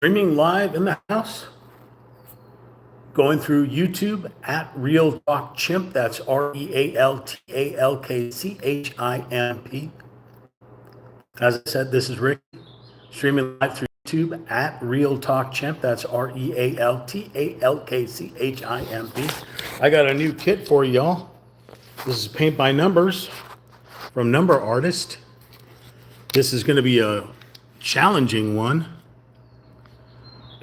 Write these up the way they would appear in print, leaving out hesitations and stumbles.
Streaming live in the house, going through YouTube at Real Talk Chimp. That's RealTalkChimp. As I said, this is Rick, streaming live through YouTube at Real Talk Chimp. That's RealTalkChimp. I got a new kit for y'all. This is paint by numbers from Number Artist. This is going to be a challenging one.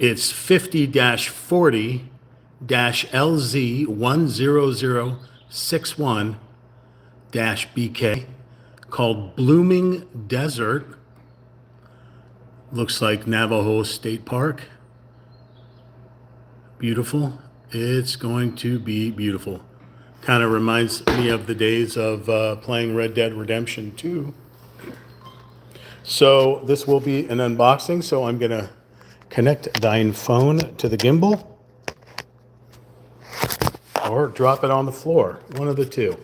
It's 50-40-LZ10061-BK called Blooming Desert. Looks like Navajo State Park. Beautiful. It's going to be beautiful. Kind of reminds me of the days of playing Red Dead Redemption 2. So this will be an unboxing, so I'm going to connect thine phone to the gimbal or drop it on the floor. One of the two.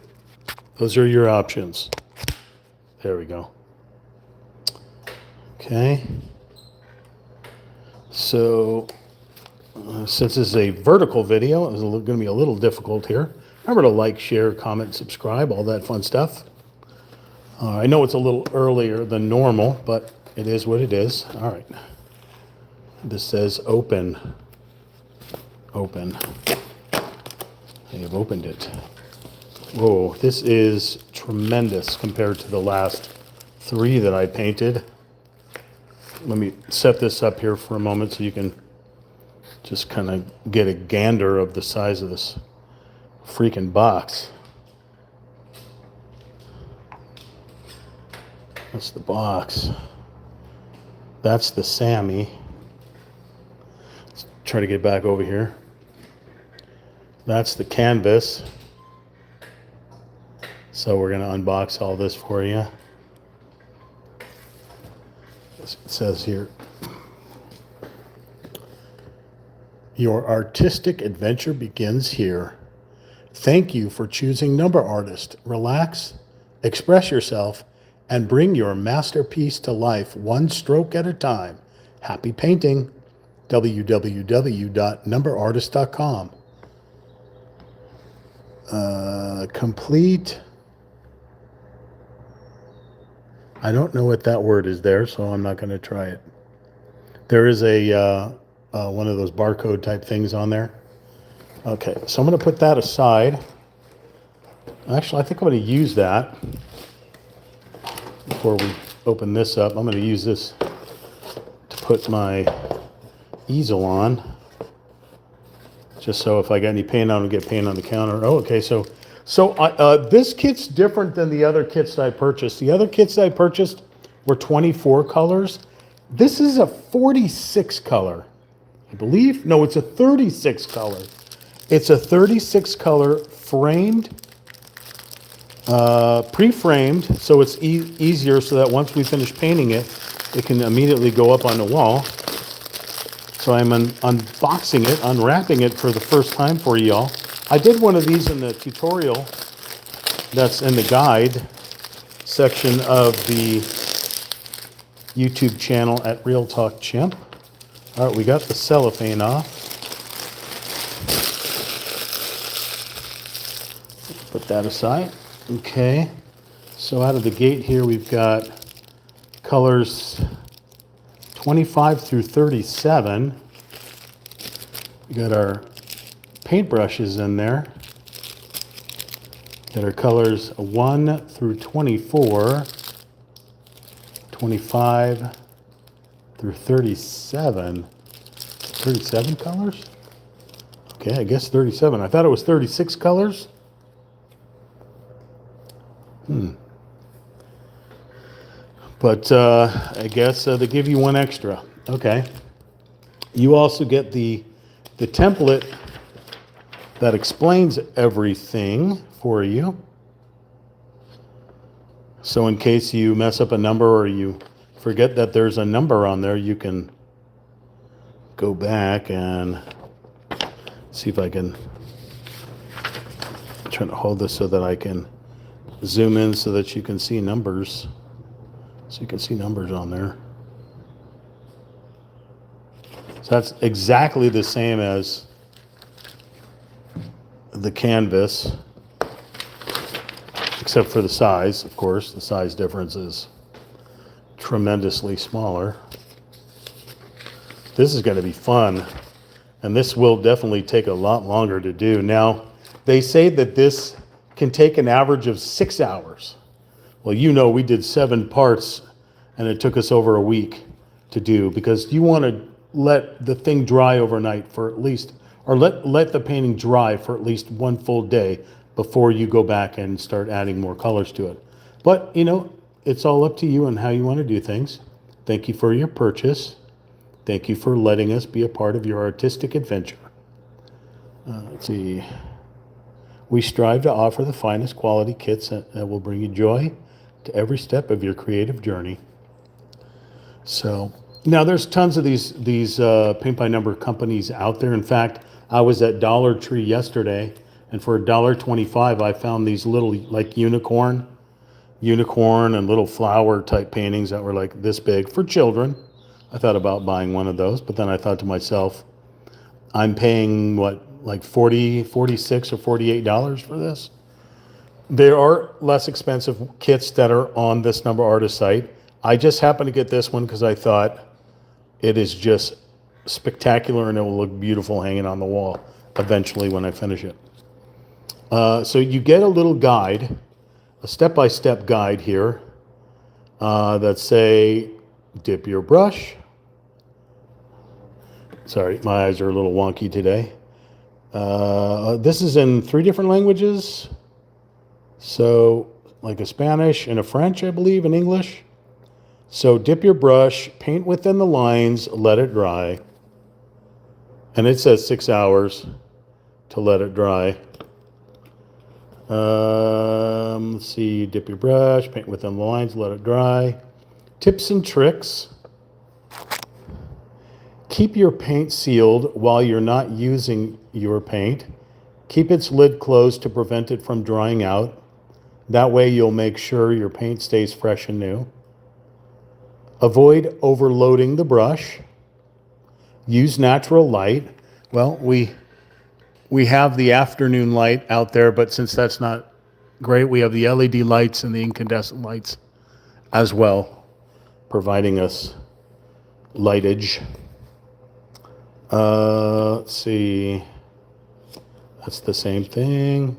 Those are your options. There we go. Okay. So since this is a vertical video, it's going to be a little difficult here. Remember to like, share, comment, subscribe, all that fun stuff. I know it's a little earlier than normal, but it is what it is. All right. This says open. Open. I have opened it. Whoa, this is tremendous compared to the last 3 that I painted. Let me set this up here for a moment so you can just kind of get a gander of the size of this freaking box. That's the box. That's the Sammy. Let's try to get back over here. That's the canvas. So we're going to unbox all this for you. It says here, your artistic adventure begins here. Thank you for choosing Number Artist. Relax, express yourself, and bring your masterpiece to life one stroke at a time. Happy painting. www.numberartist.com. Complete. I don't know what that word is there, so I'm not going to try it. There is a one of those barcode type things on there. Okay, so I'm going to put that aside. Actually, I think I'm going to use that before we open this up. I'm going to use this to put my easel on, just so if I got any paint on, I'll get paint on the counter. Oh, okay, so this kit's different than the other kits that I purchased. The other kits that I purchased were 24 colors. This is a 46 color, I believe. No, it's a 36 color. It's a 36 color framed, pre-framed, so it's easier so that once we finish painting it, it can immediately go up on the wall. So I'm unboxing it, unwrapping it for the first time for y'all. I did one of these in the tutorial that's in the guide section of the YouTube channel at Real Talk Chimp. All right, we got the cellophane off. Put that aside. Okay, so out of the gate here we've got colors 25 through 37. We got our paintbrushes in there that are colors 1 through 24, 25 through 37. 37 colors? Okay, I guess 37. I thought it was 36 colors. But I guess they give you one extra. Okay. You also get the template that explains everything for you. So in case you mess up a number or you forget that there's a number on there, you can go back and see if I can try to hold this so that I can zoom in so that you can see numbers. So you can see numbers on there. So that's exactly the same as the canvas, except for the size, of course. The size difference is tremendously smaller. This is going to be fun, and this will definitely take a lot longer to do. Now, they say that this can take an average of 6 hours. Well, you know, we did 7 parts, and it took us over a week to do, because you want to let the thing dry overnight for at least, or let the painting dry for at least 1 full day before you go back and start adding more colors to it. But, you know, it's all up to you and how you want to do things. Thank you for your purchase. Thank you for letting us be a part of your artistic adventure. Let's see. We strive to offer the finest quality kits that will bring you joy to every step of your creative journey. So now there's tons of these paint by number companies out there. In fact, I was at Dollar Tree yesterday, and for $1.25 I found these little like unicorn and little flower type paintings that were like this big for children. I thought about buying one of those, but then I thought to myself, I'm paying what, like $46 or $48 for this? There are less expensive kits that are on this Number Artist site. I just happened to get this one because I thought it is just spectacular and it will look beautiful hanging on the wall eventually when I finish it. So you get a little guide, a step-by-step guide here that say, dip your brush. Sorry, my eyes are a little wonky today. This is in 3 different languages. So like a Spanish and a French, I believe, and English. So dip your brush, paint within the lines, let it dry. And it says 6 hours to let it dry. Let's see, dip your brush, paint within the lines, let it dry. Tips and tricks. Keep your paint sealed while you're not using your paint. Keep its lid closed to prevent it from drying out. That way you'll make sure your paint stays fresh and new. Avoid overloading the brush. Use natural light. Well, we have the afternoon light out there, but since that's not great, we have the LED lights and the incandescent lights as well, providing us lightage. Let's see. That's the same thing.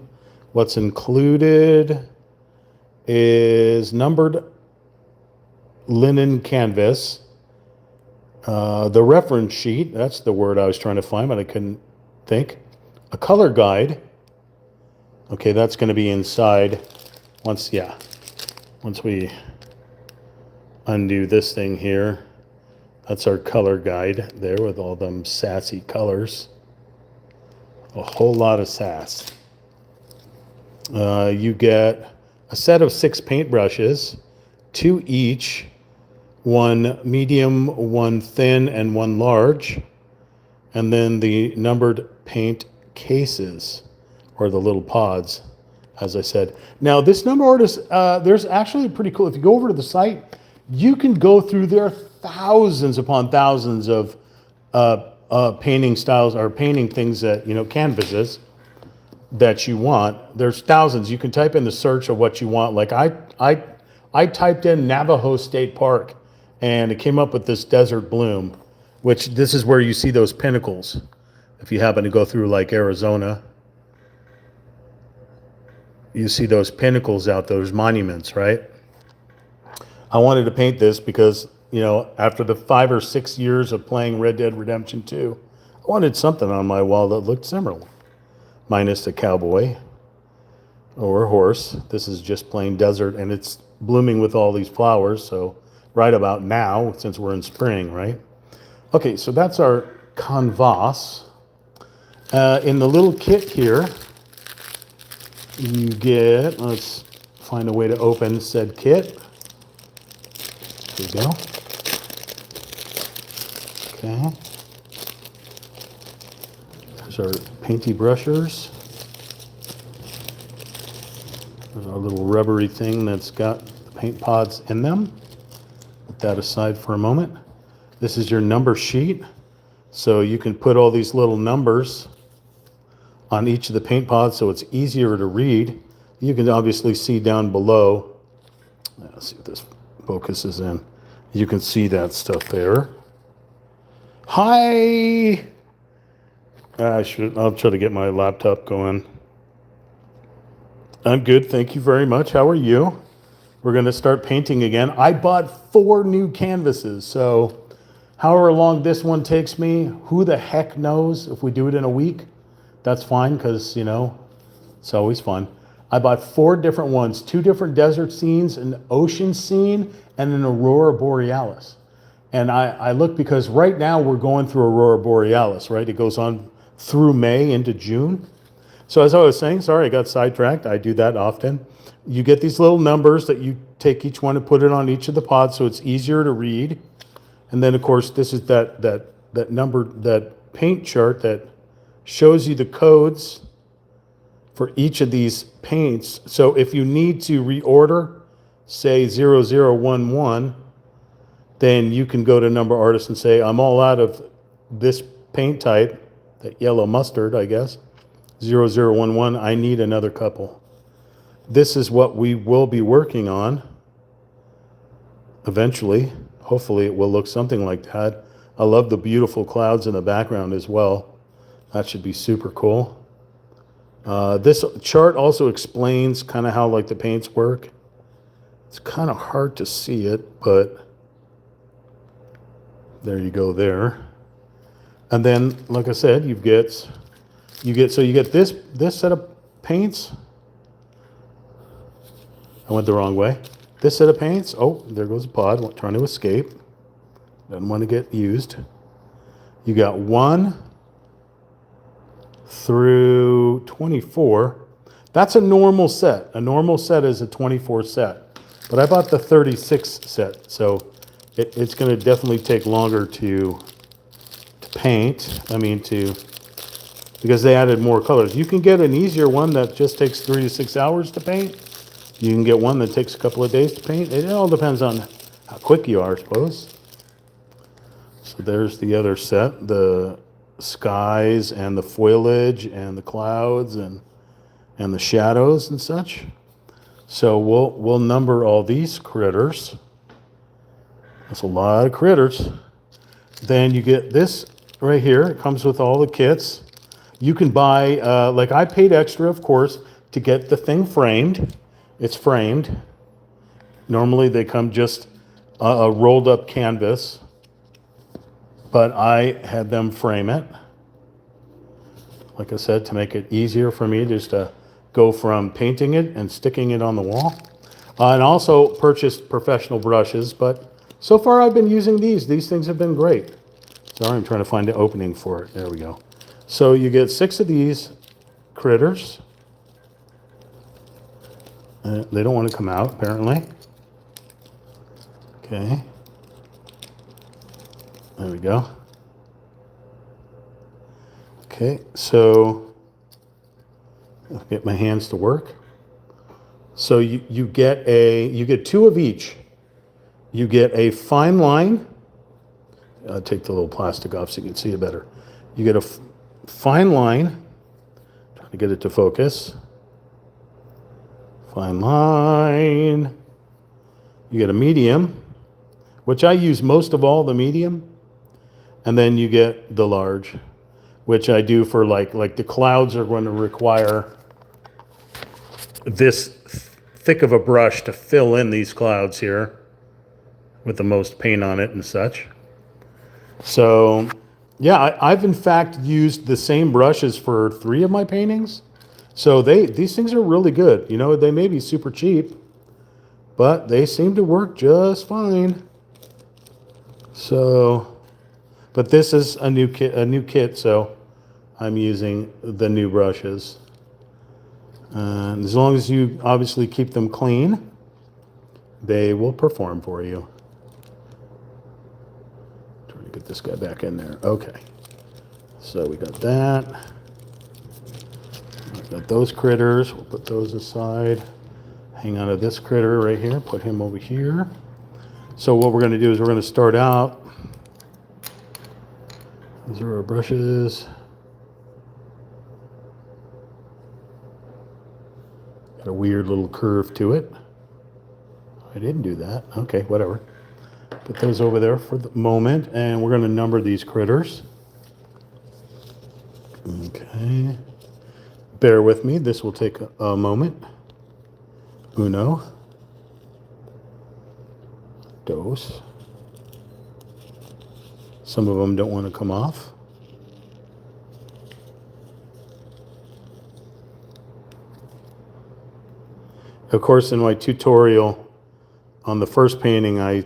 What's included is numbered linen canvas. The reference sheet, that's the word I was trying to find, but I couldn't think. A color guide. Okay, that's going to be inside once we undo this thing here. That's our color guide there with all them sassy colors. A whole lot of sass. You get a set of 6 paintbrushes, 2 each, 1 medium, 1 thin, and 1 large, and then the numbered paint cases, or the little pods, as I said. Now, this Number Artist, there's actually pretty cool. If you go over to the site, you can go through there thousands upon thousands of painting styles or painting things that, you know, canvases that you want. There's thousands. You can type in the search of what you want. Like I typed in Navajo State Park and it came up with this desert bloom, which this is where you see those pinnacles. If you happen to go through like Arizona, you see those pinnacles out, those monuments, right? I wanted to paint this because, you know, after the 5 or 6 years of playing Red Dead Redemption 2, I wanted something on my wall that looked similar, minus a cowboy or a horse. This is just plain desert, and it's blooming with all these flowers, so right about now, since we're in spring, right? Okay, so that's our canvas. In the little kit here, you get, let's find a way to open said kit. There we go. Okay. There's our painty brushers. There's our little rubbery thing that's got the paint pods in them. Put that aside for a moment. This is your number sheet. So you can put all these little numbers on each of the paint pods so it's easier to read. You can obviously see down below. Let's see if this focuses in. You can see that stuff there. Hi! I'll try to get my laptop going. I'm good, thank you very much. How are you? We're going to start painting again. I bought 4 new canvases, so however long this one takes me, who the heck knows if we do it in a week? That's fine because, you know, it's always fun. I bought 4 different ones, 2 different desert scenes, an ocean scene, and an aurora borealis. And I look because right now we're going through aurora borealis, right? It goes on through May into June. So as I was saying, sorry, I got sidetracked. I do that often. You get these little numbers that you take each one and put it on each of the pods so it's easier to read. And then, of course, this is that number, that paint chart that shows you the codes for each of these paints. So if you need to reorder, say 0011, then you can go to Number Artist and say, I'm all out of this paint type, that yellow mustard, I guess, 0011, I need another couple. This is what we will be working on eventually. Hopefully it will look something like that. I love the beautiful clouds in the background as well. That should be super cool. This chart also explains kind of how like the paints work. It's kind of hard to see it, but there you go there. And then, like I said, you get this set of paints. I went the wrong way. This set of paints, oh, there goes a pod trying to escape. Doesn't want to get used. You got 1 through 24. That's a normal set. A normal set is a 24 set. But I bought the 36 set, so it's going to definitely take longer to paint. Because they added more colors. You can get an easier one that just takes 3 to 6 hours to paint. You can get one that takes a couple of days to paint. It all depends on how quick you are, I suppose. So there's the other set, the skies and the foliage and the clouds and the shadows and such. So we'll number all these critters. That's a lot of critters. Then you get this right here. It comes with all the kits. You can buy, like I paid extra, of course, to get the thing framed. It's framed. Normally they come just a rolled up canvas, but I had them frame it. Like I said, to make it easier for me just to go from painting it and sticking it on the wall. And also purchased professional brushes, but so far I've been using these. These things have been great. Sorry, I'm trying to find an opening for it. There we go. So you get 6 of these critters. They don't want to come out, apparently. Okay. There we go. Okay, so I'll get my hands to work. So you get 2 of each. You get a fine line. I'll take the little plastic off so you can see it better. You get a fine line. Trying to get it to focus. Fine line. You get a medium, which I use most of all, the medium. And then you get the large, which I do for like the clouds are going to require this thick of a brush to fill in these clouds here with the most paint on it and such. So yeah, I've in fact used the same brushes for 3 of my paintings. So these things are really good. You know, they may be super cheap, but they seem to work just fine. So, but this is a new kit, so I'm using the new brushes. And as long as you obviously keep them clean, they will perform for you. Trying to get this guy back in there. Okay. So we got that. Got those critters. We'll put those aside. Hang on to this critter right here. Put him over here. So what we're going to do is we're going to start out These are our brushes. Got a weird little curve to it. I didn't do that. Okay, whatever. Put those over there for the moment, and we're going to number these critters. Okay. Bear with me. This will take a moment. Uno. Dos. Some of them don't want to come off. Of course, in my tutorial on the first painting, I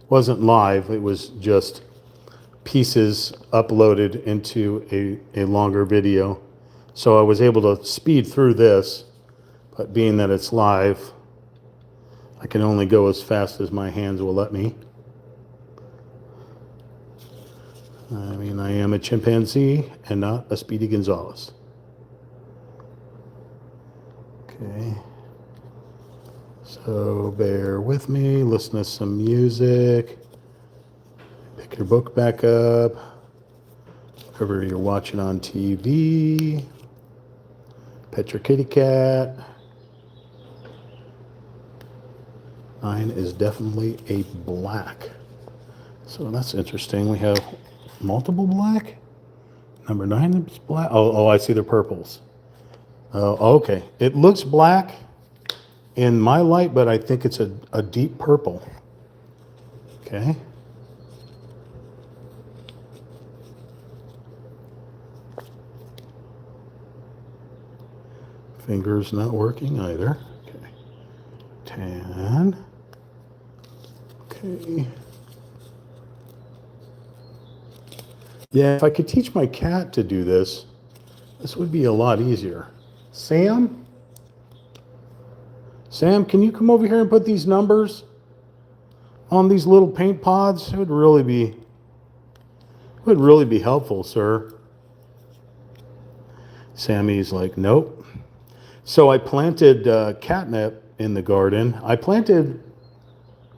wasn't live. It was just pieces uploaded into a longer video. So I was able to speed through this, but being that it's live, I can only go as fast as my hands will let me. I mean, I am a chimpanzee and not a Speedy Gonzales. Okay. So bear with me, listen to some music, pick your book back up, whatever you're watching on TV, pet your kitty cat. Mine is definitely a black. So that's interesting. We have multiple black. Number 9 is black. Oh, I see the purples. Oh, okay. It looks black in my light, but I think it's a deep purple. Okay. Fingers not working either. Okay. Tan. Okay. Yeah, if I could teach my cat to do this, this would be a lot easier. Sam? Sam, can you come over here and put these numbers on these little paint pods? It would really be helpful, sir. Sammy's like, nope. So I planted catnip in the garden. I planted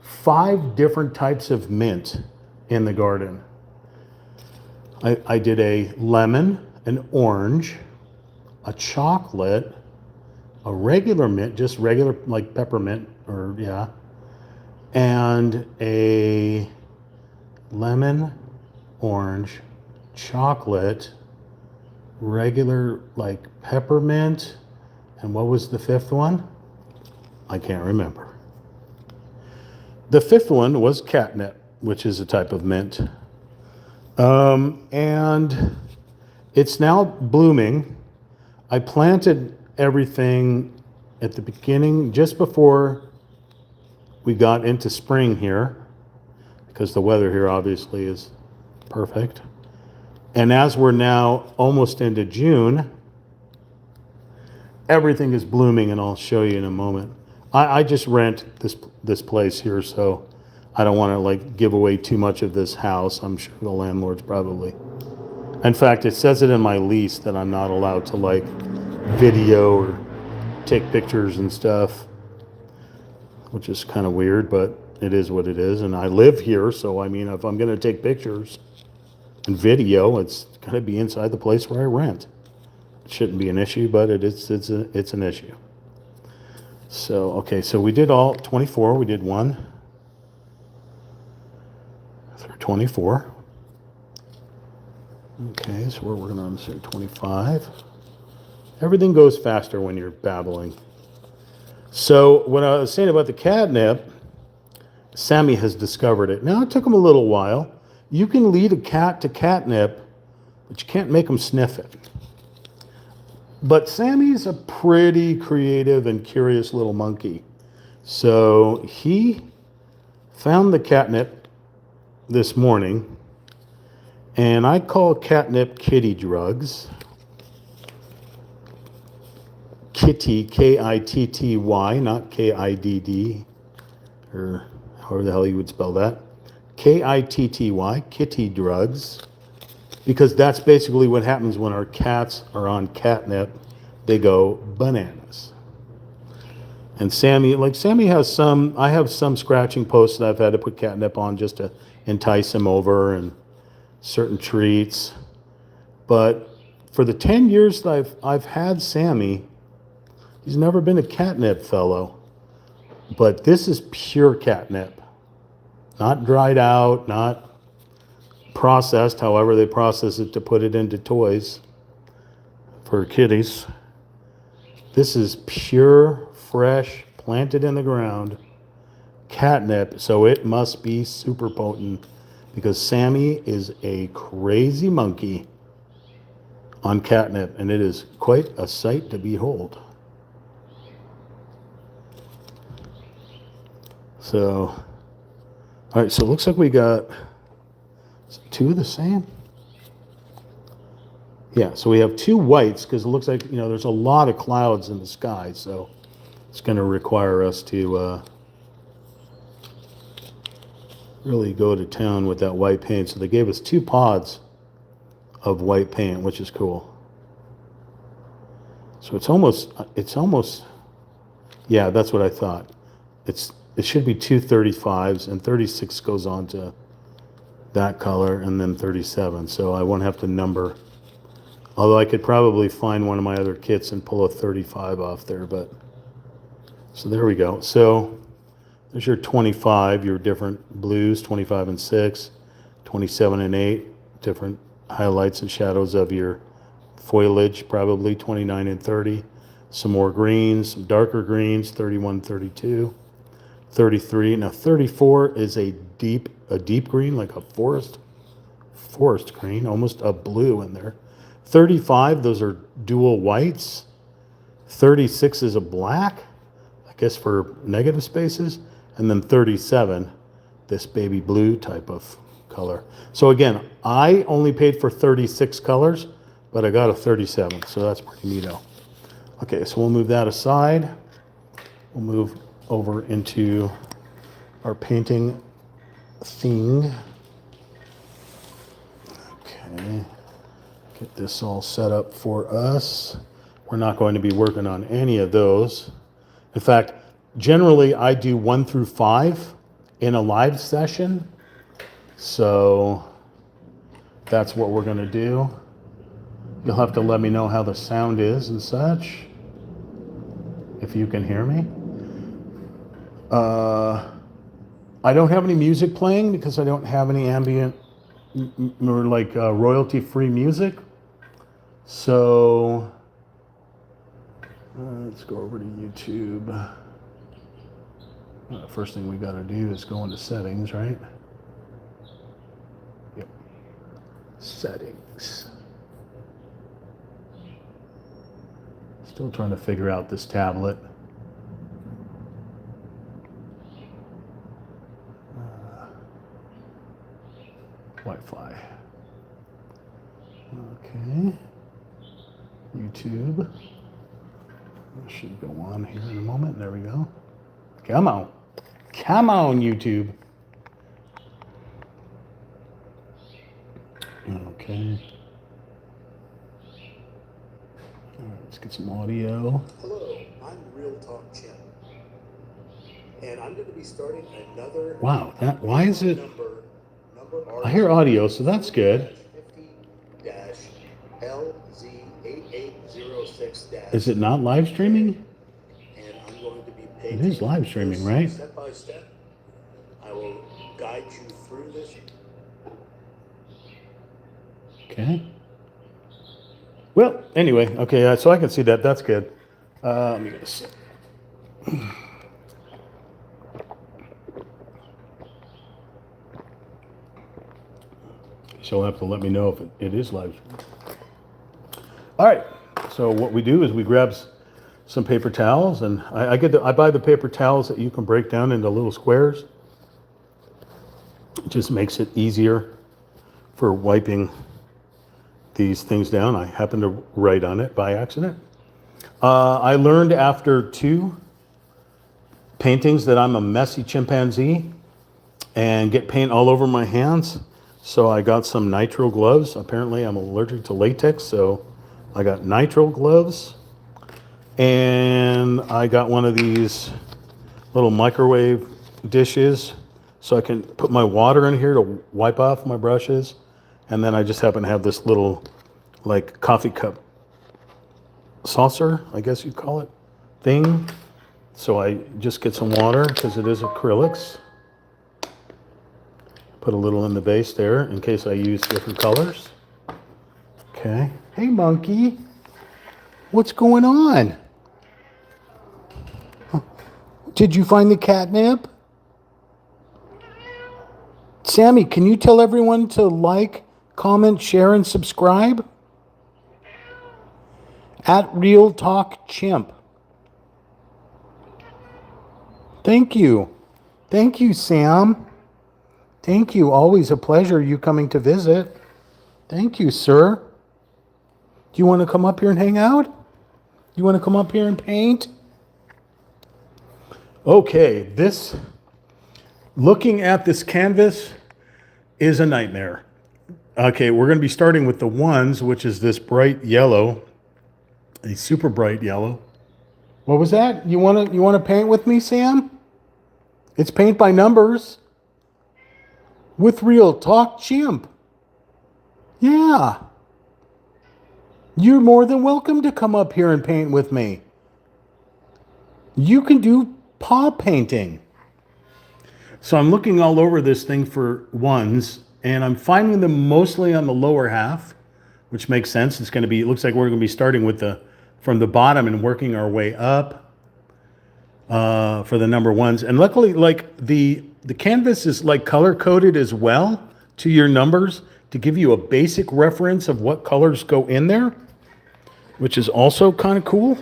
5 different types of mint in the garden. I did a lemon, an orange, a chocolate, a regular mint, just regular like peppermint, or yeah, and a lemon, orange, chocolate, regular like peppermint, and what was the 5th one? I can't remember. The 5th one was catnip, which is a type of mint. And it's now blooming. I planted everything at the beginning, just before we got into spring here, because the weather here obviously is perfect. And as we're now almost into June, everything is blooming, and I'll show you in a moment. I just rent this place here, so I don't want to like give away too much of this house. I'm sure the landlord's probably. In fact, it says it in my lease that I'm not allowed to like video or take pictures and stuff, which is kind of weird, but it is what it is. And I live here, so I mean, if I'm going to take pictures and video, it's going to be inside the place where I rent. It shouldn't be an issue, but it's an issue. So, okay, so we did all 24. We did 1 through 24. Okay, so we're working on 25. Everything goes faster when you're babbling. So what I was saying about the catnip, Sammy has discovered it. Now, it took him a little while. You can lead a cat to catnip, but you can't make them sniff it. But Sammy's a pretty creative and curious little monkey. So he found the catnip this morning, and I call catnip kitty drugs. Kitty, K-I-T-T-Y, not K-I-D-D, or however the hell you would spell that. K-I-T-T-Y, kitty drugs. Because that's basically what happens when our cats are on catnip. They go bananas. And Sammy has some, I have some scratching posts that I've had to put catnip on just to entice him over. And certain treats. But for the 10 years that I've had Sammy, he's never been a catnip fellow. But this is pure catnip. Not dried out, not processed, however they process it to put it into toys for kitties. This is pure, fresh, planted in the ground catnip, so it must be super potent because Sammy is a crazy monkey on catnip, and it is quite a sight to behold. So, all right, so it looks like we got two of the same. Yeah, so we have two whites because it looks like, there's a lot of clouds in the sky, so it's going to require us to really go to town with that white paint. So they gave us 2 pods of white paint, which is cool. So it's almost, yeah, that's what I thought. It should be 2 35s, and 36 goes on to that color, and then 37. So I won't have to number. Although I could probably find one of my other kits and pull a 35 off there, but so there we go. So there's your 25, your different blues, 25 and 6, 27 and 8, different highlights and shadows of your foliage, probably 29 and 30. Some more greens, some darker greens, 31, 32, 33. Now 34 is a deep green, like a forest green, almost a blue in there. 35, those are dual whites. 36 is a black, I guess for negative spaces. And then 37, this baby blue type of color. So again, I only paid for 36 colors, but I got a 37, so that's pretty neato. Okay, so we'll move that aside. We'll move over into our painting thing. Okay, get this all set up for us. We're not going to be working on any of those. In fact, generally I do 1 through 5 in a live session. So that's what we're going to do. You'll have to let me know how the sound is and such, if you can hear me. I don't have any music playing because I don't have any ambient or like royalty-free music. So let's go over to YouTube. First thing we got to do is go into settings, right? Yep. Settings. Still trying to figure out this tablet. Wi-Fi. Okay. YouTube. It should go on here in a moment. There we go. Come on. Come on, YouTube. Okay. All right, let's get some audio. Hello, I'm Real Talk Channel. And I'm going to be starting another... Wow, why is it... I hear audio, so that's good. 50-LZ8806- Is it not live streaming? And I'm going to be It is live streaming, right? Step by step. I will guide you through this. Okay. Well, anyway, okay, so I can see that. That's good. Let me get a sip. So you'll have to let me know if it is live. All right. So what we do is we grab some paper towels, and I buy the paper towels that you can break down into little squares. It just makes it easier for wiping these things down. I happened to write on it by accident. I learned after 2 paintings that I'm a messy chimpanzee and get paint all over my hands. So I got some nitrile gloves. Apparently I'm allergic to latex, so I got nitrile gloves. And I got one of these little microwave dishes so I can put my water in here to wipe off my brushes. And then I just happen to have this little, like, coffee cup saucer, I guess you'd call it, thing. So I just get some water because it is acrylics. Put a little in the base there in case I use different colors. Okay. Hey, monkey. What's going on? Did you find the catnip? Sammy, can you tell everyone to like, comment, share, and subscribe? At Real Talk Chimp. Thank you. Thank you, Sam. Thank you. Always a pleasure you coming to visit. Thank you, sir. Do you want to come up here and hang out? You want to come up here and paint? Okay, looking at this canvas is a nightmare. Okay, we're going to be starting with the ones, which is this bright yellow, a super bright yellow. What was that? You want to paint with me, Sam? It's paint by numbers with Real Talk Chimp. Yeah. You're more than welcome to come up here and paint with me. You can do paw painting. So I'm looking all over this thing for ones, and I'm finding them mostly on the lower half, which makes sense. It looks like we're going to be starting from the bottom and working our way up for the number ones. And luckily, like the canvas is like color coded as well to your numbers to give you a basic reference of what colors go in there, which is also kind of cool.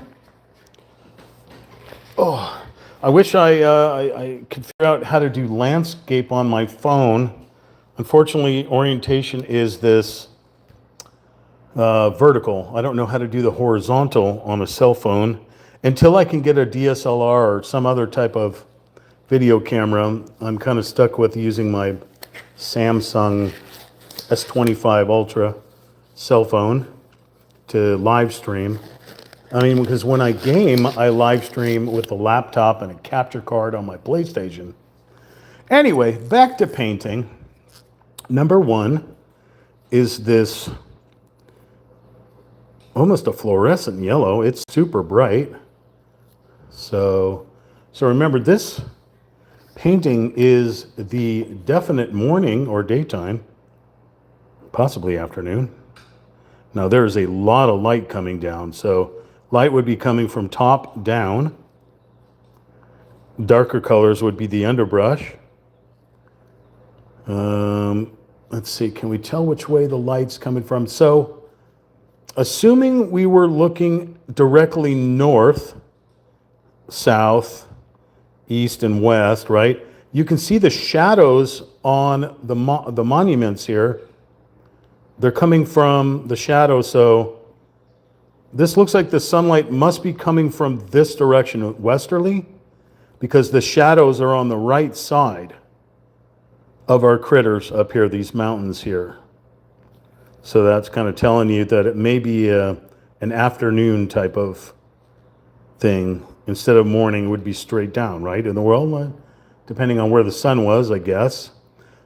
Oh, I wish I could figure out how to do landscape on my phone. Unfortunately, orientation is this vertical. I don't know how to do the horizontal on a cell phone until I can get a DSLR or some other type of video camera. I'm kind of stuck with using my Samsung S25 Ultra cell phone to live stream. I mean, because when I game, I live stream with a laptop and a capture card on my PlayStation. Anyway, back to painting. Number one is this almost a fluorescent yellow. It's super bright. So remember, this painting is the definite morning or daytime, possibly afternoon. Now there's a lot of light coming down, so light would be coming from top down. Darker colors would be the underbrush. Let's see, can we tell which way the light's coming from? So, assuming we were looking directly north, south, east, and west, right? You can see the shadows on the monuments here. They're coming from the shadow, so this looks like the sunlight must be coming from this direction, westerly, because the shadows are on the right side of our critters up here, these mountains here. So that's kind of telling you that it may be an afternoon type of thing. Instead of morning, would be straight down, right? In the world, depending on where the sun was, I guess.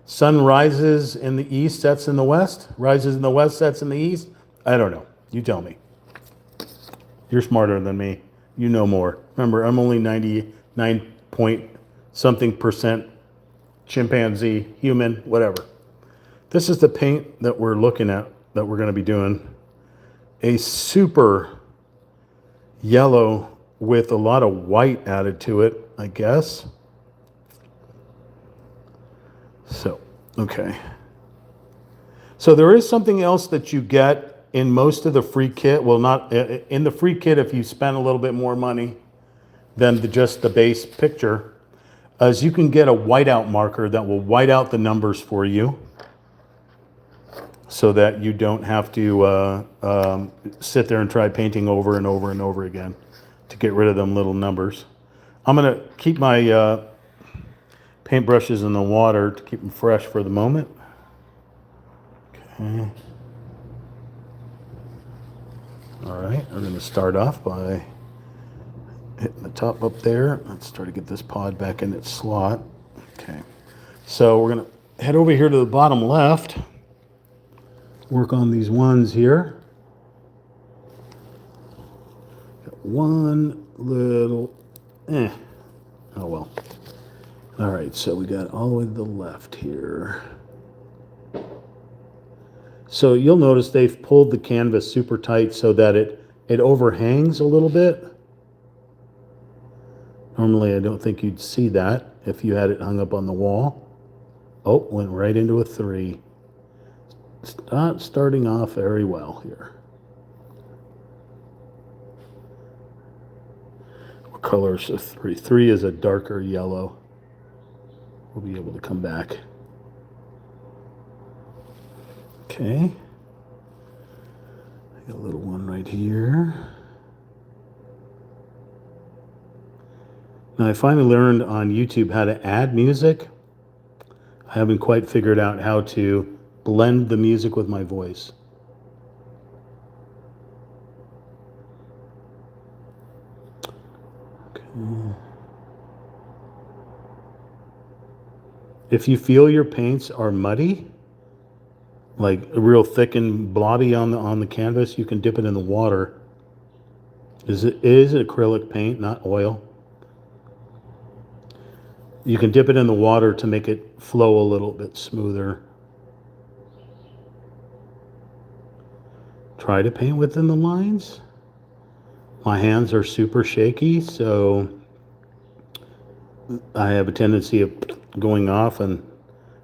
Sun rises in the east, sets in the west. Rises in the west, sets in the east. I don't know. You tell me. You're smarter than me. You know more. Remember, I'm only 99 point something percent chimpanzee, human, whatever. This is the paint that we're looking at, that we're going to be doing. A super yellow with a lot of white added to it, I guess. So, okay. So there is something else that you get in most of the free kit. Well, not in the free kit if you spend a little bit more money than just the base picture, as you can get a whiteout marker that will white out the numbers for you so that you don't have to sit there and try painting over and over and over again to get rid of them little numbers. I'm going to keep my paintbrushes in the water to keep them fresh for the moment. Okay. All right, I'm going to start off by hitting the top up there. Let's start to get this pod back in its slot. Okay, so we're going to head over here to the bottom left. work on these ones here. Got one little, oh well. All right, so we got all the way to the left here. So you'll notice they've pulled the canvas super tight so that it overhangs a little bit. Normally I don't think you'd see that if you had it hung up on the wall. Oh, went right into a 3. Not starting off very well here. What color is a 3? 3 is a darker yellow. We'll be able to come back. Okay. I got a little one right here. Now I finally learned on YouTube how to add music. I haven't quite figured out how to blend the music with my voice. Okay. If you feel your paints are muddy, like real thick and blobby on the canvas, you can dip it in the water. It is acrylic paint, not oil. You can dip it in the water to make it flow a little bit smoother. Try to paint within the lines. My hands are super shaky, so I have a tendency of going off and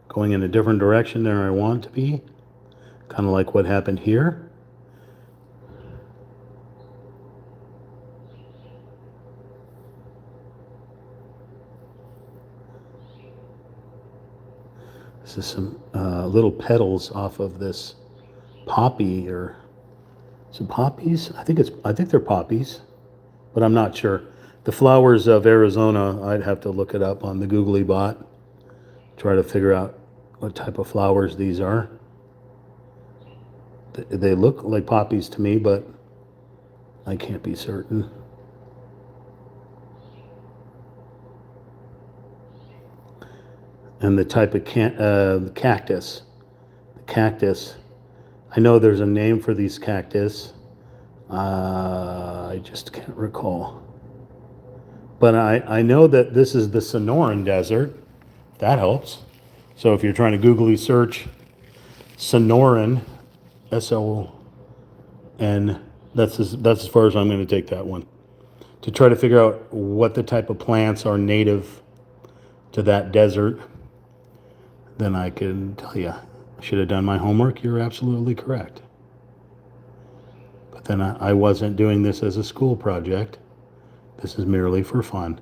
going in a different direction than I want to be. Kind of like what happened here. This is some little petals off of this poppy, or some poppies. I think they're poppies, but I'm not sure. The flowers of Arizona, I'd have to look it up on the Googly bot. Try to figure out what type of flowers these are. They look like poppies to me, but I can't be certain. And the type of cactus. The cactus. I know there's a name for these cactus. I just can't recall. But I know that this is the Sonoran Desert. That helps. So if you're trying to googly search Sonoran, S-O-N, that's as far as I'm going to take that one. To try to figure out what the type of plants are native to that desert, then I can tell you. I should have done my homework. You're absolutely correct. But then I wasn't doing this as a school project. This is merely for fun.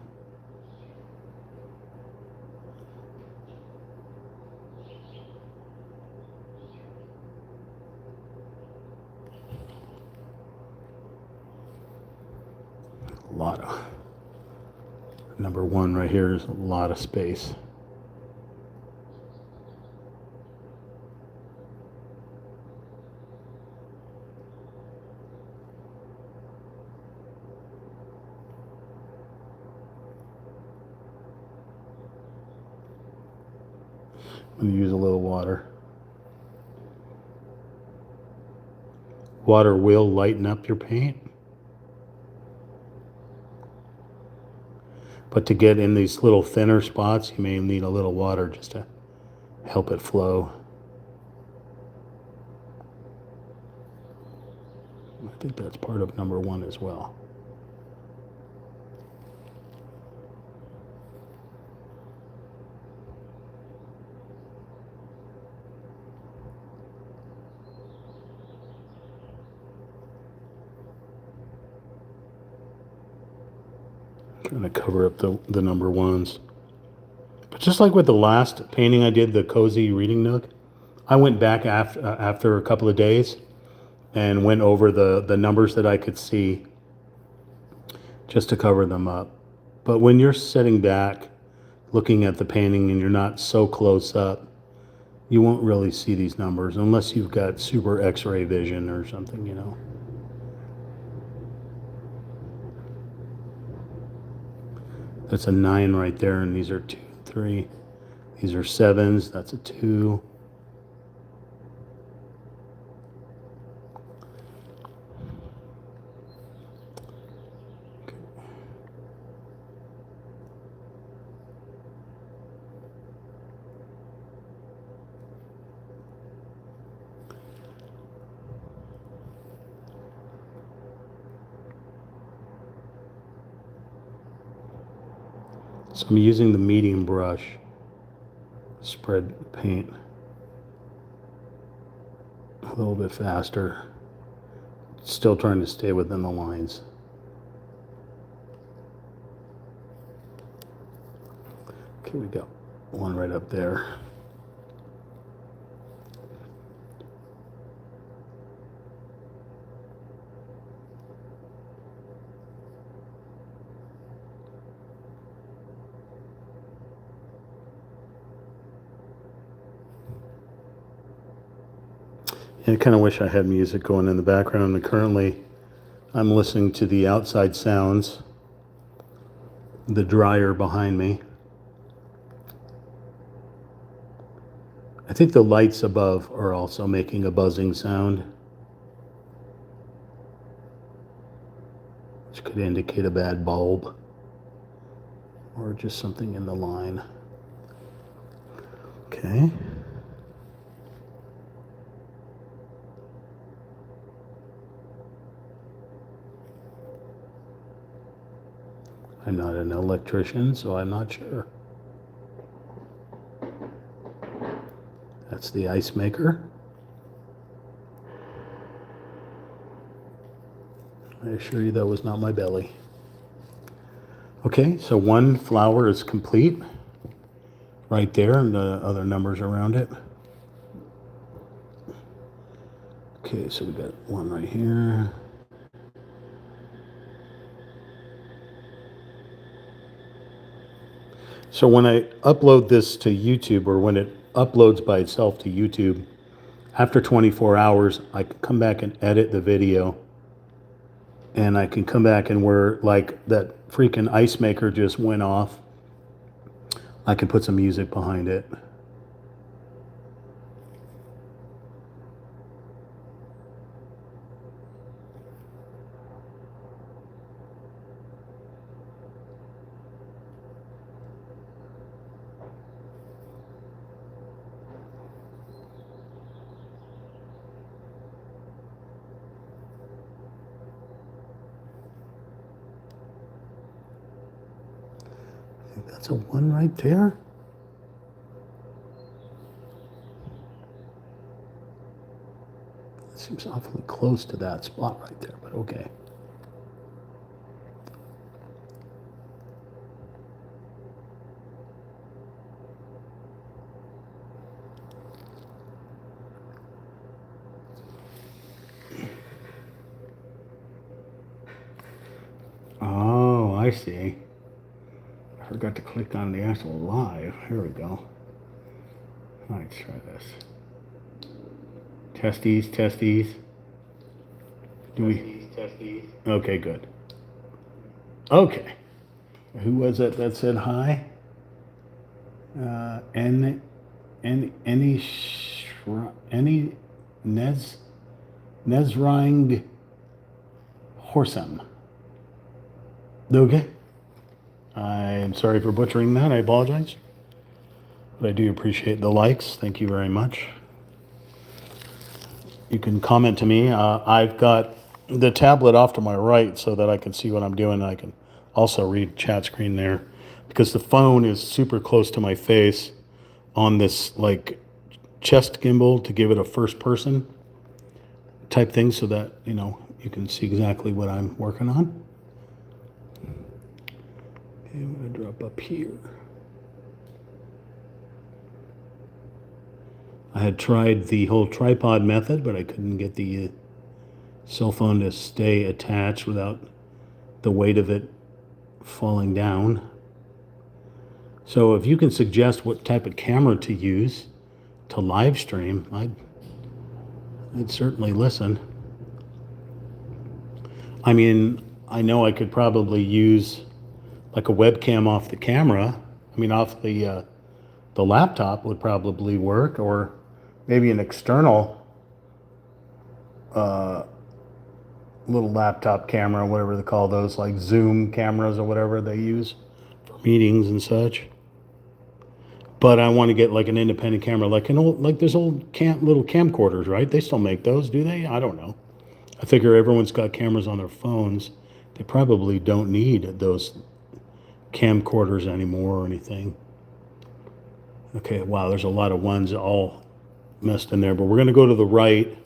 A lot of, number 1 right here is a lot of space. I'm going to use a little water. Water will lighten up your paint. But to get in these little thinner spots, you may need a little water just to help it flow. I think that's part of number 1 as well. Trying to cover up the number 1s. But just like with the last painting I did, the cozy reading nook, I went back after a couple of days and went over the numbers that I could see just to cover them up. But when you're sitting back looking at the painting and you're not so close up, you won't really see these numbers unless you've got super X-ray vision or something, you know. That's a 9 right there, and these are 2, 3. These are 7s. That's a 2. So I'm using the medium brush, spread paint a little bit faster, still trying to stay within the lines. Okay, we got one right up there. And I kind of wish I had music going in the background. And currently, I'm listening to the outside sounds, the dryer behind me. I think the lights above are also making a buzzing sound, which could indicate a bad bulb or just something in the line. Okay. I'm not an electrician, so I'm not sure. That's the ice maker. I assure you that was not my belly. Okay, so one flower is complete right there, and the other numbers around it. Okay, so we got one right here. So when I upload this to YouTube, or when it uploads by itself to YouTube, after 24 hours, I can come back and edit the video. And I can come back and where like that freaking ice maker just went off, I can put some music behind it. I think that's a one right there. It seems awfully close to that spot right there, but okay. Oh, I see. I forgot to click on the actual live. Here we go. Let's try this. Testes, testes. Do we? Testes. Okay, good. Okay. Who was it that said hi? Any Nesring Horsam. Okay. I'm sorry for butchering that. I apologize. But I do appreciate the likes. Thank you very much. You can comment to me. I've got the tablet off to my right so that I can see what I'm doing. I can also read chat screen there because the phone is super close to my face on this like chest gimbal to give it a first person type thing so that, you know, you can see exactly what I'm working on. Okay, I'm going to drop up here. I had tried the whole tripod method, but I couldn't get the cell phone to stay attached without the weight of it falling down. So if you can suggest what type of camera to use to live stream, I'd certainly listen. I mean, I know I could probably use like a webcam off the camera. I mean, off the laptop would probably work, or maybe an external little laptop camera, whatever they call those, like Zoom cameras or whatever they use for meetings and such. But I want to get like an independent camera, like an old, like there's old little camcorders, right? They still make those, do they? I don't know. I figure everyone's got cameras on their phones. They probably don't need those camcorders anymore or anything. Okay, wow, there's a lot of ones all messed in there, but we're going to go to the right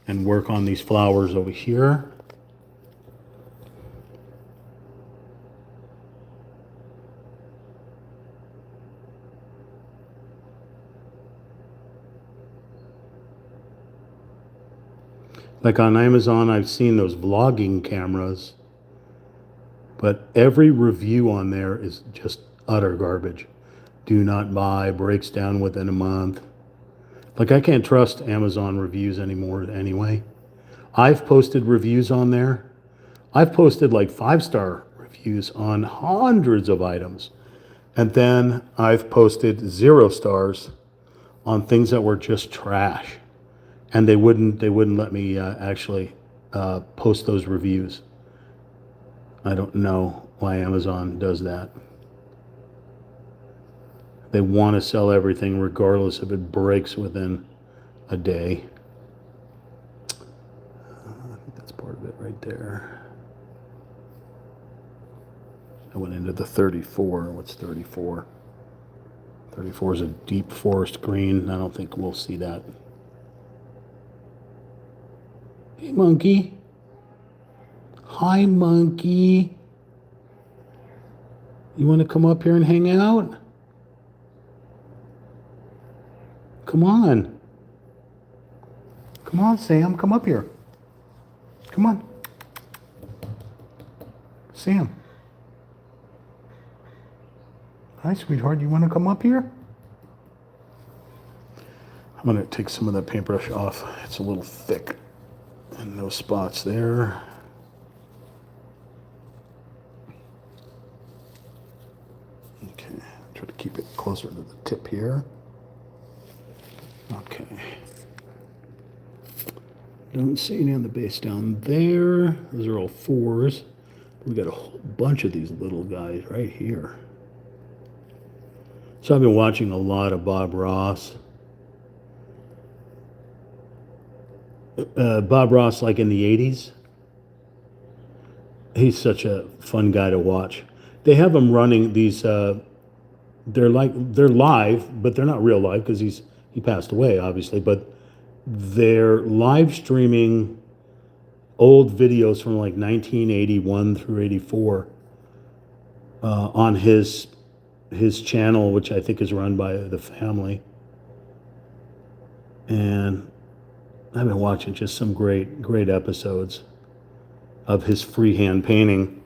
and work on these flowers over here. Like on Amazon, I've seen those vlogging cameras, but every review on there is just utter garbage. Do not buy, breaks down within a month. Like, I can't trust Amazon reviews anymore anyway. I've posted reviews on there. I've posted like 5-star reviews on hundreds of items. And then I've posted 0 stars on things that were just trash. And they wouldn't let me actually post those reviews. I don't know why Amazon does that. They want to sell everything regardless if it breaks within a day. I think that's part of it right there. I went into the 34. What's 34? 34 is a deep forest green. I don't think we'll see that. Hey, monkey. Hi, monkey. You want to come up here and hang out? Come on. Come on, Sam. Come up here. Come on. Sam. Hi, sweetheart. You want to come up here? I'm going to take some of that paintbrush off. It's a little thick. And no spots there. Okay. Try to keep it closer to the tip here. Okay. Don't see any on the base down there. Those are all 4s. We got a whole bunch of these little guys right here. So I've been watching a lot of Bob Ross. Bob Ross, like in the 80s. He's such a fun guy to watch. They have him running these, they're live, but they're not real live because he passed away, obviously, but they're live streaming old videos from like 1981 through 84 on his channel, which I think is run by the family. And I've been watching just some great episodes of his freehand painting.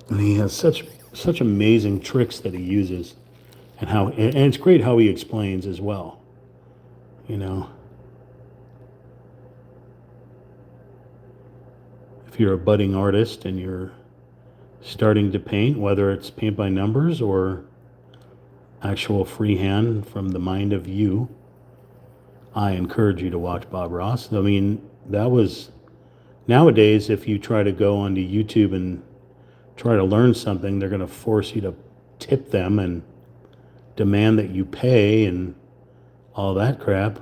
And he has such amazing tricks that he uses. And it's great how he explains as well. You know, if you're a budding artist and you're starting to paint, whether it's paint by numbers or actual freehand from the mind of you, I encourage you to watch Bob Ross. I mean, that was nowadays, if you try to go onto YouTube and try to learn something, they're going to force you to tip them and demand that you pay and all that crap.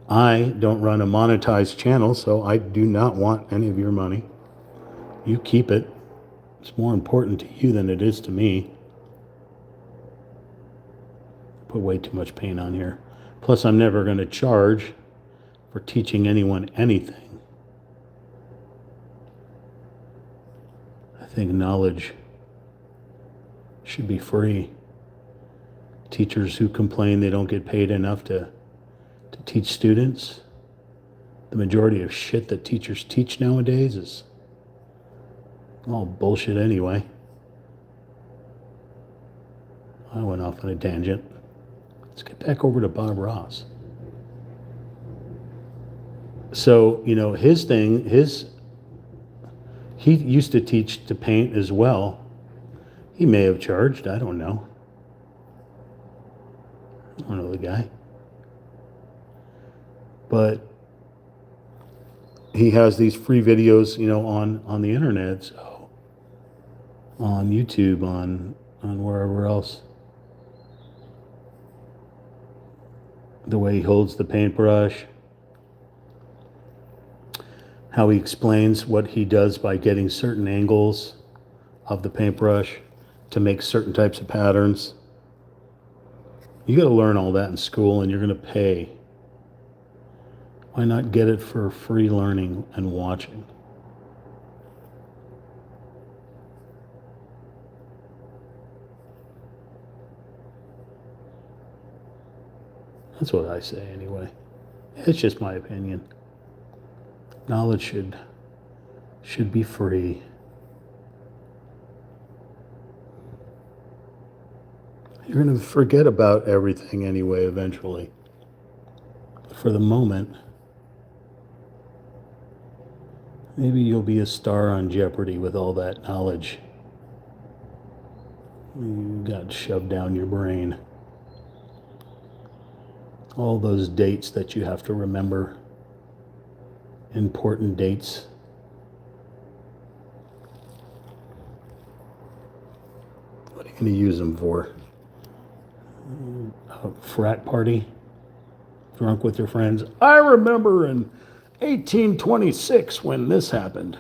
I don't run a monetized channel, so I do not want any of your money. You keep it. It's more important to you than it is to me. Put way too much paint on here. Plus, I'm never going to charge for teaching anyone anything. I think knowledge should be free. Teachers who complain they don't get paid enough to teach students, the majority of shit that teachers teach nowadays is all bullshit anyway. I went off on a tangent. Let's get back over to Bob Ross. So, you know, his thing, he used to teach to paint as well. He may have charged, I don't know. I don't know the guy. But he has these free videos, you know, on the internet, so on YouTube, on wherever else. The way he holds the paintbrush, how he explains what he does by getting certain angles of the paintbrush to make certain types of patterns. You got to learn all that in school, and you're going to pay. Why not get it for free learning and watching? That's what I say anyway. It's just my opinion. Knowledge should be free. You're going to forget about everything anyway eventually. For the moment, maybe you'll be a star on Jeopardy with all that knowledge you got shoved down your brain. All those dates that you have to remember, important dates. What are you going to use them for? A frat party? Drunk with your friends? I remember in 1826 when this happened.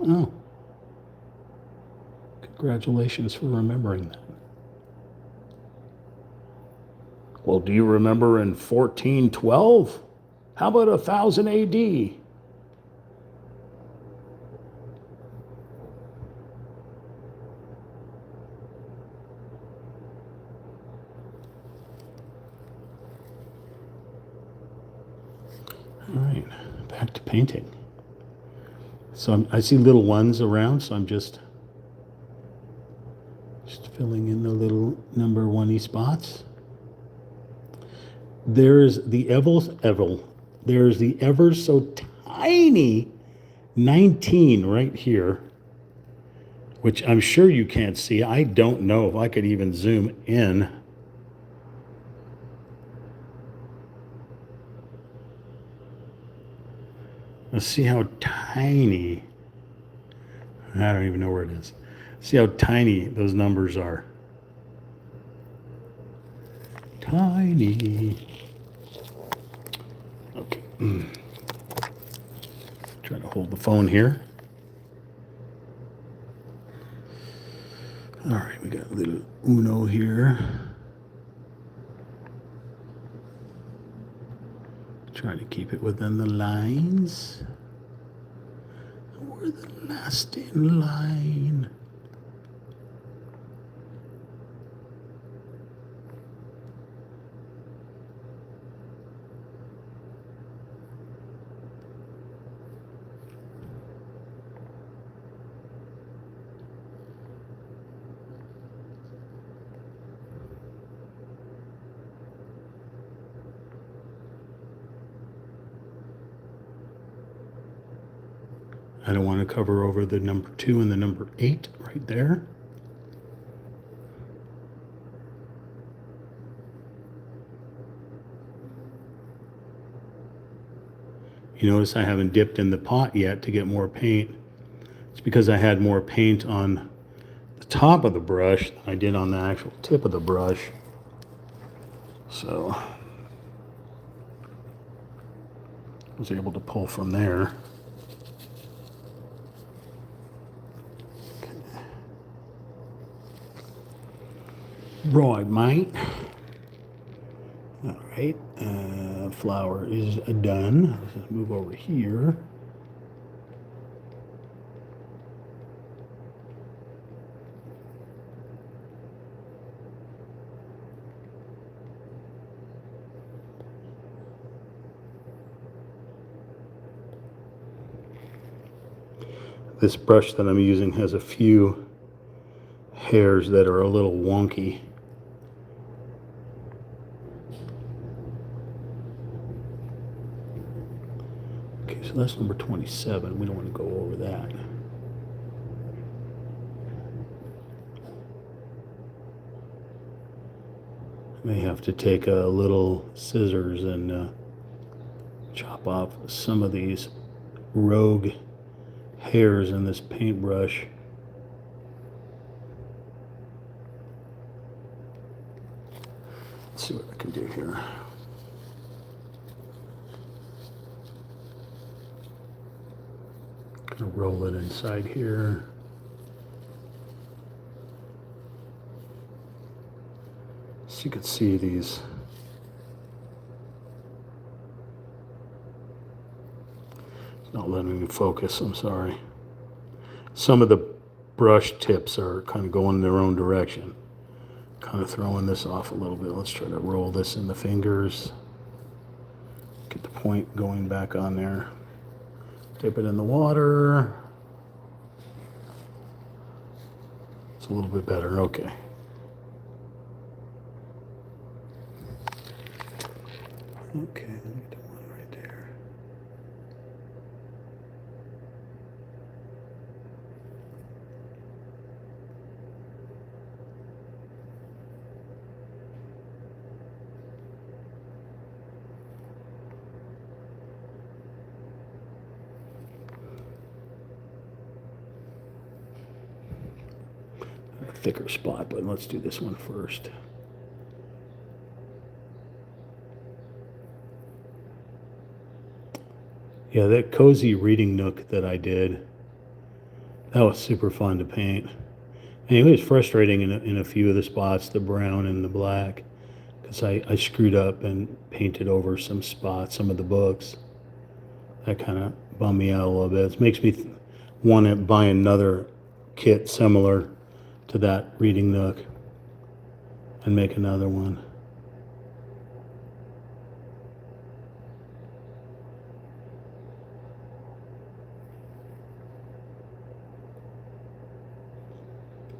Oh, congratulations for remembering that. Well, do you remember in 1412? How about 1000 AD? All right, back to painting. So I see little ones around, so I'm just filling in the little number 1-y spots. There's the there's the ever so tiny 19 right here, which I'm sure you can't see. I don't know if I could even zoom in. Let's see how tiny. I don't even know where it is. See how tiny those numbers are. Tiny. Okay. Try to hold the phone here. All right, we got a little Uno here. Try to keep it within the lines. We're the last in line. I don't want to cover over the number 2 and the number 8 right there. You notice I haven't dipped in the pot yet to get more paint. It's because I had more paint on the top of the brush than I did on the actual tip of the brush. So I was able to pull from there. Right, mate. All right, flower is done. Let's move over here. This brush that I'm using has a few hairs that are a little wonky. Okay, so that's number 27. We don't want to go over that. I may have to take a little scissors and chop off some of these rogue hairs in this paintbrush. Let's see what I can do here. Gonna roll it inside here. So you could see these. It's not letting me focus, I'm sorry. Some of the brush tips are kind of going in their own direction. Kind of throwing this off a little bit. Let's try to roll this in the fingers. Get the point going back on there. Dip it in the water. It's a little bit better, okay. Okay, let me get the one right there. A thicker spot, but let's do this one first. Yeah, that cozy reading nook that I did, that was super fun to paint. Anyway, it was frustrating in a few of the spots, the brown and the black, because I screwed up and painted over some spots, some of the books. That kind of bummed me out a little bit. It makes me want to buy another kit similar to that reading nook and make another one.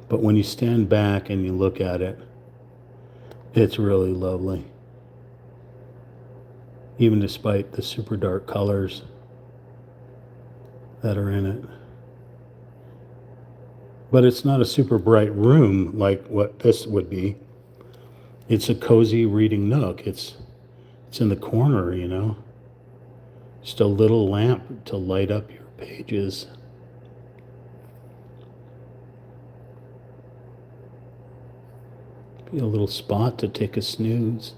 But when you stand back and you look at it, it's really lovely. Even despite the super dark colors that are in it. But it's not a super bright room like what this would be. It's a cozy reading nook. It's in the corner, you know. Just a little lamp to light up your pages. Be a little spot to take a snooze.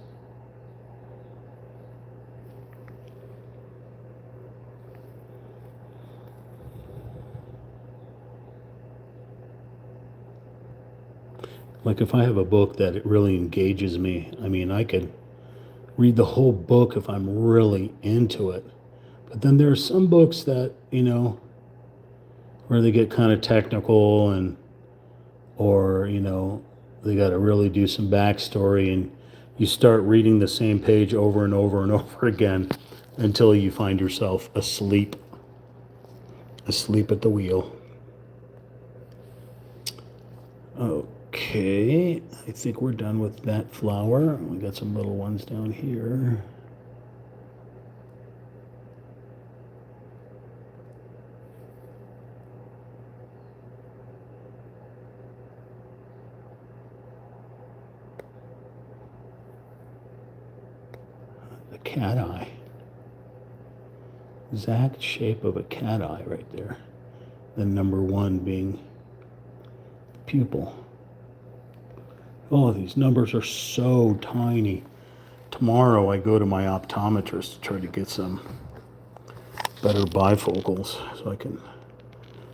Like if I have a book that it really engages me, I mean, I could read the whole book if I'm really into it. But then there are some books that, you know, where they get kind of technical or, you know, they got to really do some backstory and you start reading the same page over and over and over again until you find yourself asleep at the wheel. Okay, I think we're done with that flower. We got some little ones down here. The cat eye. Exact shape of a cat eye right there. The number one being pupil. Oh, these numbers are so tiny. Tomorrow I go to my optometrist to try to get some better bifocals so I can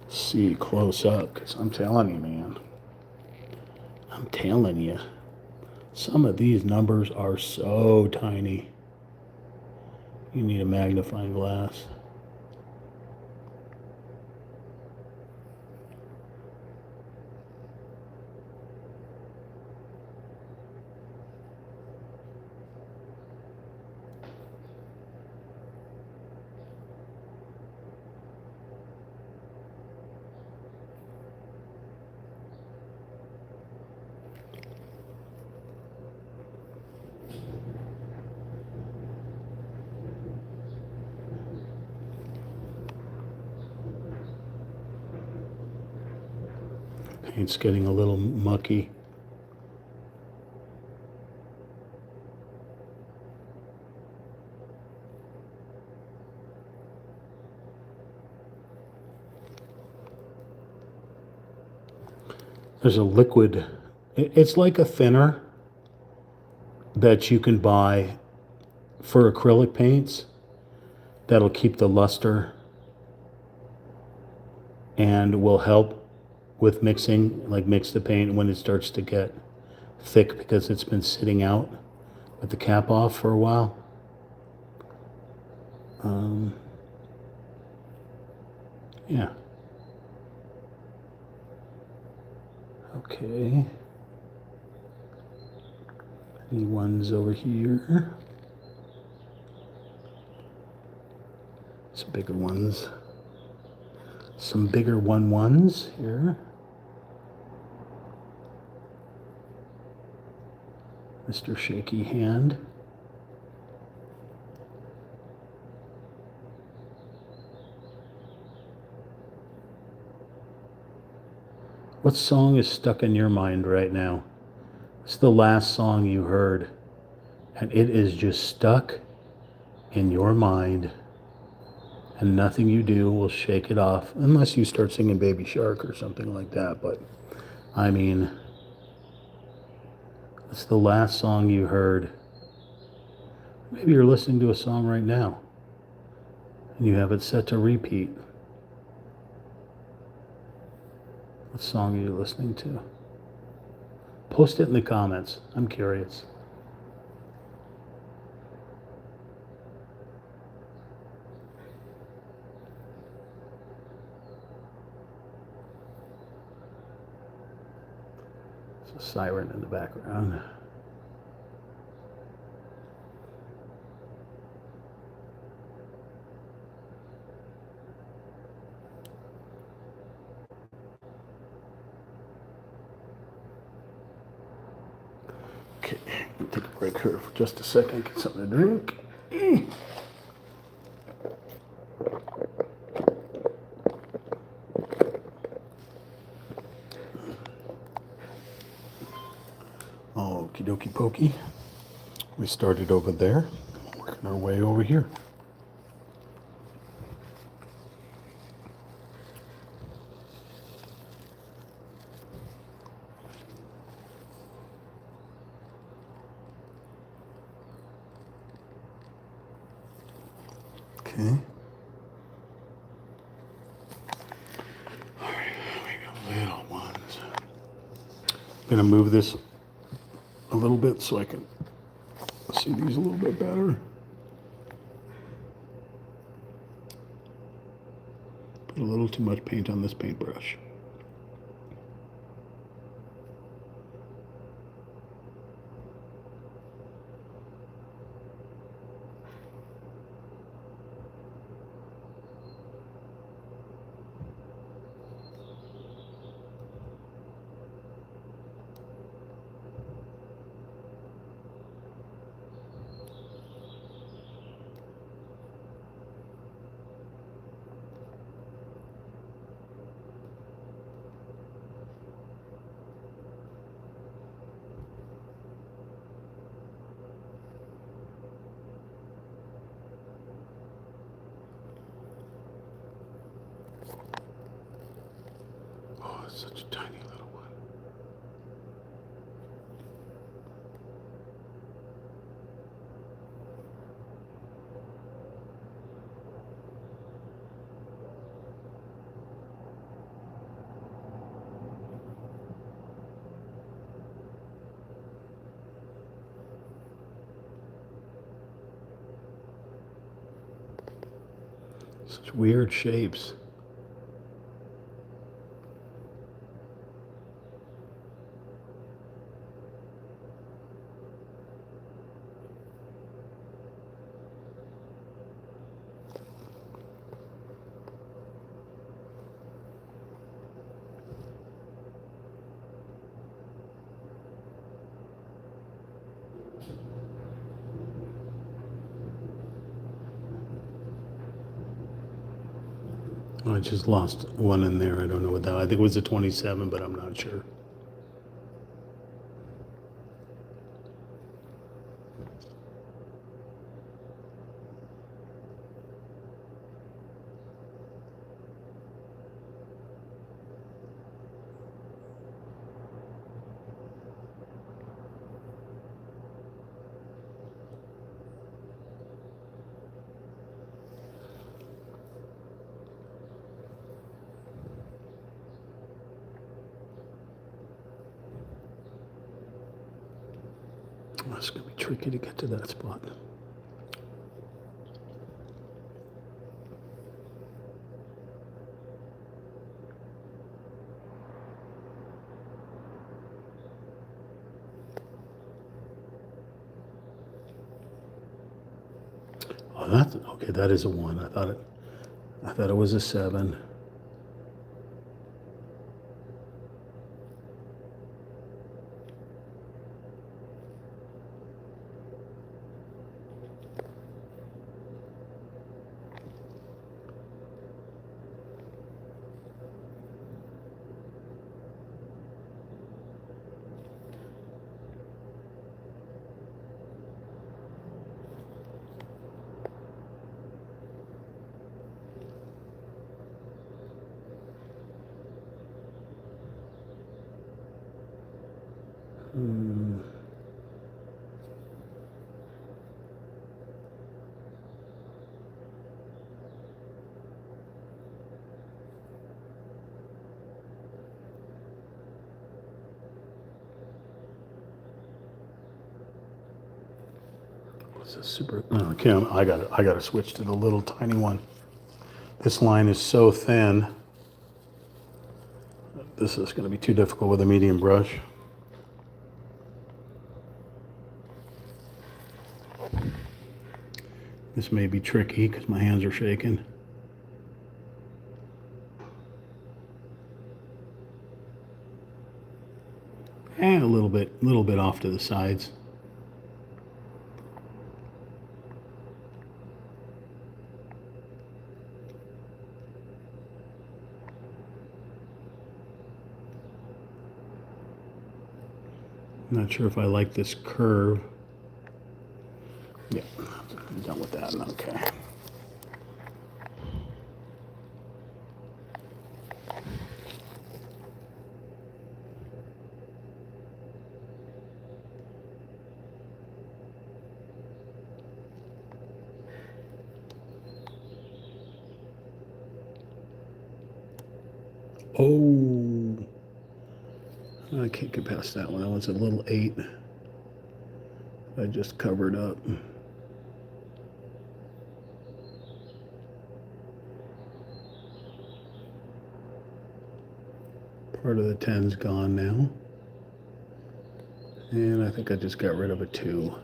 see close up. Because I'm telling you, man. I'm telling you. Some of these numbers are so tiny. You need a magnifying glass. Paint's getting a little mucky. There's a liquid, it's like a thinner that you can buy for acrylic paints that'll keep the luster and will help with mixing, like mix the paint when it starts to get thick because it's been sitting out with the cap off for a while. Yeah. Okay. Any ones over here? Some bigger ones. Some bigger ones here. Mr. Shaky Hand. What song is stuck in your mind right now? It's the last song you heard, and it is just stuck in your mind, and nothing you do will shake it off, unless you start singing Baby Shark or something like that. But, I mean, it's the last song you heard. Maybe you're listening to a song right now, and you have it set to repeat. What song are you listening to? Post it in the comments. I'm curious. There's a siren in the background. Okay, I'll take a break here for just a second, get something to drink. Okie dokie pokey. We started over there, working our way over here. Okay. All right, we got little ones. I'm gonna move this a little bit so I can see these a little bit better. Put a little too much paint on this paintbrush. Oh, it's such a tiny little one. Such weird shapes. I just lost one in there. I don't know what that. I think it was a 27, but I'm not sure. It's going to be tricky to get to that spot. Oh, that's okay. That is a 1. I thought it was a 7. It's a super. Oh, okay, I got to switch to the little tiny one. This line is so thin. This is going to be too difficult with a medium brush. This may be tricky because my hands are shaking. And a little bit off to the sides. Not sure if I like this curve. Yeah, I'm done with that. Okay. Oh, I can't get past that one. That one's a little 8. I just covered up. Part of the 10's gone now. And I think I just got rid of a 2.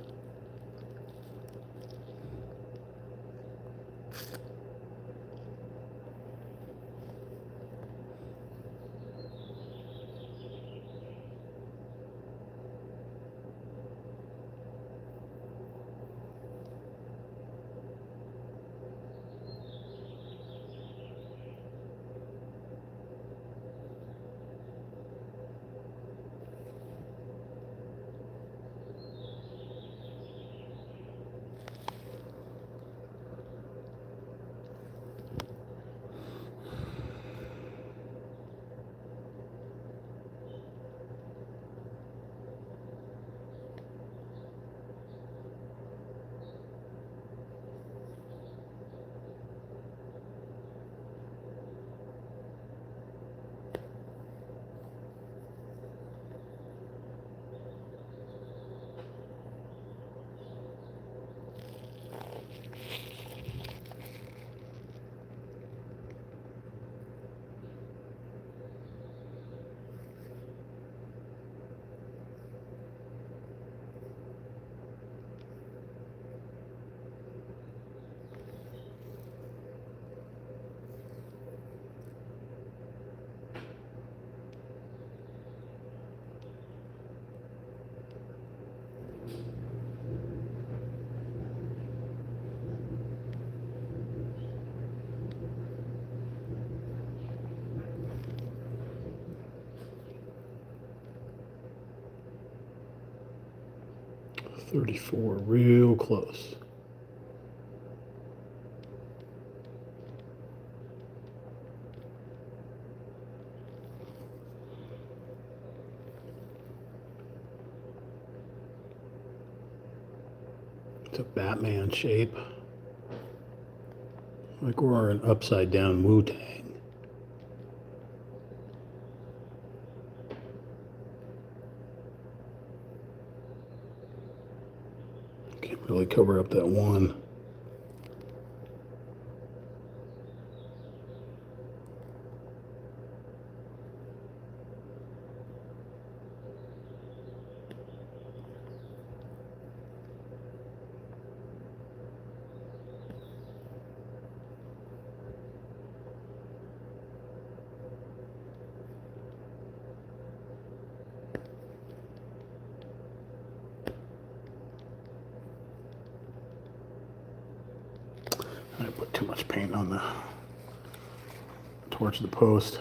.34, real close. It's a Batman shape. Like we're an upside down Wu-Tang. really cover up that one. I put too much paint on towards the post.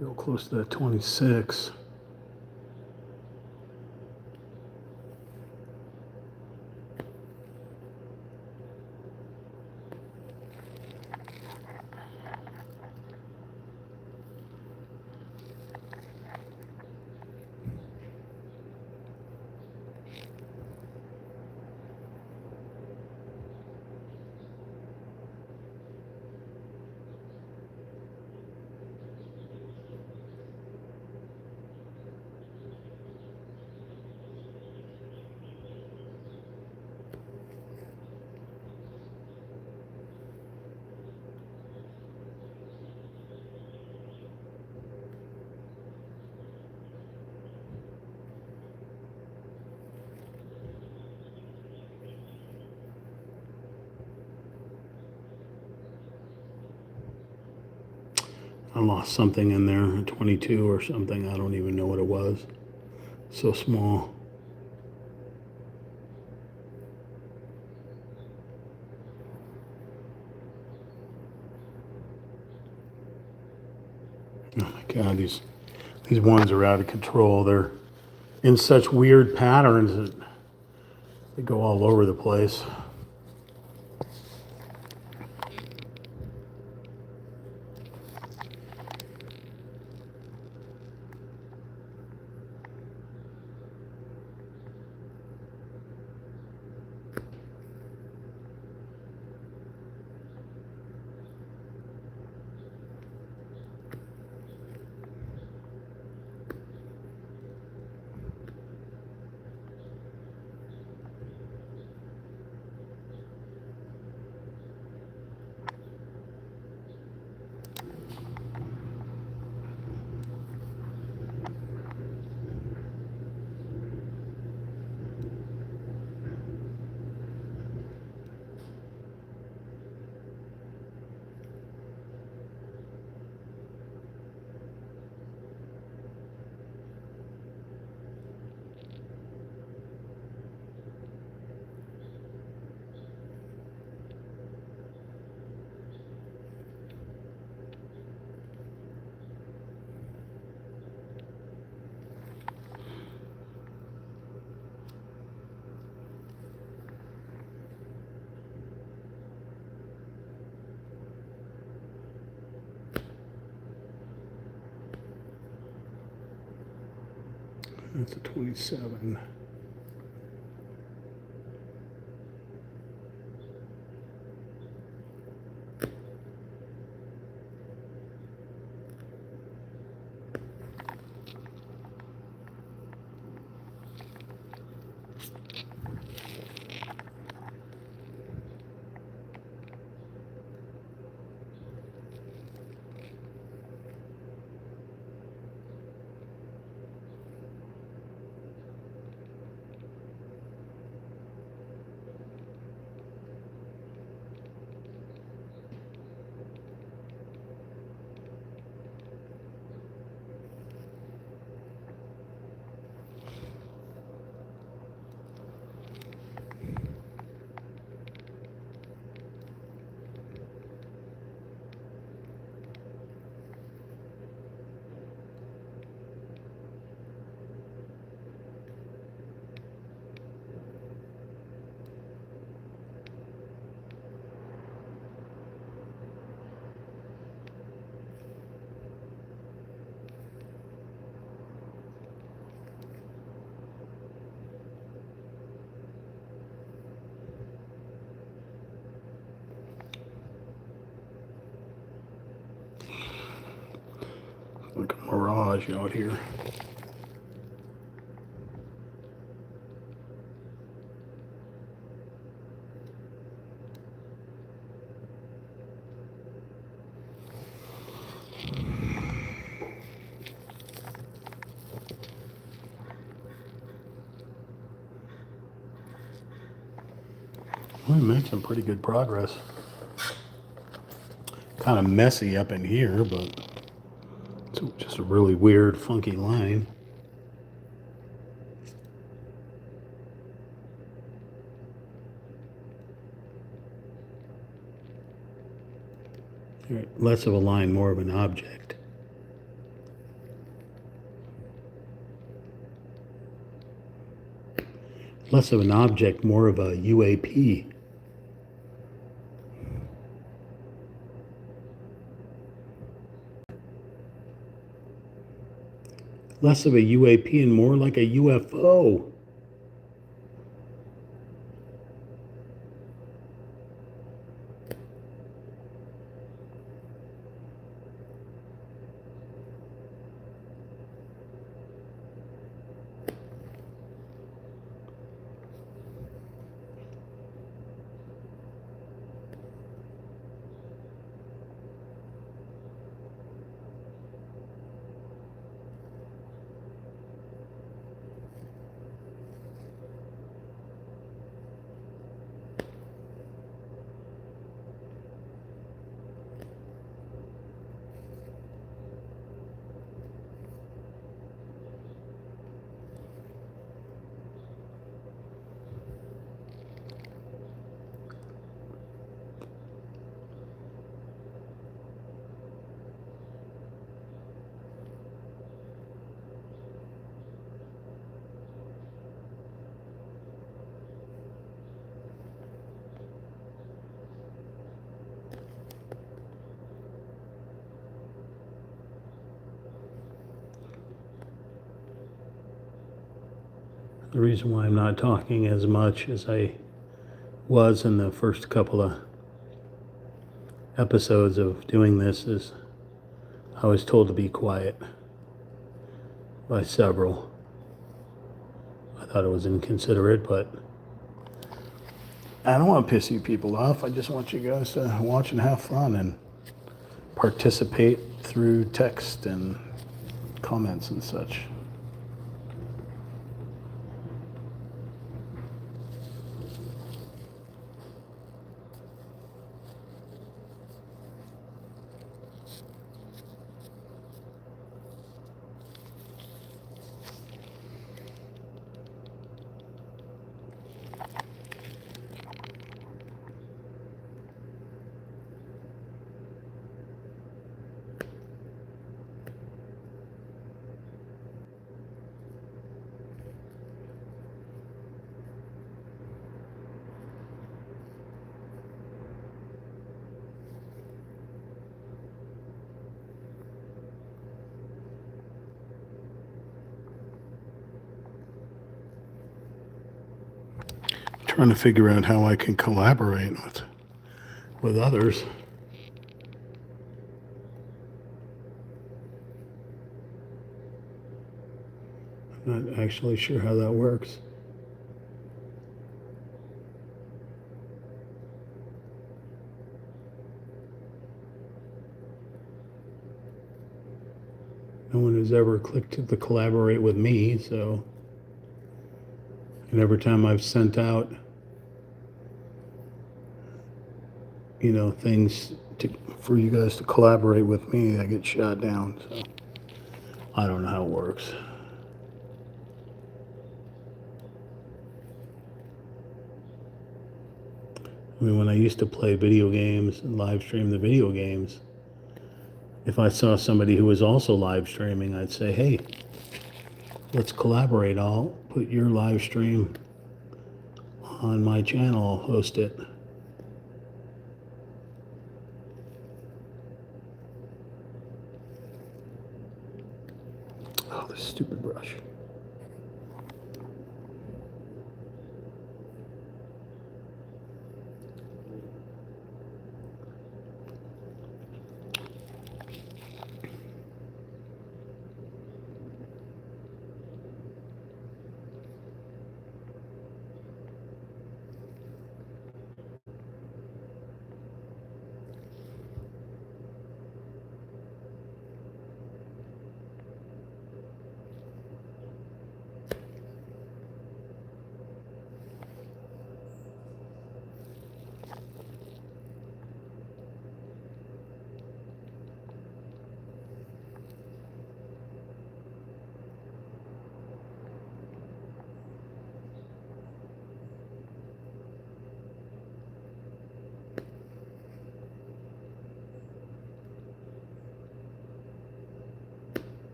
Real close to that 26. I lost something in there, a 22 or something. I don't even know what it was. So small. Oh my God, these ones are out of control. They're in such weird patterns that they go all over the place. That's a 27. Like a mirage out here. We made some pretty good progress. Kind of messy up in here, but it's just a really weird, funky line. Less of a line, more of an object. Less of an object, more of a UAP. Less of a UAP and more like a UFO. The reason why I'm not talking as much as I was in the first couple of episodes of doing this is I was told to be quiet by several. I thought it was inconsiderate, but I don't want to piss you people off. I just want you guys to watch and have fun and participate through text and comments and such. trying to figure out how I can collaborate with others. I'm not actually sure how that works. No one has ever clicked the collaborate with me, so. And every time I've sent out, things for you guys to collaborate with me, I get shot down. So I don't know how it works. I mean, when I used to play video games and live stream the video games, if I saw somebody who was also live streaming, I'd say, hey, let's collaborate. I'll put your live stream on my channel, I'll host it. Oh, this stupid brush.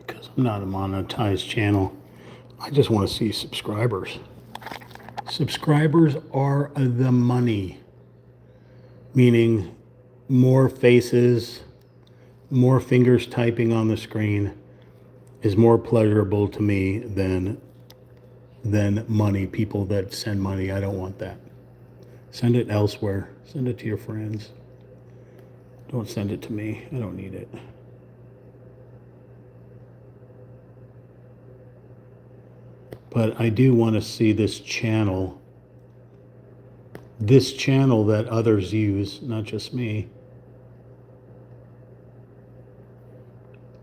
Because I'm not a monetized channel, I just want to see subscribers. Subscribers are the money, meaning more faces, more fingers typing on the screen is more pleasurable to me than money. People that send money, I don't want that. Send it elsewhere. Send it to your friends. Don't send it to me. I don't need it. But I do want to see this channel that others use, not just me.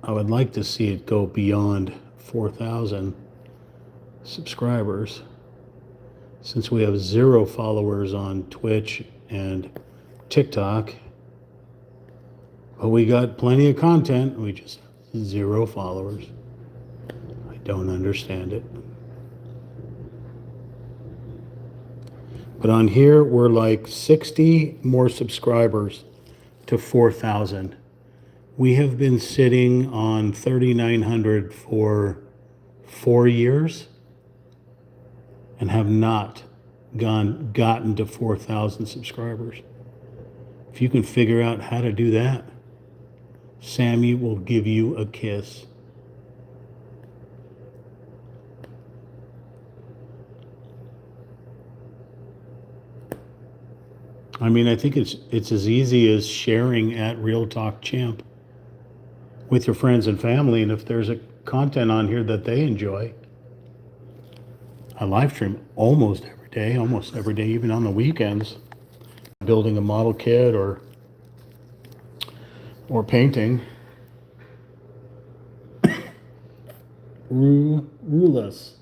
I would like to see it go beyond 4,000 subscribers. Since we have 0 followers on Twitch and TikTok, but we got plenty of content, we just have 0 followers. I don't understand it. But on here, we're like 60 more subscribers to 4,000. We have been sitting on 3,900 for 4 years and have not gotten to 4,000 subscribers. If you can figure out how to do that, Sammy will give you a kiss. I mean, I think it's as easy as sharing at Real Talk Champ with your friends and family, and if there's a content on here that they enjoy. I live stream almost every day, even on the weekends, building a model kit or or painting. Rewless.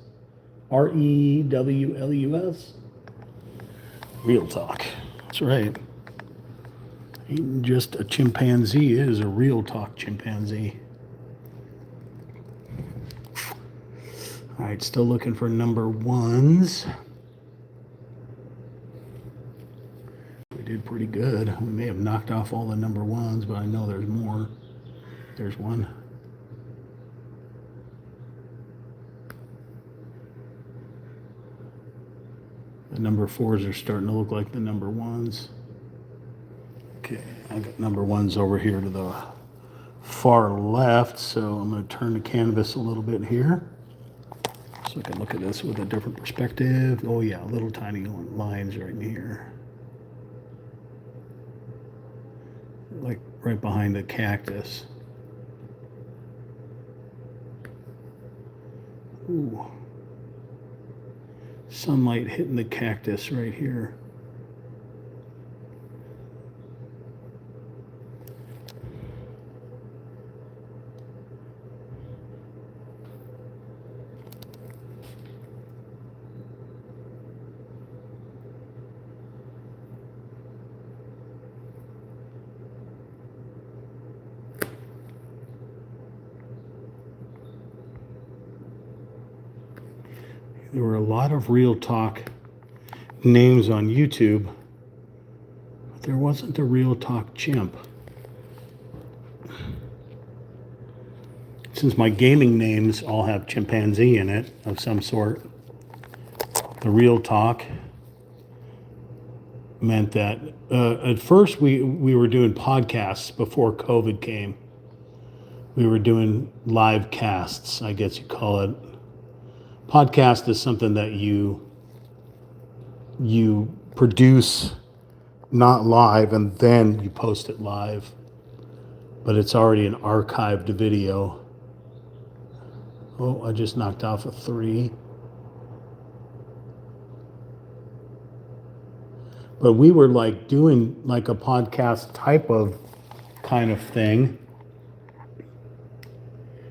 Rewlus. Real talk. That's right. Ain't just a chimpanzee, it is a real talk chimpanzee. All right, still looking for number ones. We did pretty good. We may have knocked off all the number ones, but I know there's more. There's one. The number fours are starting to look like the number ones. Okay, I got number ones over here to the far left, so I'm going to turn the canvas a little bit here so I can look at this with a different perspective. Oh yeah, little tiny lines right in here. Like right behind the cactus. Ooh. Sunlight hitting the cactus right here. There were a lot of real talk names on YouTube, but there wasn't a real talk chimp. Since my gaming names all have chimpanzee in it of some sort, the real talk meant that at first we were doing podcasts before COVID came. We were doing live casts, I guess you call it. Podcast is something that you produce not live and then you post it live, but it's already an archived video. Oh, I just knocked off a 3. But we were like doing like a podcast type of kind of thing.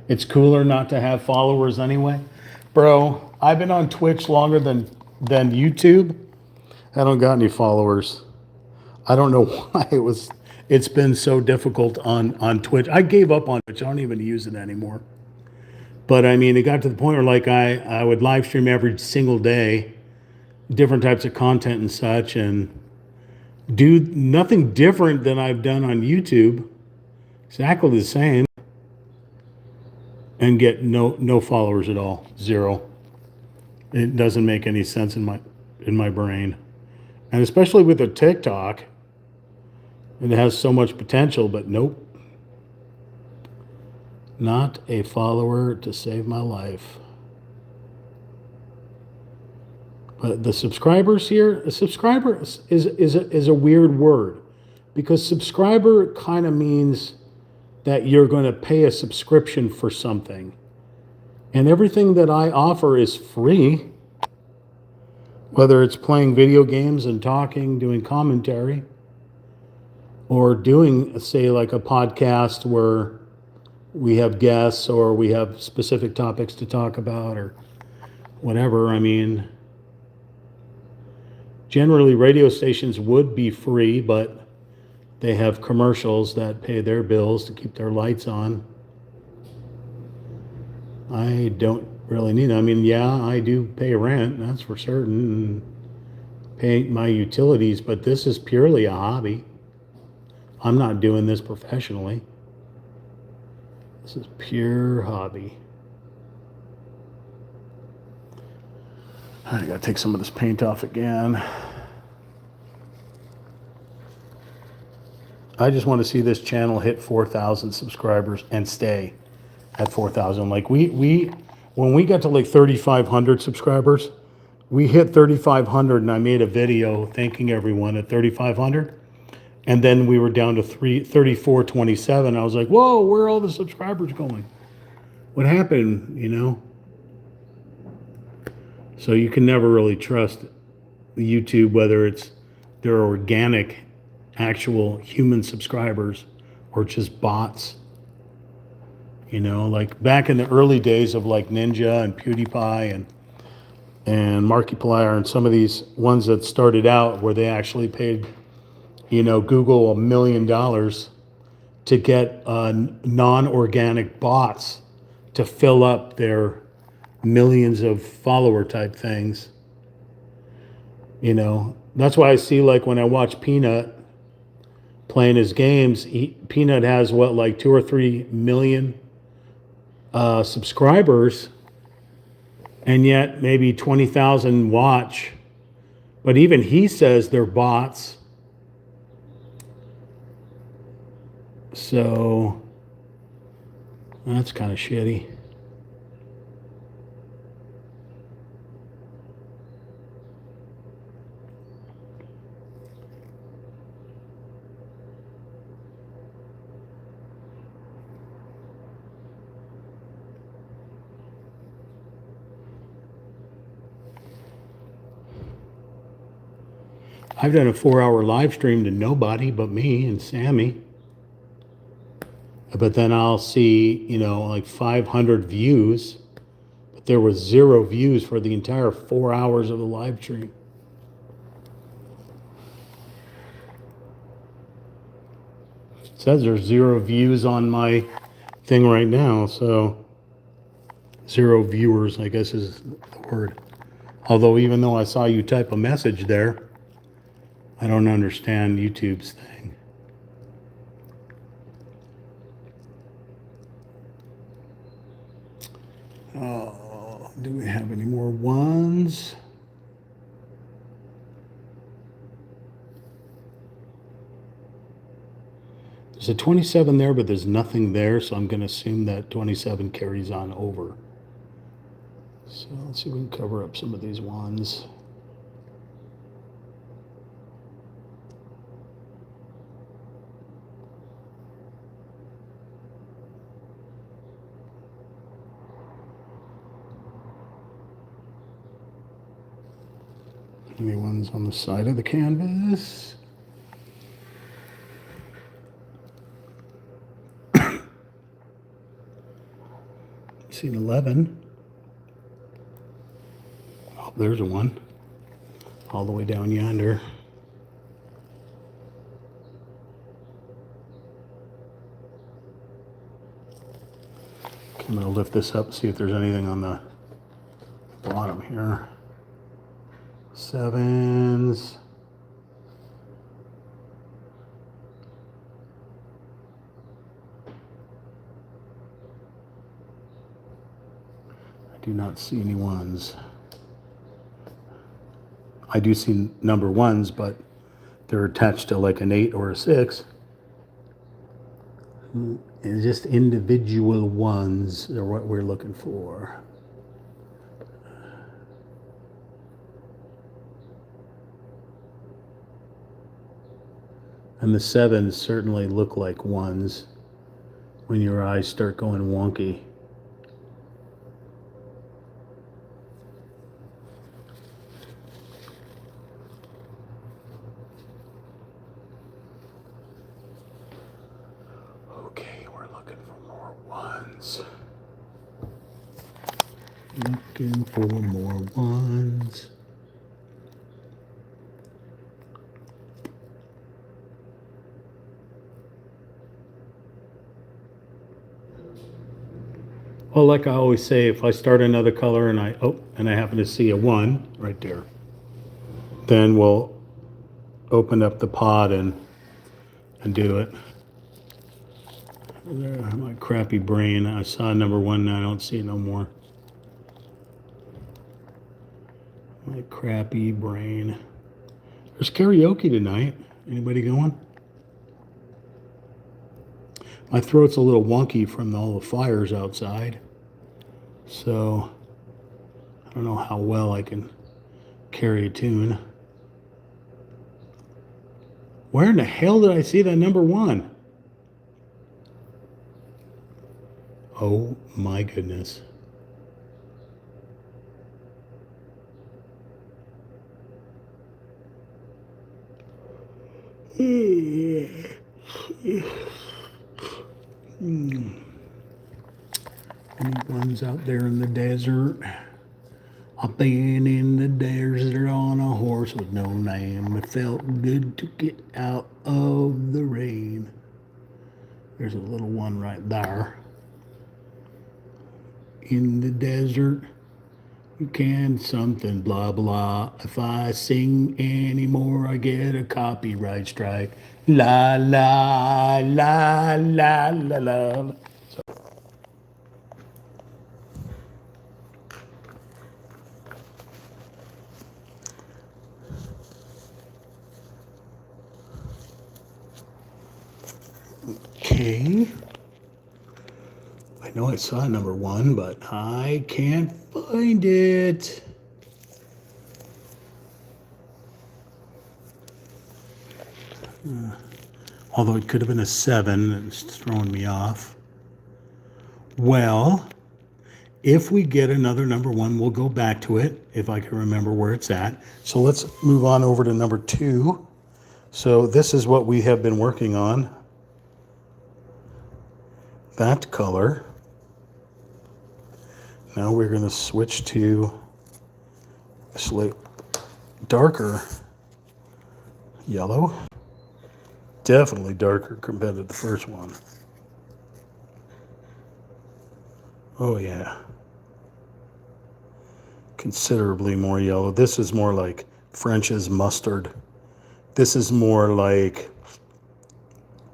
It's cooler not to have followers anyway. Bro, I've been on Twitch longer than YouTube. I don't got any followers. I don't know why it's been so difficult on Twitch. I gave up on Twitch. I don't even use it anymore. But I mean, it got to the point where like I would live stream every single day, different types of content and such, and do nothing different than I've done on YouTube. Exactly the same. And get no followers at all. 0. It doesn't make any sense in my brain. And especially with a TikTok, it has so much potential, but nope. Not a follower to save my life. But the subscribers here, a subscriber is a weird word, because subscriber kind of means that you're going to pay a subscription for something. And everything that I offer is free. Whether it's playing video games and talking, doing commentary, or doing, say, like a podcast where we have guests or we have specific topics to talk about or whatever. I mean, generally radio stations would be free, but they have commercials that pay their bills to keep their lights on. I don't really need it. I mean, yeah, I do pay rent, that's for certain, and pay my utilities, but this is purely a hobby. I'm not doing this professionally. This is pure hobby. I gotta take some of this paint off again. I just want to see this channel hit 4,000 subscribers and stay at 4,000. Like when we got to like 3,500 subscribers, we hit 3,500 and I made a video thanking everyone at 3,500. And then we were down to 3,427. I was like, whoa, where are all the subscribers going? What happened, you know? So you can never really trust YouTube, whether it's their organic, actual human subscribers or just bots. You know, like back in the early days of like Ninja and PewDiePie and Markiplier and some of these ones that started out where they actually paid, you know, Google $1 million to get non-organic bots to fill up their millions of follower type things. You know, that's why I see like when I watch Peanut playing his games, Peanut has what, like 2 or 3 million subscribers, and yet maybe 20,000 watch. But even he says they're bots. So that's kind of shitty. I've done a 4-hour live stream to nobody but me and Sammy. But then I'll see, you know, like 500 views. But there was 0 views for the entire 4 hours of the live stream. It says there's 0 views on my thing right now, so 0 viewers, I guess is the word. Although even though I saw you type a message there, I don't understand YouTube's thing. Oh, do we have any more ones? There's a 27 there, but there's nothing there, so I'm going to assume that 27 carries on over. So let's see if we can cover up some of these ones. Any ones on the side of the canvas? Seen 11. Oh, there's a one. All the way down yonder. I'm going to lift this up, see if there's anything on the bottom here. 7s. I do not see any 1s. I do see number 1s, but they're attached to like an 8 or a 6. And just individual 1s are what we're looking for. And the 7s certainly look like 1s when your eyes start going wonky. Okay, we're looking for more 1s. Looking for more 1s. Well, like I always say, if I start another color and I happen to see a 1 right there, then we'll open up the pod and do it. There, my crappy brain. I saw number 1 and I don't see it no more. My crappy brain. There's karaoke tonight. Anybody going? My throat's a little wonky from all the fires outside. So I don't know how well I can carry a tune. Where in the hell did I see that number 1? Oh my goodness. Any ones out there in the desert? I've been in the desert on a horse with no name. It felt good to get out of the rain. There's a little one right there. In the desert, you can something, blah, blah. If I sing anymore, I get a copyright strike. La, la, la, la, la, la. Okay. I know I saw number one, but I can't find it. Although it could have been a 7, it's throwing me off. Well, if we get another number 1, we'll go back to it if I can remember where it's at. So let's move on over to number 2. So this is what we have been working on. That color. Now we're going to switch to a slightly darker yellow. Definitely darker compared to the first one. Oh yeah. Considerably more yellow. This is more like French's mustard. This is more like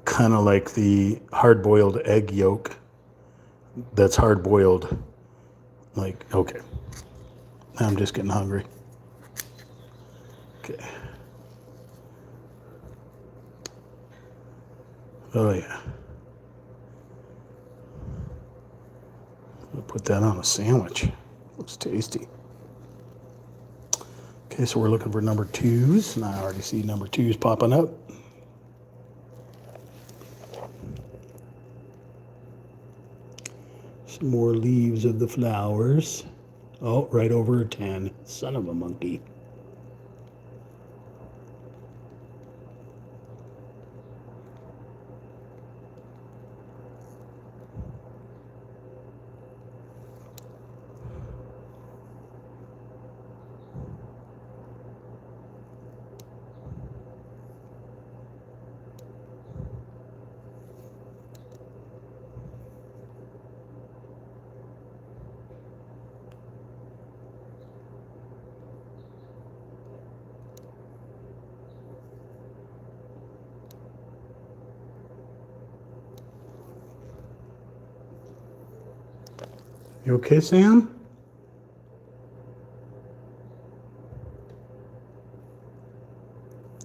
kind of like the hard-boiled egg yolk that's hard-boiled. Like, okay. Now I'm just getting hungry. Okay. Oh yeah. I'll put that on a sandwich. Looks tasty. Okay, so we're looking for number 2s, and I already see number 2s popping up. Some more leaves of the flowers. Oh, right over a 10. Son of a monkey. You okay, Sam?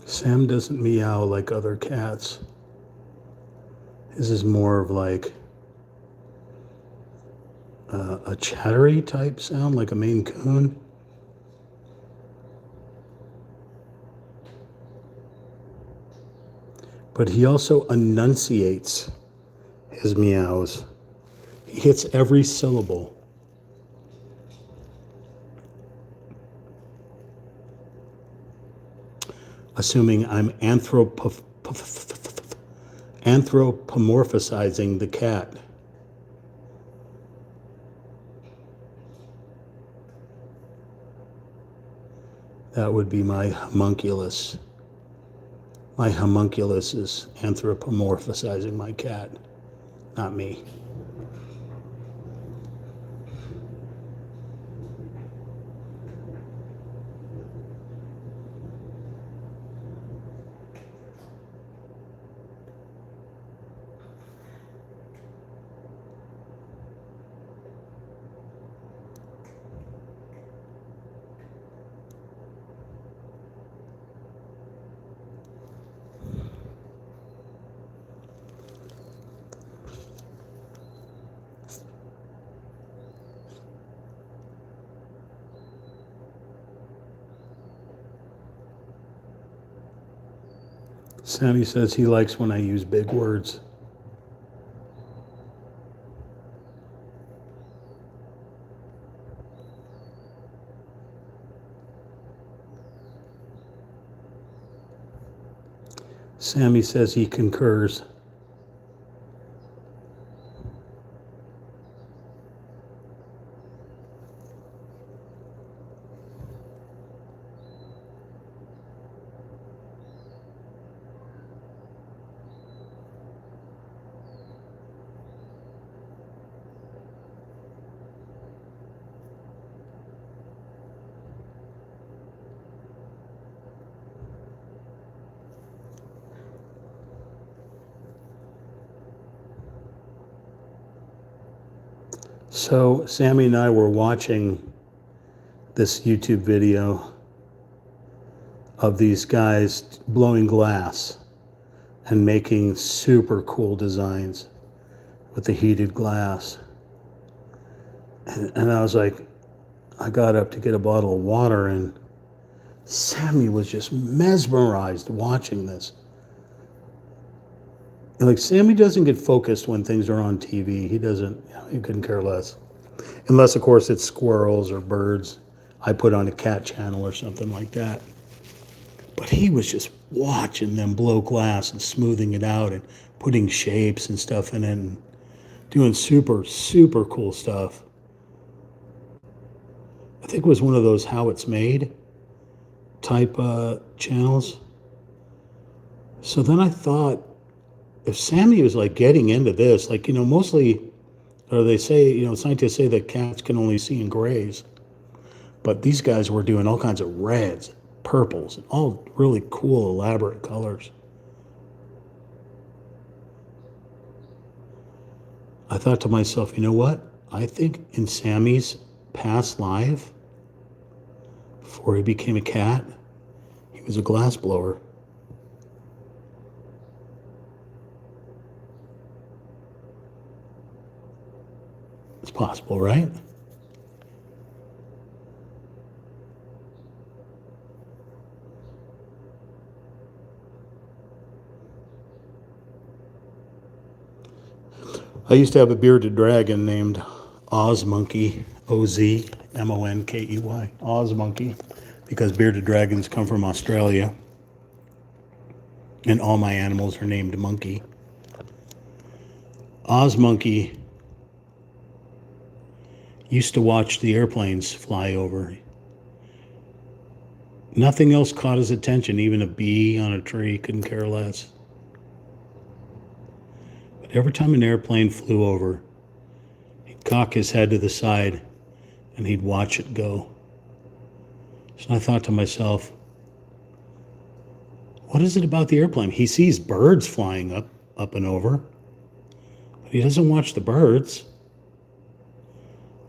Sam doesn't meow like other cats. His is more of like a chattery type sound, like a Maine Coon. But he also enunciates his meows. He hits every syllable. Assuming I'm anthropomorphizing the cat. That would be my homunculus. My homunculus is anthropomorphizing my cat, not me. Sammy says he likes when I use big words. Sammy says he concurs. So Sammy and I were watching this YouTube video of these guys blowing glass and making super cool designs with the heated glass. And I was like, I got up to get a bottle of water, and Sammy was just mesmerized watching this. And like, Sammy doesn't get focused when things are on TV. He doesn't, he couldn't care less. Unless, of course, it's squirrels or birds. I put on a cat channel or something like that. But he was just watching them blow glass and smoothing it out and putting shapes and stuff in it and doing super, super cool stuff. I think it was one of those how it's made type channels. So then I thought, if Sammy was like getting into this, like, mostly, or they say, scientists say that cats can only see in grays, but these guys were doing all kinds of reds, purples, and all really cool, elaborate colors. I thought to myself, you know what? I think in Sammy's past life, before he became a cat, he was a glass blower. It's possible, right? I used to have a bearded dragon named Oz Monkey, Ozmonkey, Oz Monkey, because bearded dragons come from Australia, and all my animals are named Monkey. Oz Monkey used to watch the airplanes fly over. Nothing else caught his attention, even a bee on a tree, couldn't care less. But every time an airplane flew over, he'd cock his head to the side and he'd watch it go. So I thought to myself, what is it about the airplane? He sees birds flying up and over, but he doesn't watch the birds.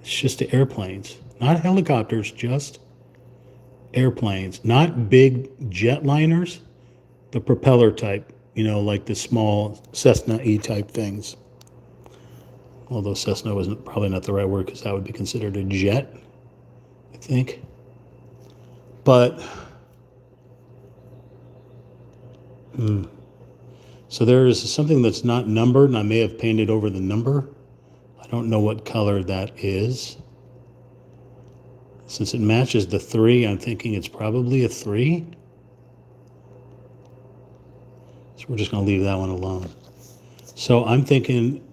It's just the airplanes, not helicopters, just airplanes, not big jetliners, the propeller type, like the small Cessna E type things. Although Cessna wasn't probably not the right word because that would be considered a jet, I think. But so there is something that's not numbered, and I may have painted over the number. I don't know what color that is. Since it matches the 3, I'm thinking it's probably a 3. So we're just going to leave that one alone. So I'm thinking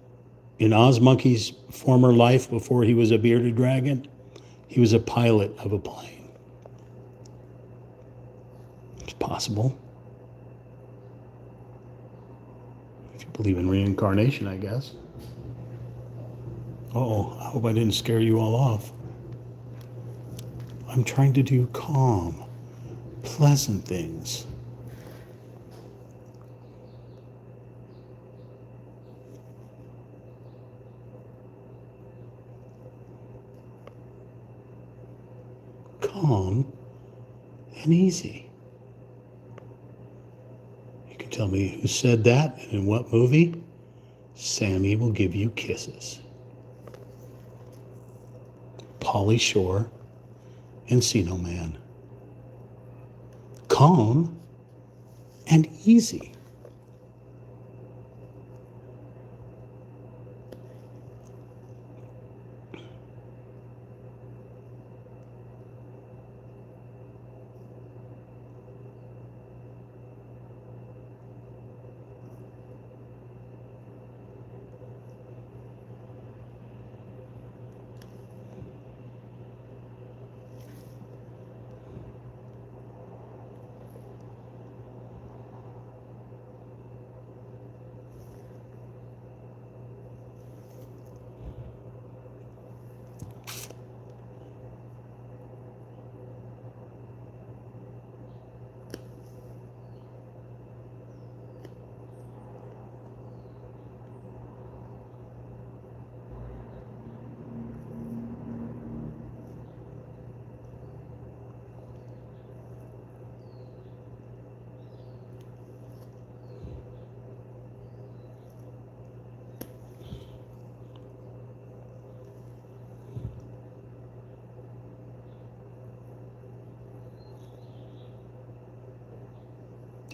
in Oz Monkey's former life, before he was a bearded dragon, he was a pilot of a plane. It's possible. If you believe in reincarnation, I guess. Uh-oh, I hope I didn't scare you all off. I'm trying to do calm, pleasant things. Calm and easy. You can tell me who said that and in what movie. Sammy will give you kisses. Pauly Shore, Encino Man. Calm and easy.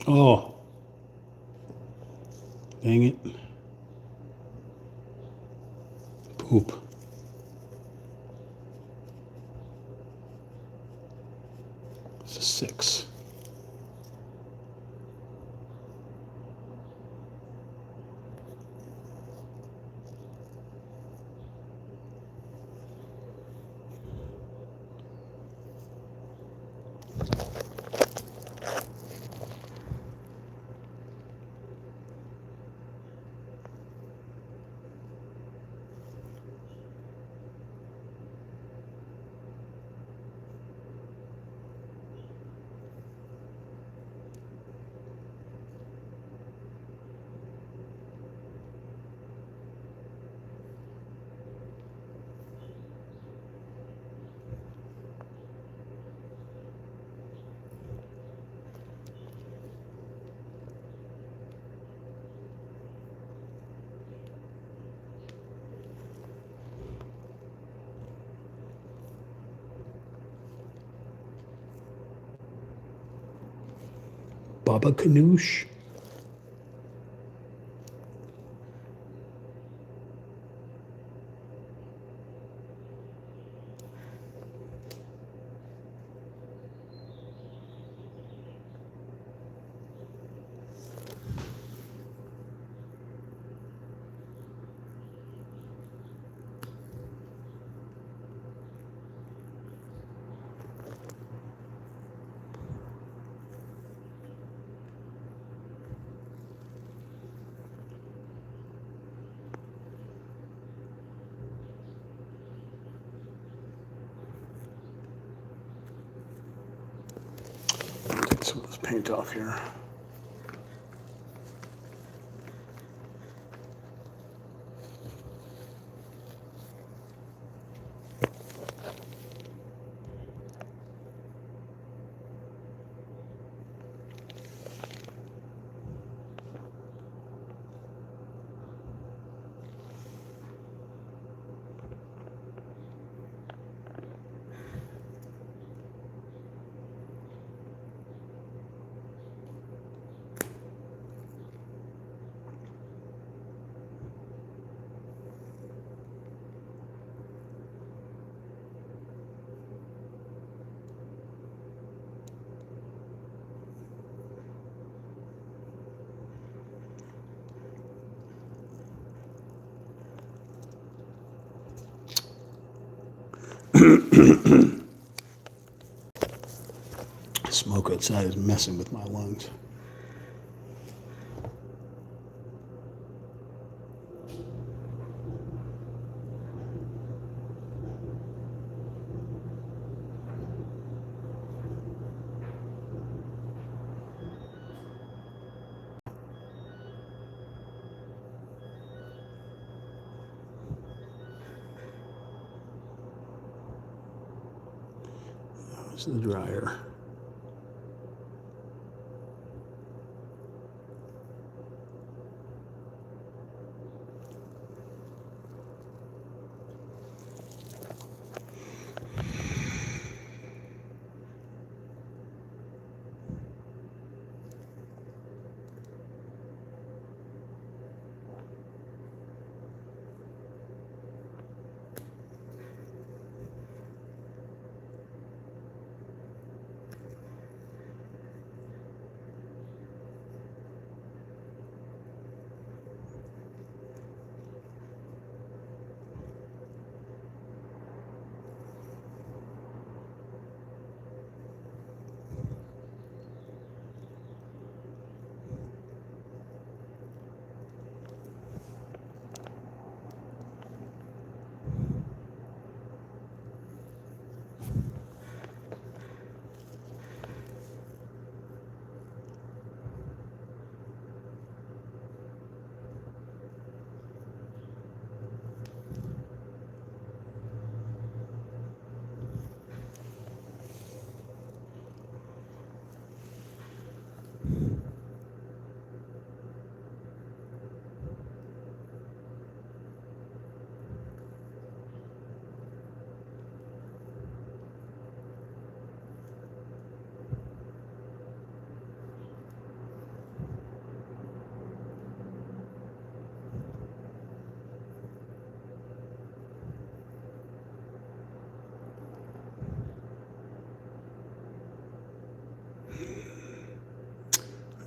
Oh, dang it. Poop. It's a 6. Baba Ganoush. Take some of this paint off here. Smoke outside is messing with my lungs. This is the dryer.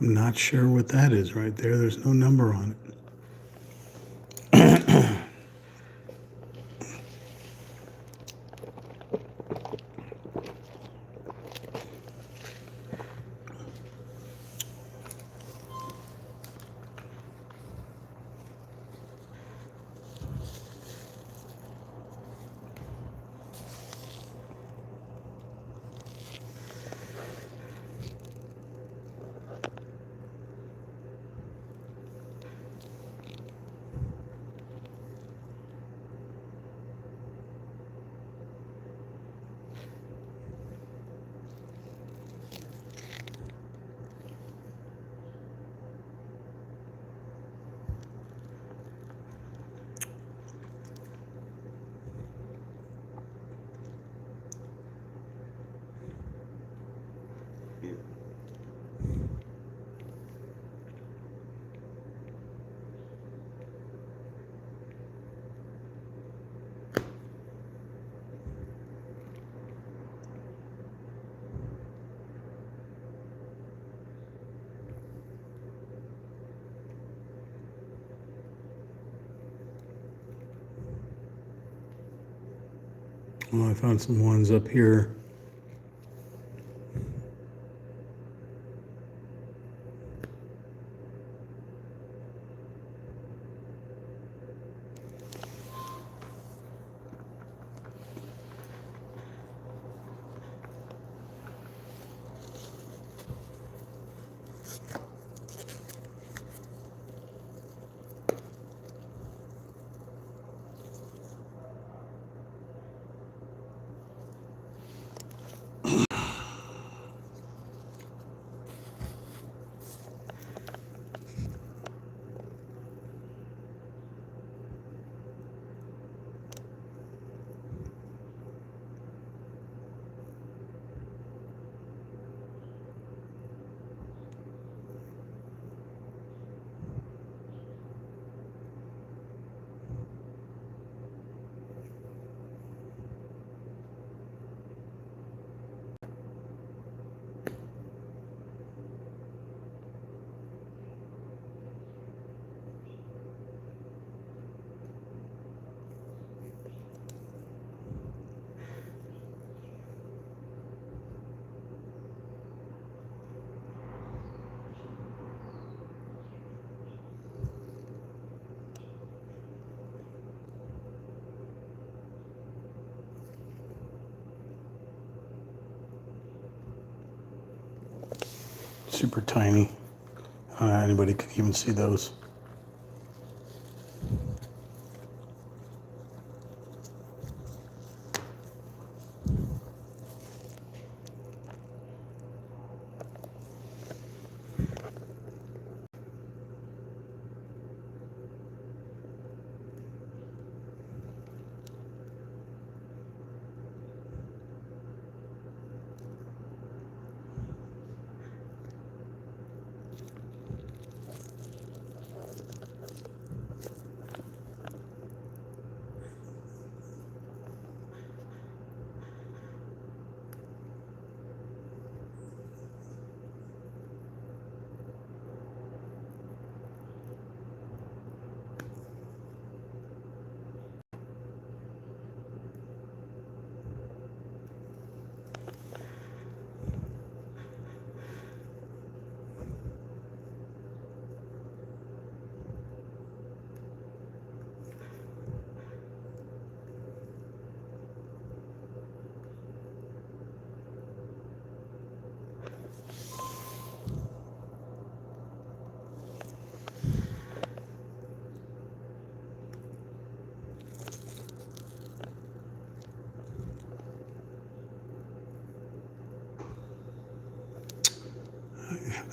I'm not sure what that is right there. There's no number on it. Well, I found some ones up here. Super tiny. Anybody could even see those.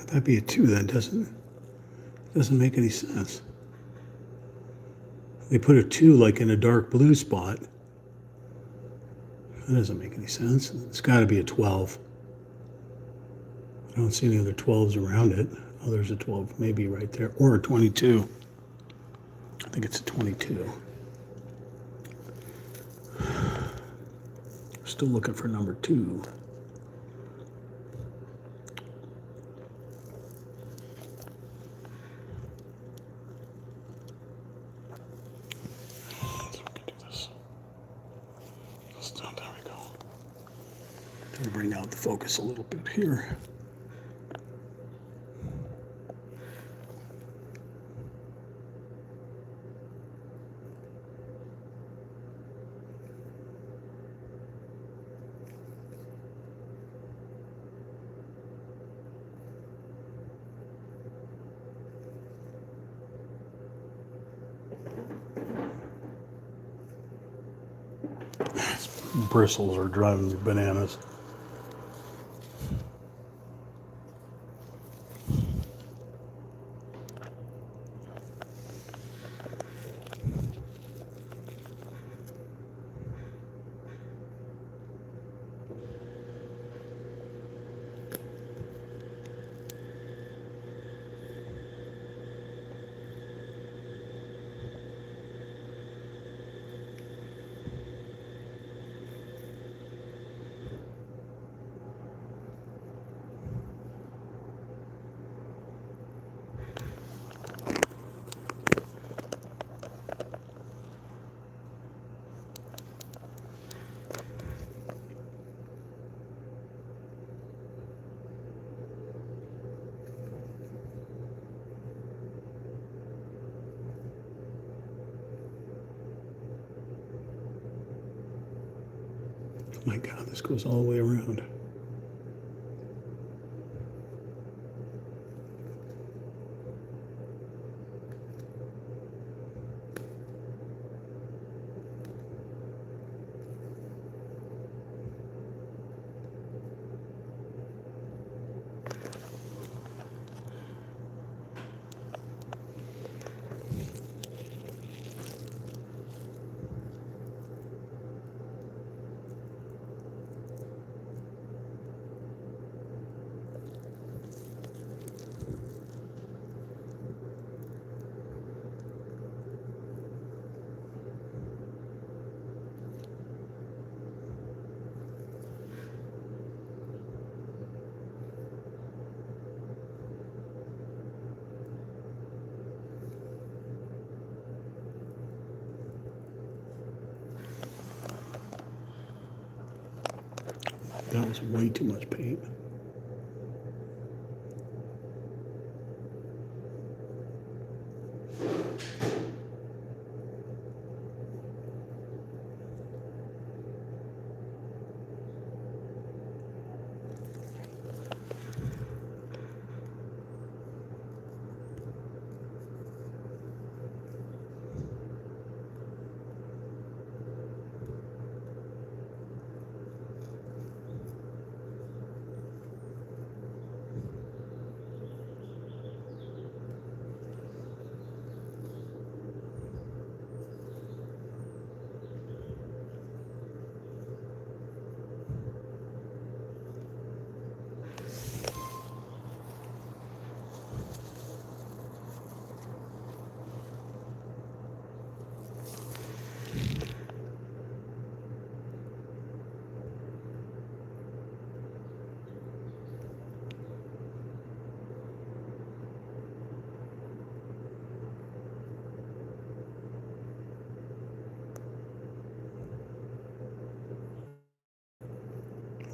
That'd be a 2 then, doesn't make any sense. They put a 2 like in a dark blue spot. That doesn't make any sense. It's got to be a 12. I don't see any other 12s around it. Oh, there's a 12 maybe right there, or a 22. I think it's a 22. Still looking for number 2. to bring out the focus a little bit here. Bristles are driving me bananas. My God, this goes all the way around. That was way too much paint.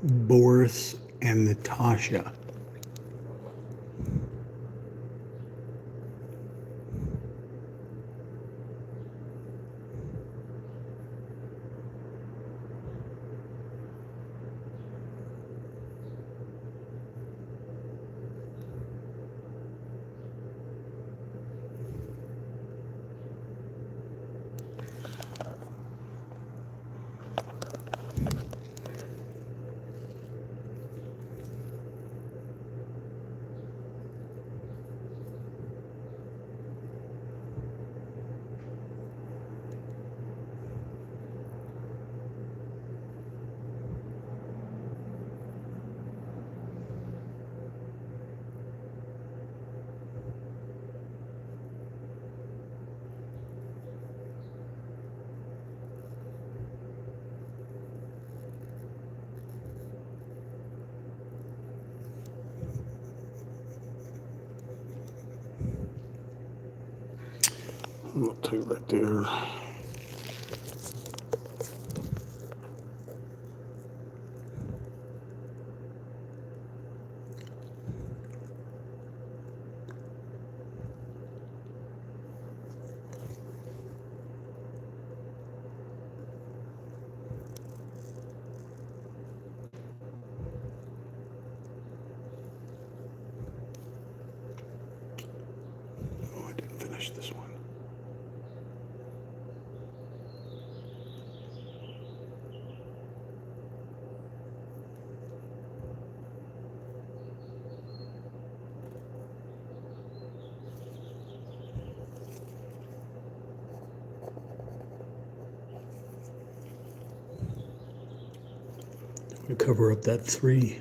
Boris and Natasha. I'll take it right there. finish this one. We cover up that 3.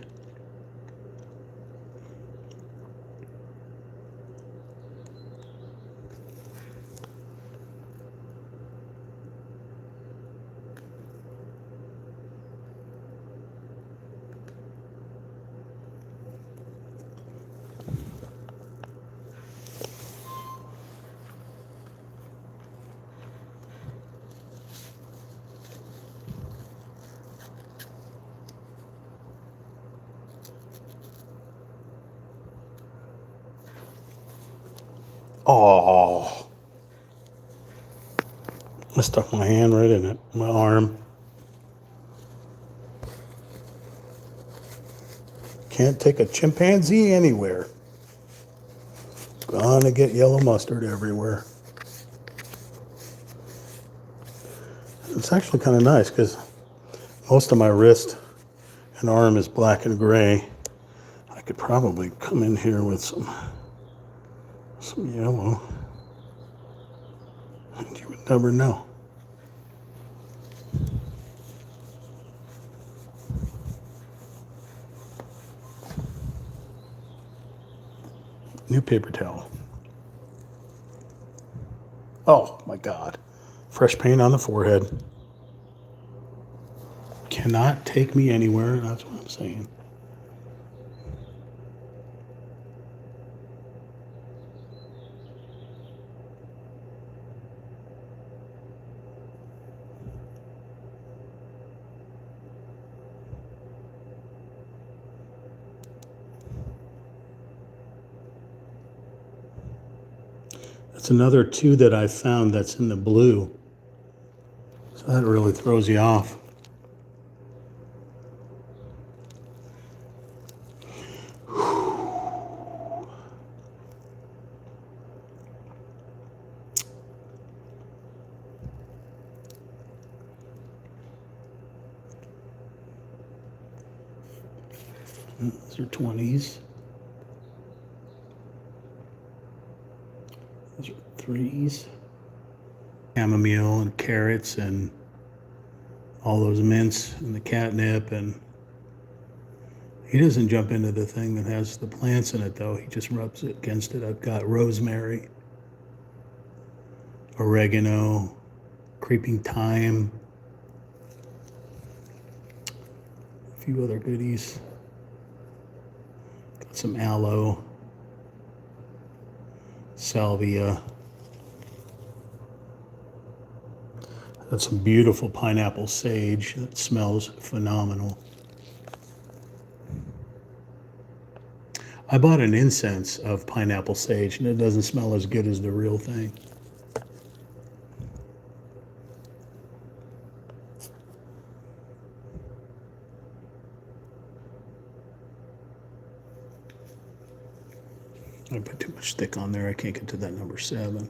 Oh, I stuck my hand right in it, my arm. Can't take a chimpanzee anywhere. Gonna get yellow mustard everywhere. It's actually kind of nice because most of my wrist and arm is black and gray. I could probably come in here with some yellow. And you would never know. New paper towel. Oh my God. Fresh paint on the forehead. Cannot take me anywhere, that's what I'm saying. That's another 2 that I found that's in the blue. So that really throws you off. Those are 20s. Those are 3s. Chamomile and carrots and all those mints and the catnip, and he doesn't jump into the thing that has the plants in it though. He just rubs it against it. I've got rosemary, oregano, creeping thyme, a few other goodies. Got some aloe, salvia. Got some beautiful pineapple sage that smells phenomenal. I bought an incense of pineapple sage and it doesn't smell as good as the real thing. I put too much stick on there. I can't get to that number 7.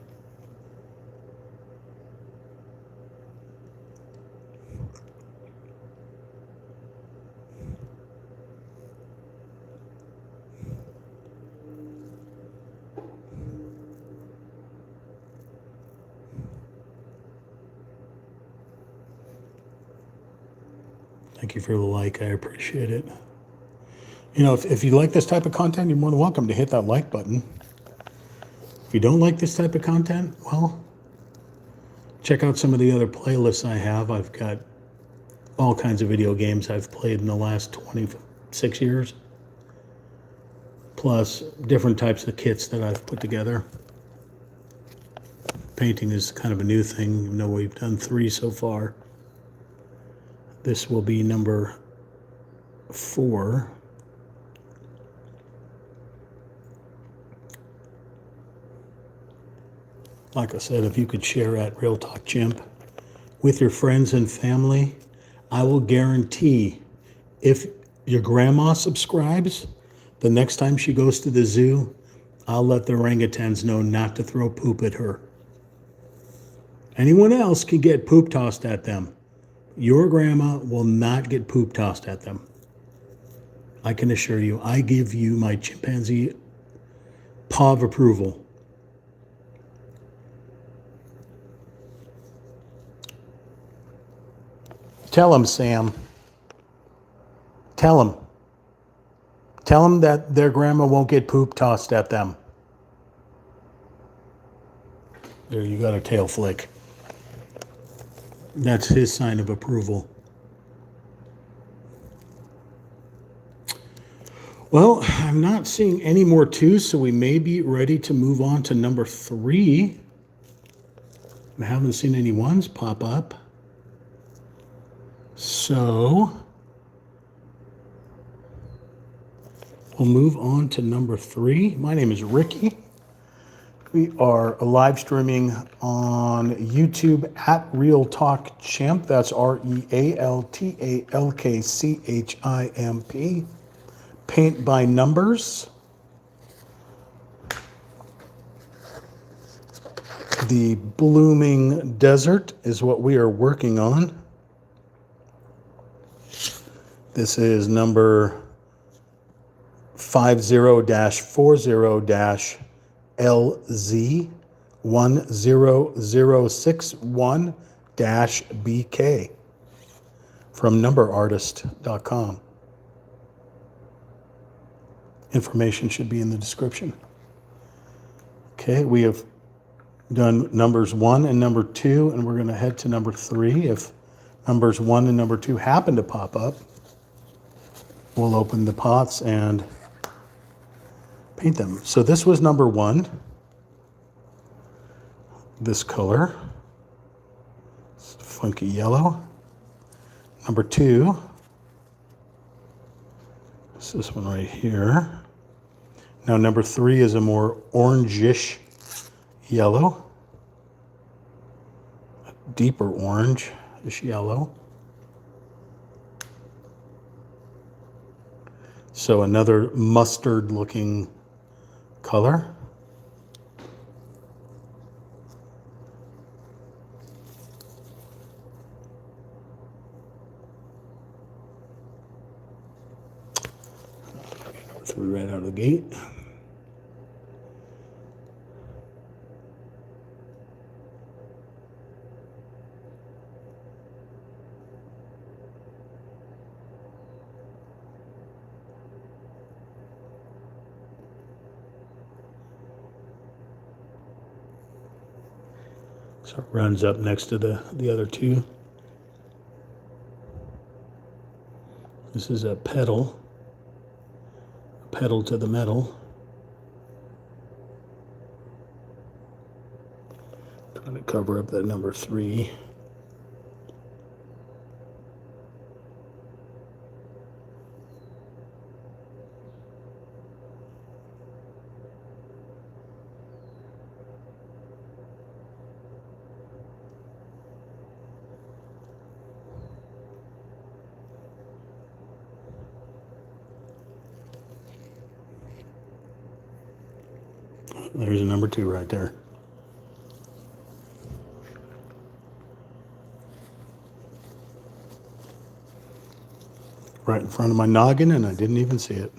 Thank you for the like. I appreciate it. You know, if you like this type of content, you're more than welcome to hit that like button. If you don't like this type of content, well, check out some of the other playlists I have. I've got all kinds of video games I've played in the last 26 years, plus different types of kits that I've put together. Painting is kind of a new thing, even though we've done 3 so far. This will be number 4. Like I said, if you could share at Real Talk Chimp with your friends and family, I will guarantee if your grandma subscribes, the next time she goes to the zoo, I'll let the orangutans know not to throw poop at her. Anyone else can get poop tossed at them. Your grandma will not get poop tossed at them. I can assure you, I give you my chimpanzee paw of approval. Tell him, Sam. Tell him. Tell them that their grandma won't get poop tossed at them. There, you got a tail flick. That's his sign of approval. Well, I'm not seeing any more twos, so we may be ready to move on to number 3. I haven't seen any ones pop up. So we'll move on to number 3. My name is Ricky. We are live streaming on YouTube at Real Talk Champ. That's RealTalkChamp. Paint by numbers. The blooming desert is what we are working on. This is number 50-40-LZ10061-BK from numberartist.com. Information should be in the description. Okay, we have done numbers 1 and number 2, and we're going to head to number 3. If numbers 1 and number 2 happen to pop up, we'll open the pots and paint them. So this was number 1. This color, it's funky yellow. Number 2, it's this one right here. Now number 3 is a more orangish yellow, a deeper orange-ish yellow. So another mustard-looking color. Threw right out of the gate. So it runs up next to the other 2. This is a pedal to the metal. Trying to cover up that number 3. There's a number 2 right there. Right in front of my noggin, and I didn't even see it.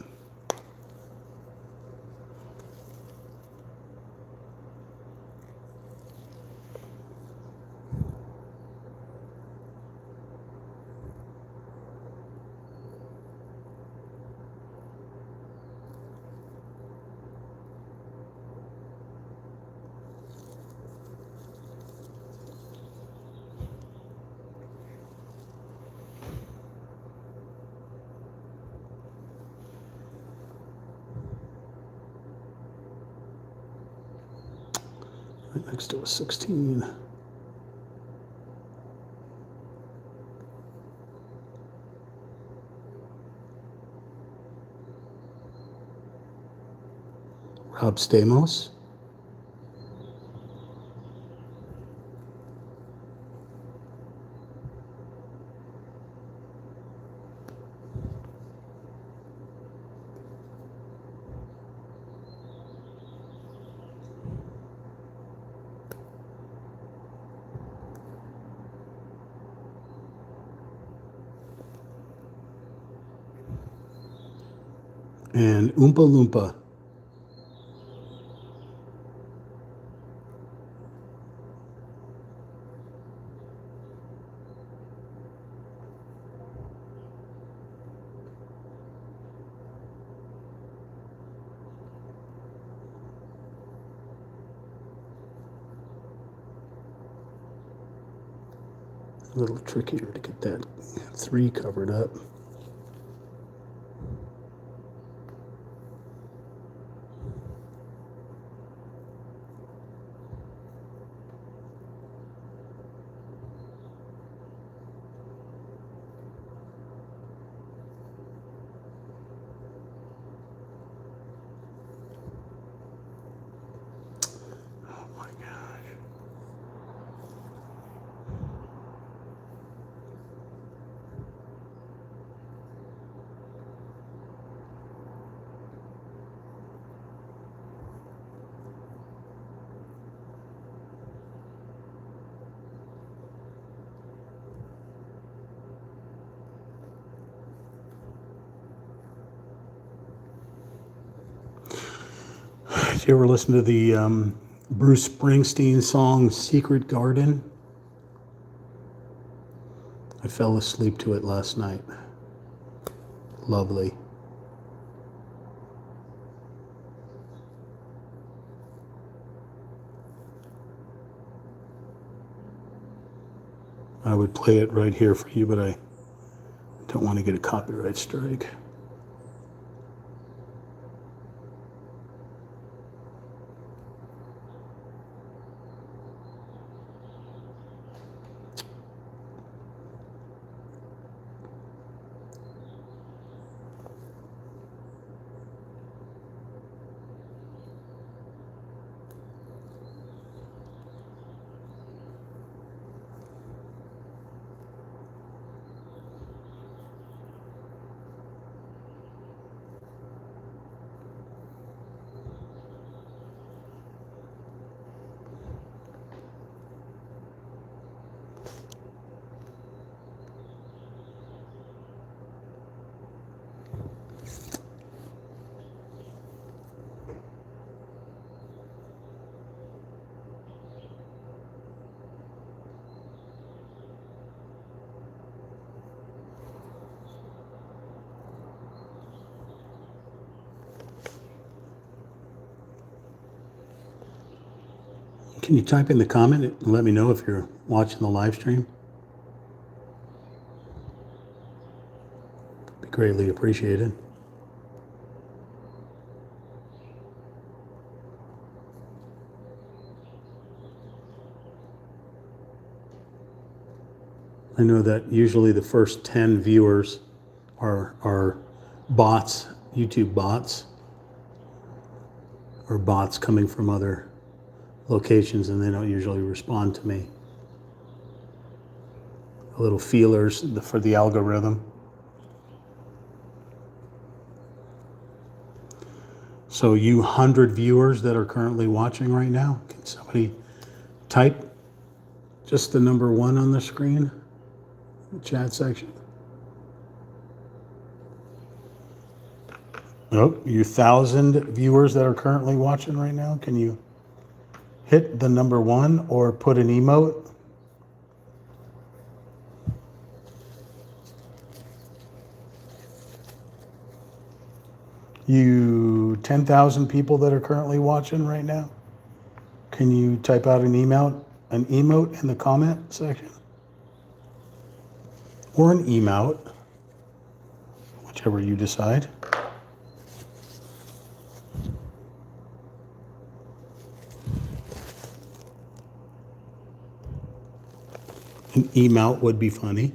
Right next to a 16. Rob Stamos. and Oompa Loompa. A little trickier to get that 3 covered up. Oh my gosh. Did you ever listen to the Bruce Springsteen song Secret Garden? I fell asleep to it last night. Lovely. I would play it right here for you, but I don't want to get a copyright strike. Can you type in the comment and let me know if you're watching the live stream? Be greatly appreciated. I know that usually the first 10 viewers are bots, YouTube bots, or bots coming from other locations, and they don't usually respond to me. Little feelers for the algorithm. So you 100 viewers that are currently watching right now, can somebody type just the number 1 on the screen, the chat section? Oh, you 1,000 viewers that are currently watching right now, can you hit the number 1 or put an emote? You 10,000 people that are currently watching right now, can you type out an emote in the comment section? Or an emote, whichever you decide. An emote would be funny.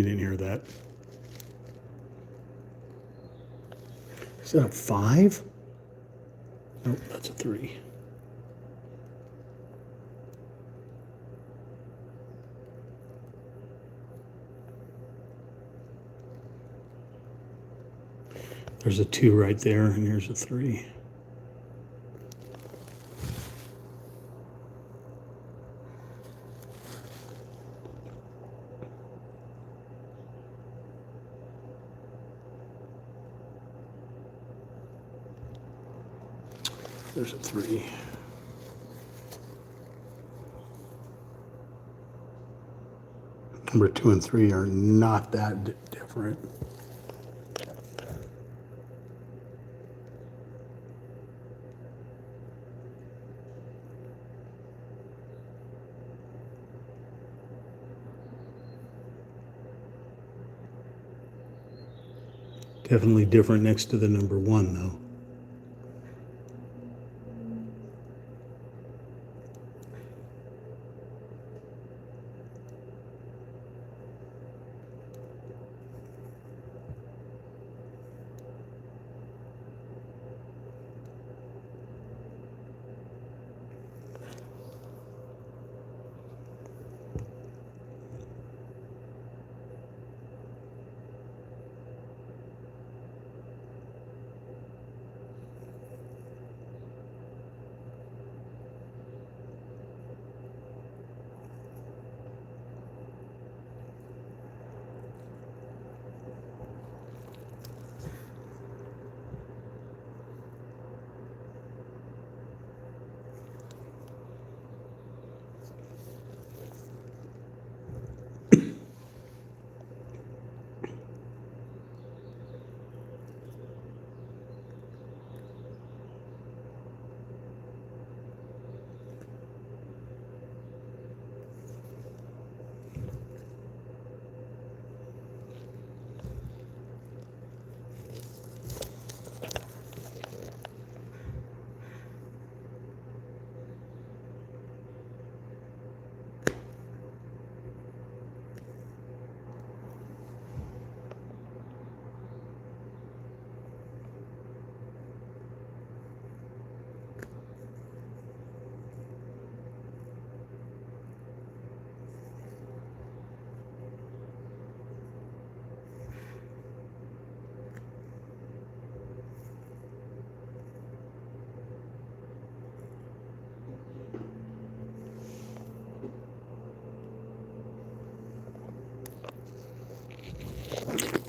You didn't hear that. Is that a 5? Nope, that's a 3. There's a 2 right there, and here's a 3. There's a 3. Number 2 and 3 are not that different. Definitely different next to the number 1, though.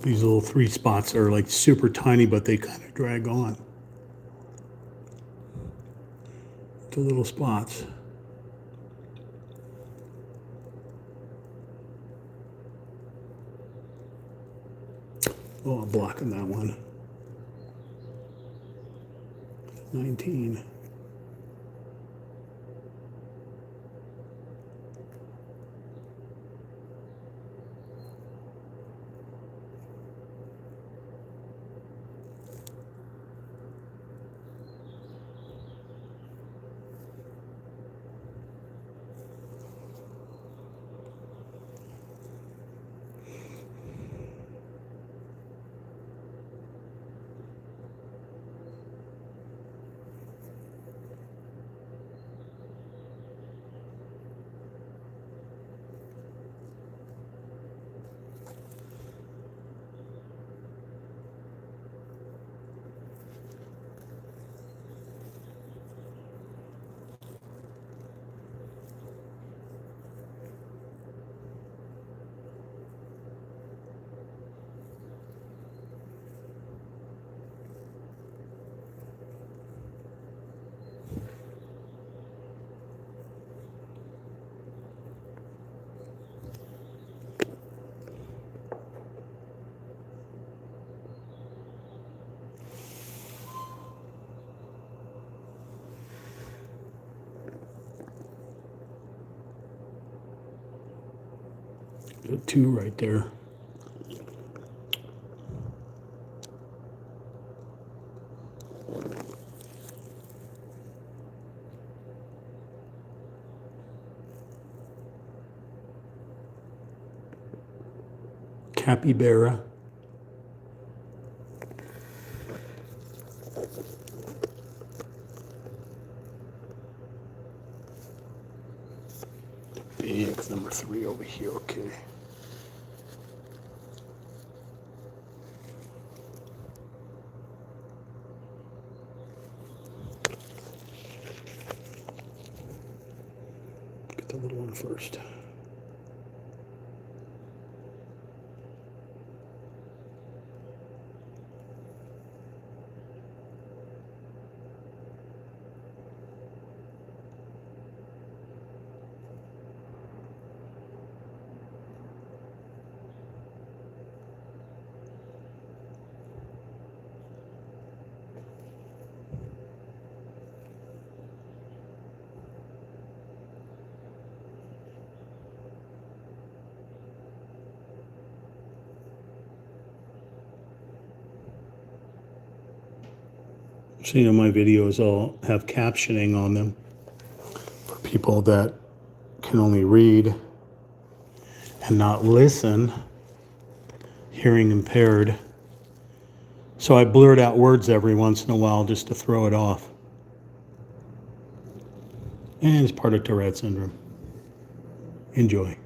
These little 3 spots are like super tiny, but they kind of drag on. The little spots. Oh, I'm blocking that one. 19. The 2 right there. capybara. Big number 3 over here, okay. Get the little one first. So, you know, my videos all have captioning on them for people that can only read and not listen, hearing impaired. So I blurt out words every once in a while just to throw it off. And it's part of Tourette syndrome. Enjoy.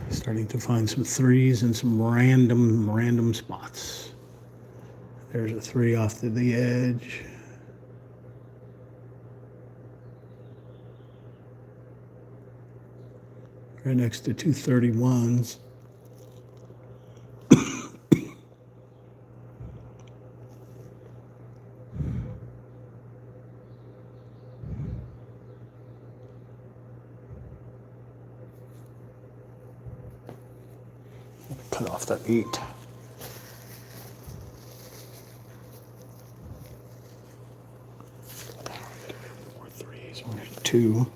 Starting to find some 3s in some random spots. There's a 3 off to the edge. Right next to 2 31s. Cut off that 8. More 3s. 1 and 2.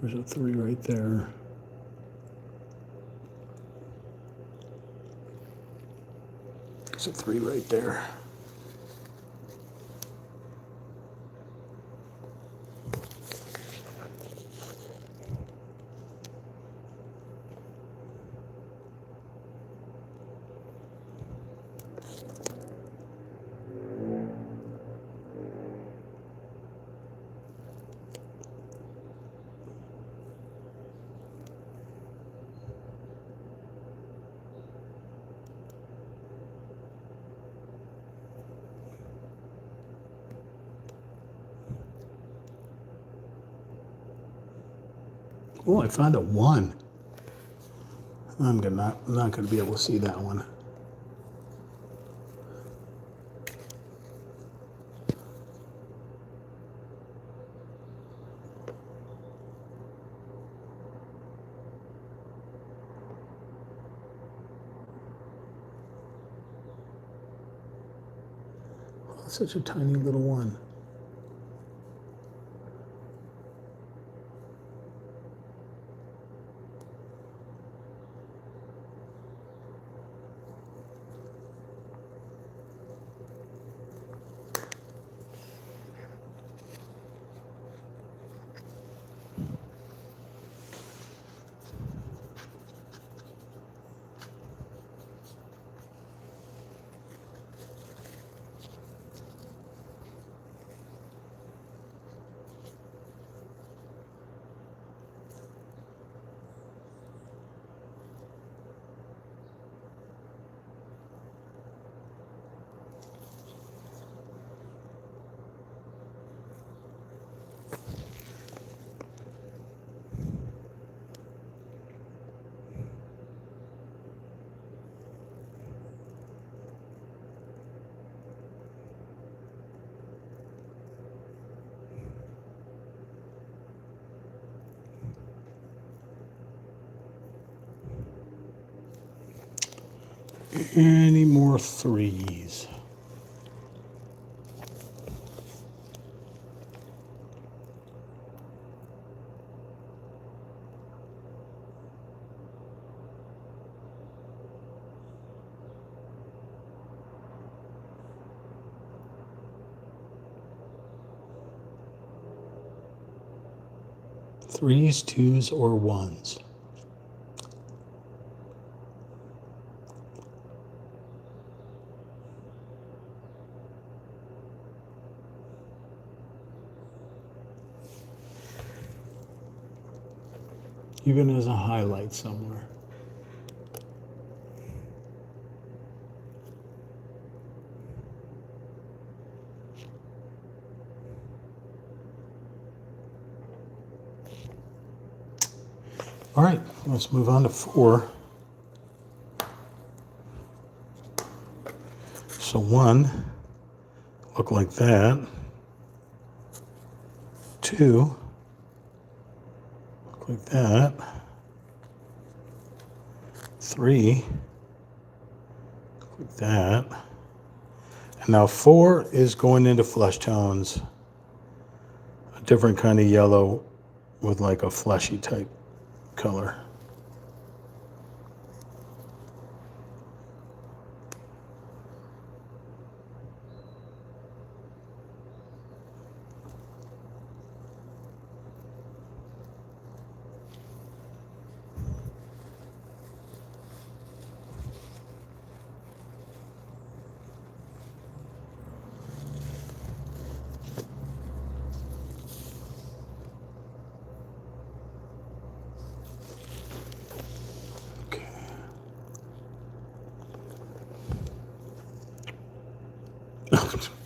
There's a 3 right there. There's a 3 right there. Oh, I found a 1. I'm not going to be able to see that one. Oh, such a tiny little one. Any more threes? Threes, twos, or ones? Even as a highlight somewhere. All right, let's move on to 4. So 1, look like that. 2, look like that. 3, look like that. And now 4 is going into flesh tones, a different kind of yellow with like a fleshy type color.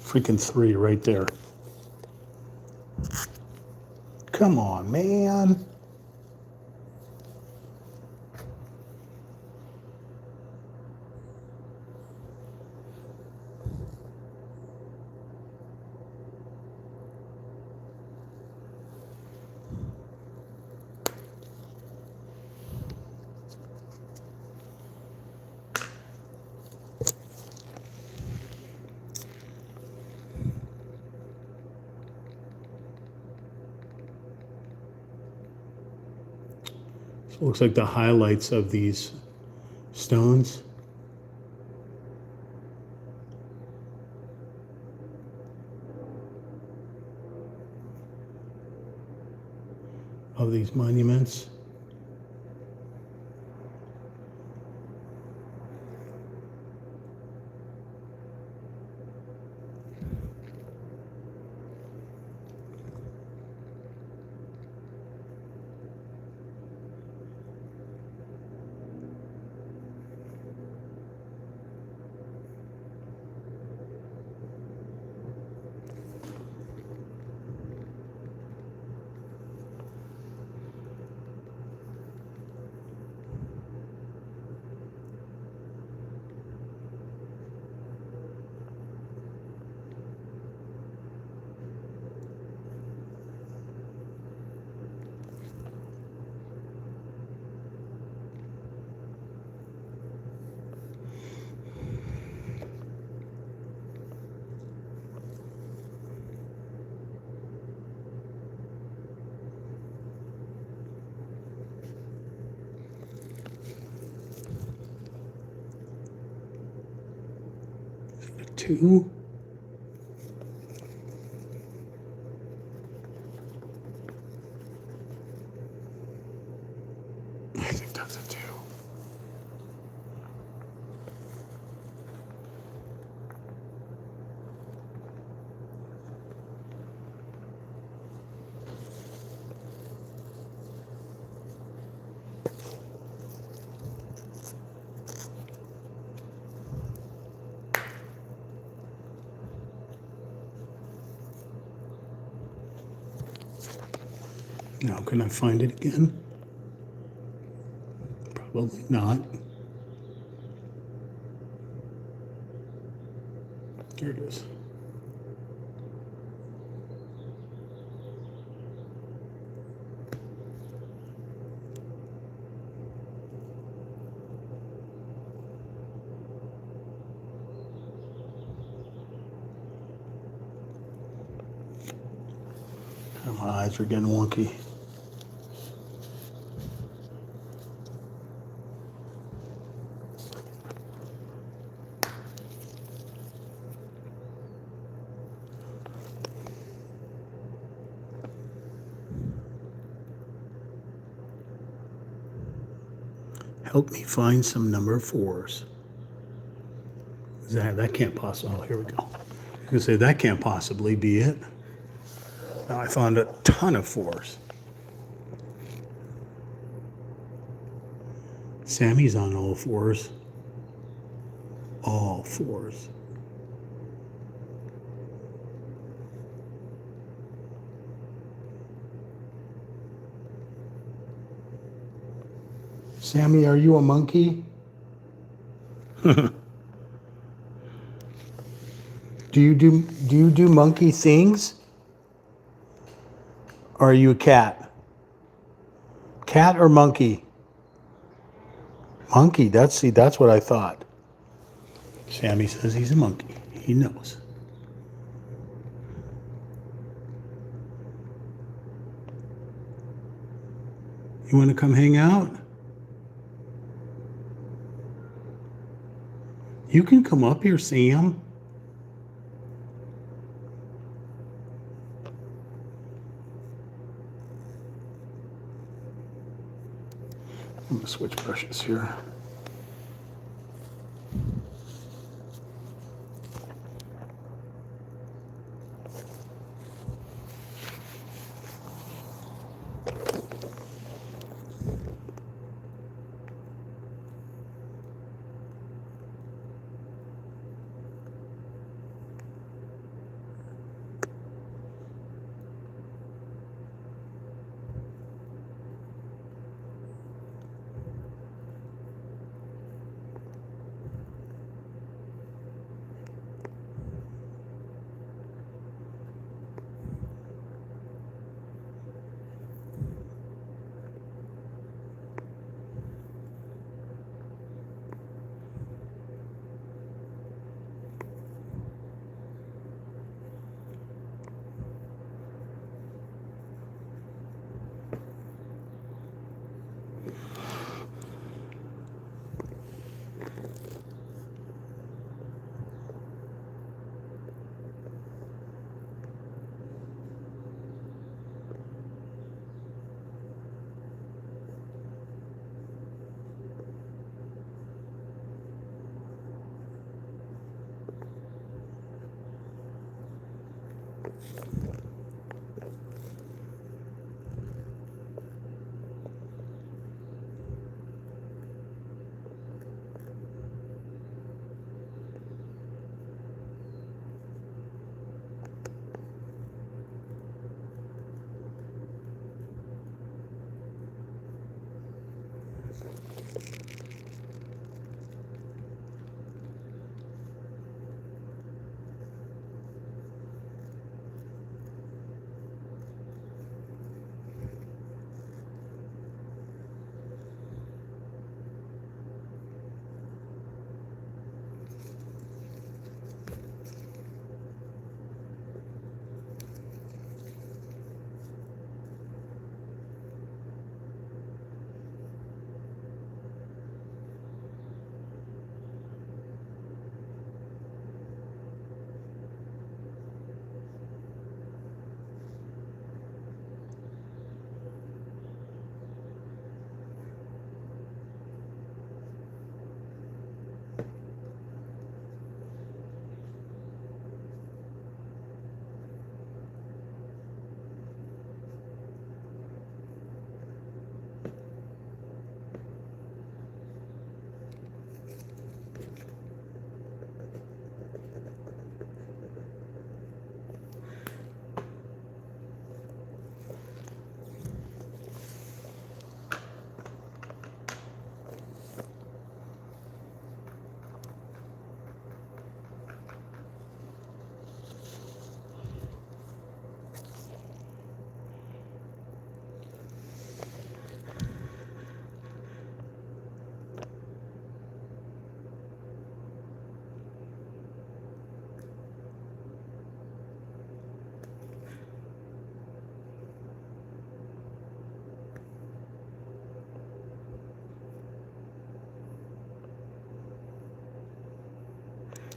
Freaking 3 right there. Come on, man. So it looks like the highlights of these stones. Of these monuments. Two. I think that's a 2. Now, can I find it again? Probably not. There it is. My eyes are getting wonky. Help me find some number 4s. That can't possibly. Oh, here we go. I was gonna say that can't possibly be it. Now I found a ton of 4s. Sammy's on all 4s. All 4s. Sammy, are you a monkey? Do you do monkey things? Or are you a cat? Cat or monkey? Monkey. That's what I thought. Sammy says he's a monkey. He knows. You want to come hang out? You can come up here, Sam. I'm gonna switch brushes here.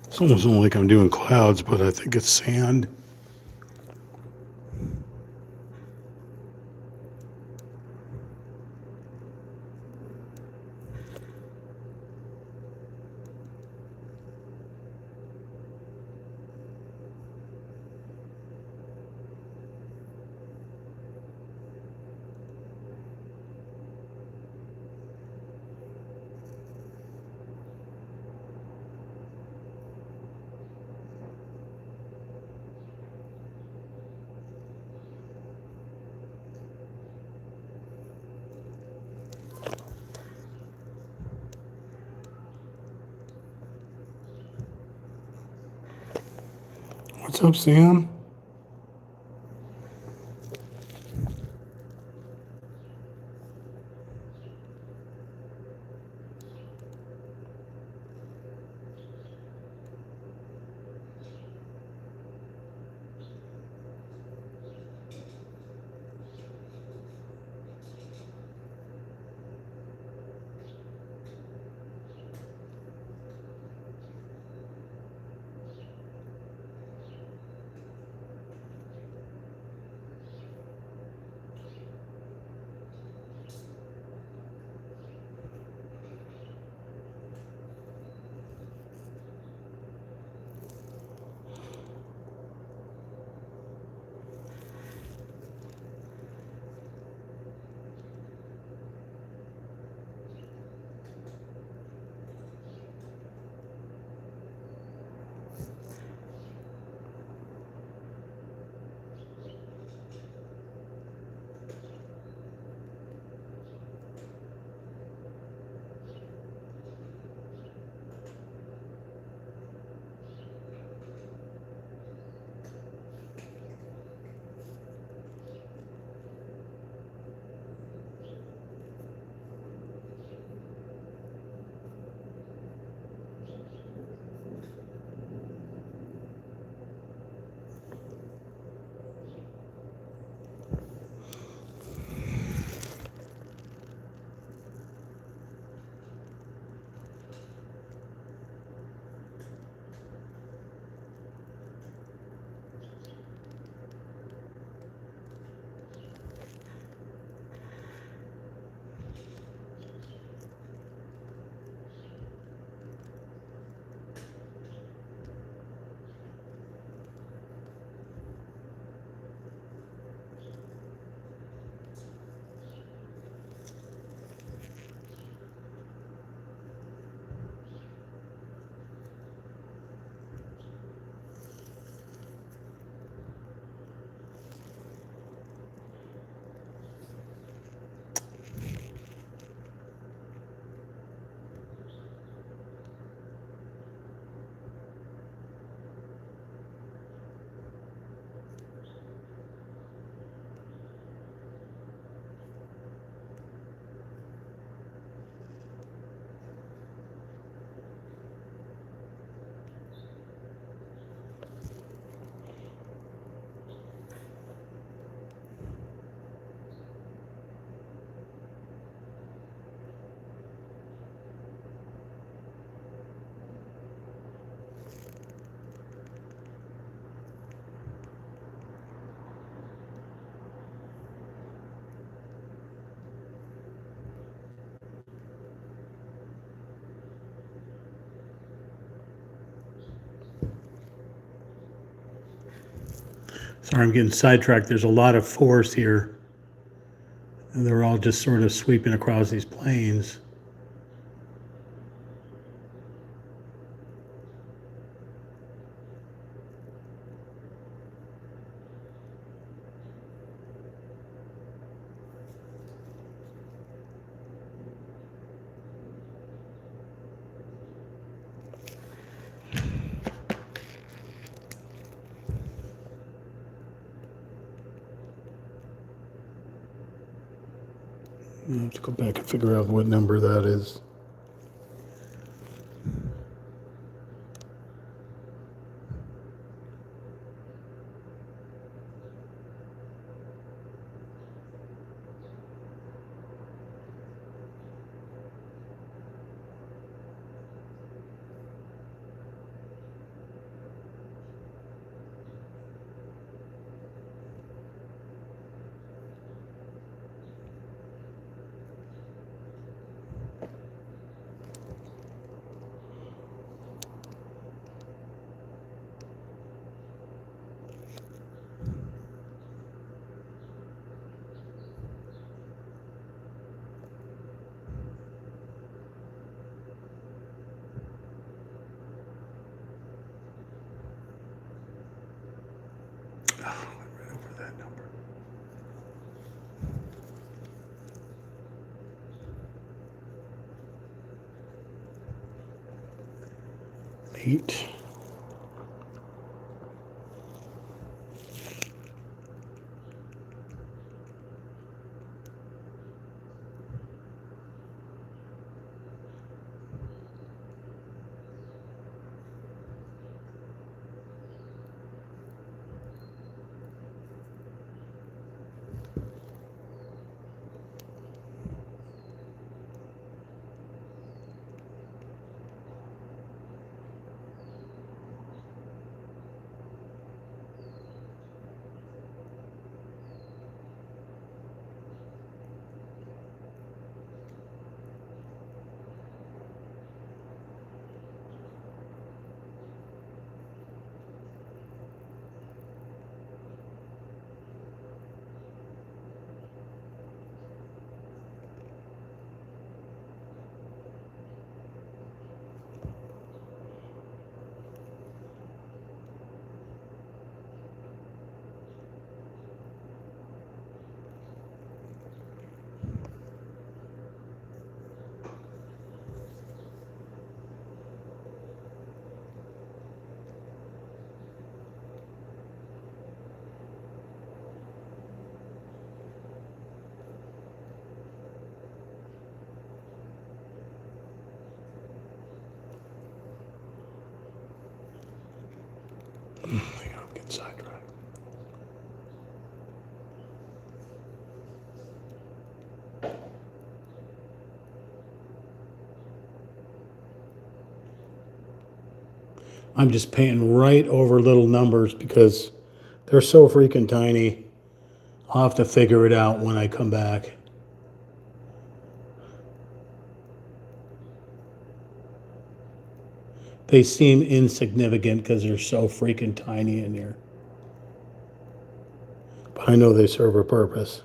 It's almost like I'm doing clouds, but I think it's sand. What's up, Sam? Sorry, I'm getting sidetracked. There's a lot of force here. And they're all just sort of sweeping across these plains. I have to go back and figure out what number that is. 8. I'm getting sidetracked. I'm just painting right over little numbers because they're so freaking tiny. I'll have to figure it out when I come back. They seem insignificant because they're so freaking tiny in here. But I know they serve a purpose.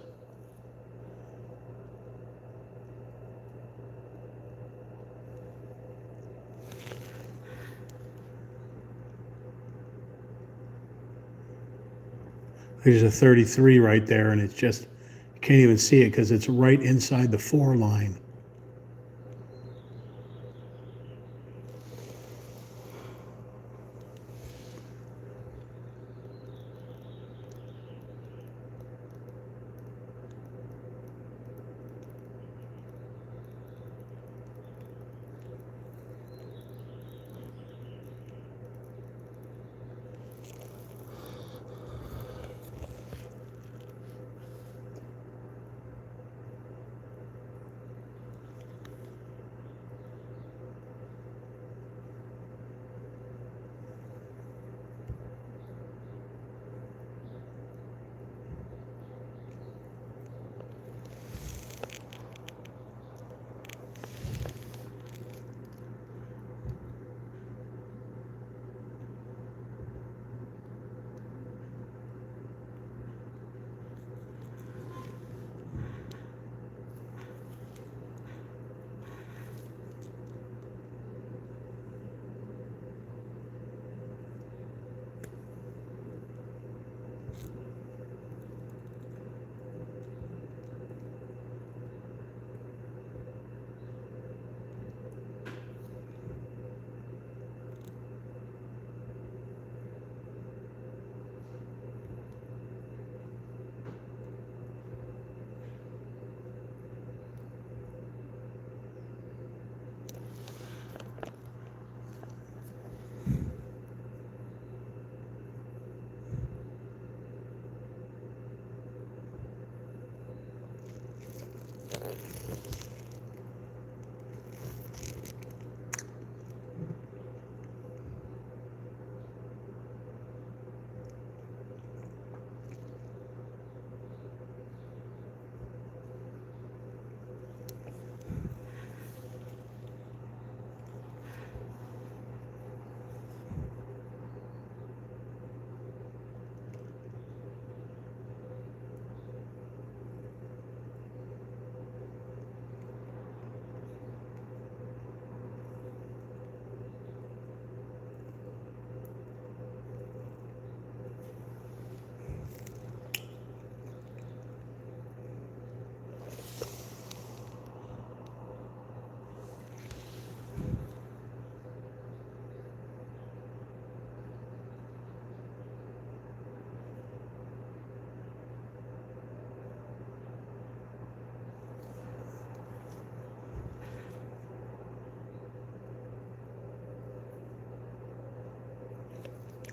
There's a 33 right there, and it's just, you can't even see it because it's right inside the 4 line.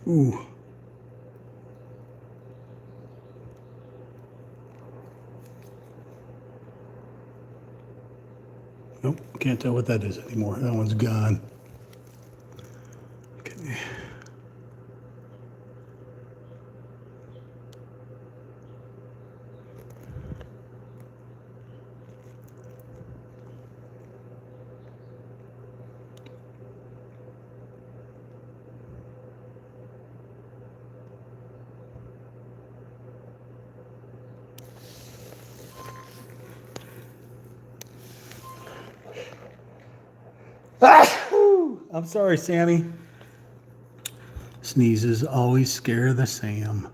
Ooh. Nope, can't tell what that is anymore. That one's gone. Okay. I'm sorry, Sammy. Sneezes always scare the Sam.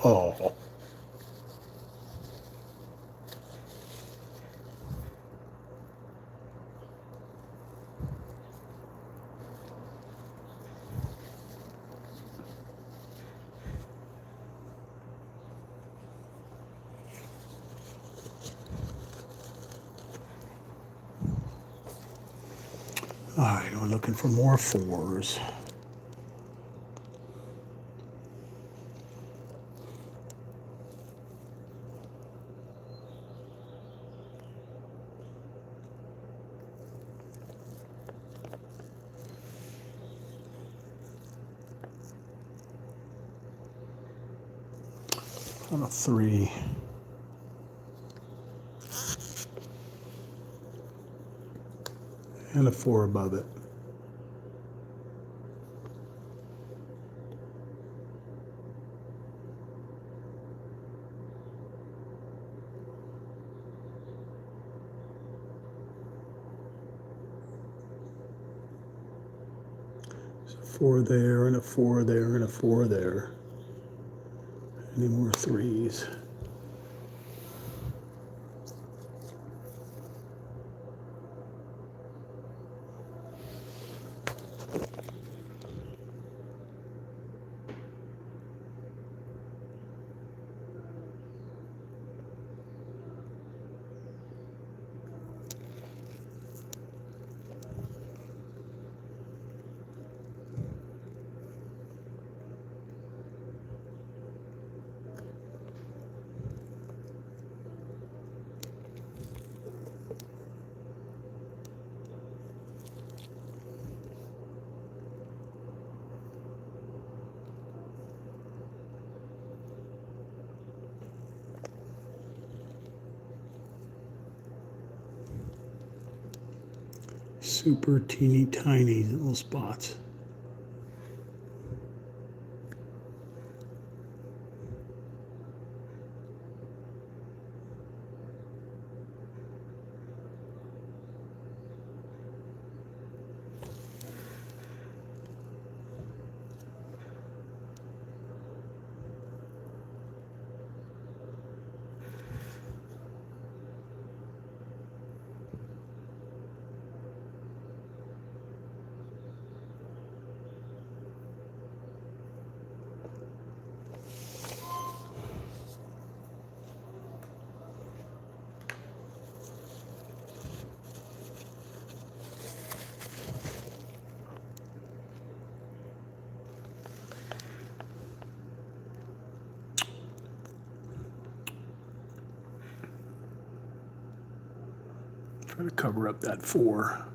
Oh. All right, we're looking for more fours. On a 3. And a 4 above it. So 4 there, and a 4 there, and a 4 there. Any more 3s? Super teeny tiny little spots. Try to cover up that 4.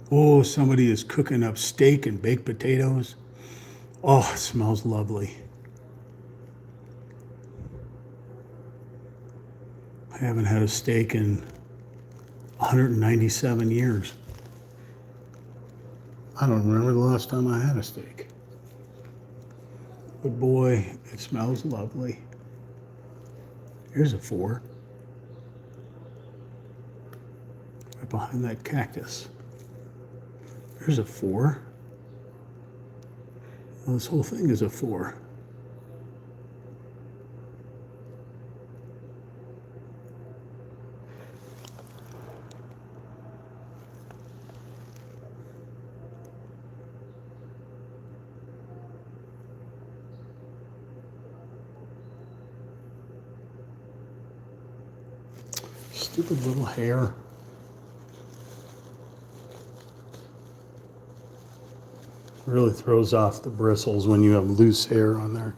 Oh, somebody is cooking up steak and baked potatoes. Oh, it smells lovely. I haven't had a steak in 197 years. I don't remember the last time I had a steak. But boy, it smells lovely. Here's a 4. Right behind that cactus. There's a 4. Well, this whole thing is a 4. Stupid little hair. Really throws off the bristles when you have loose hair on there.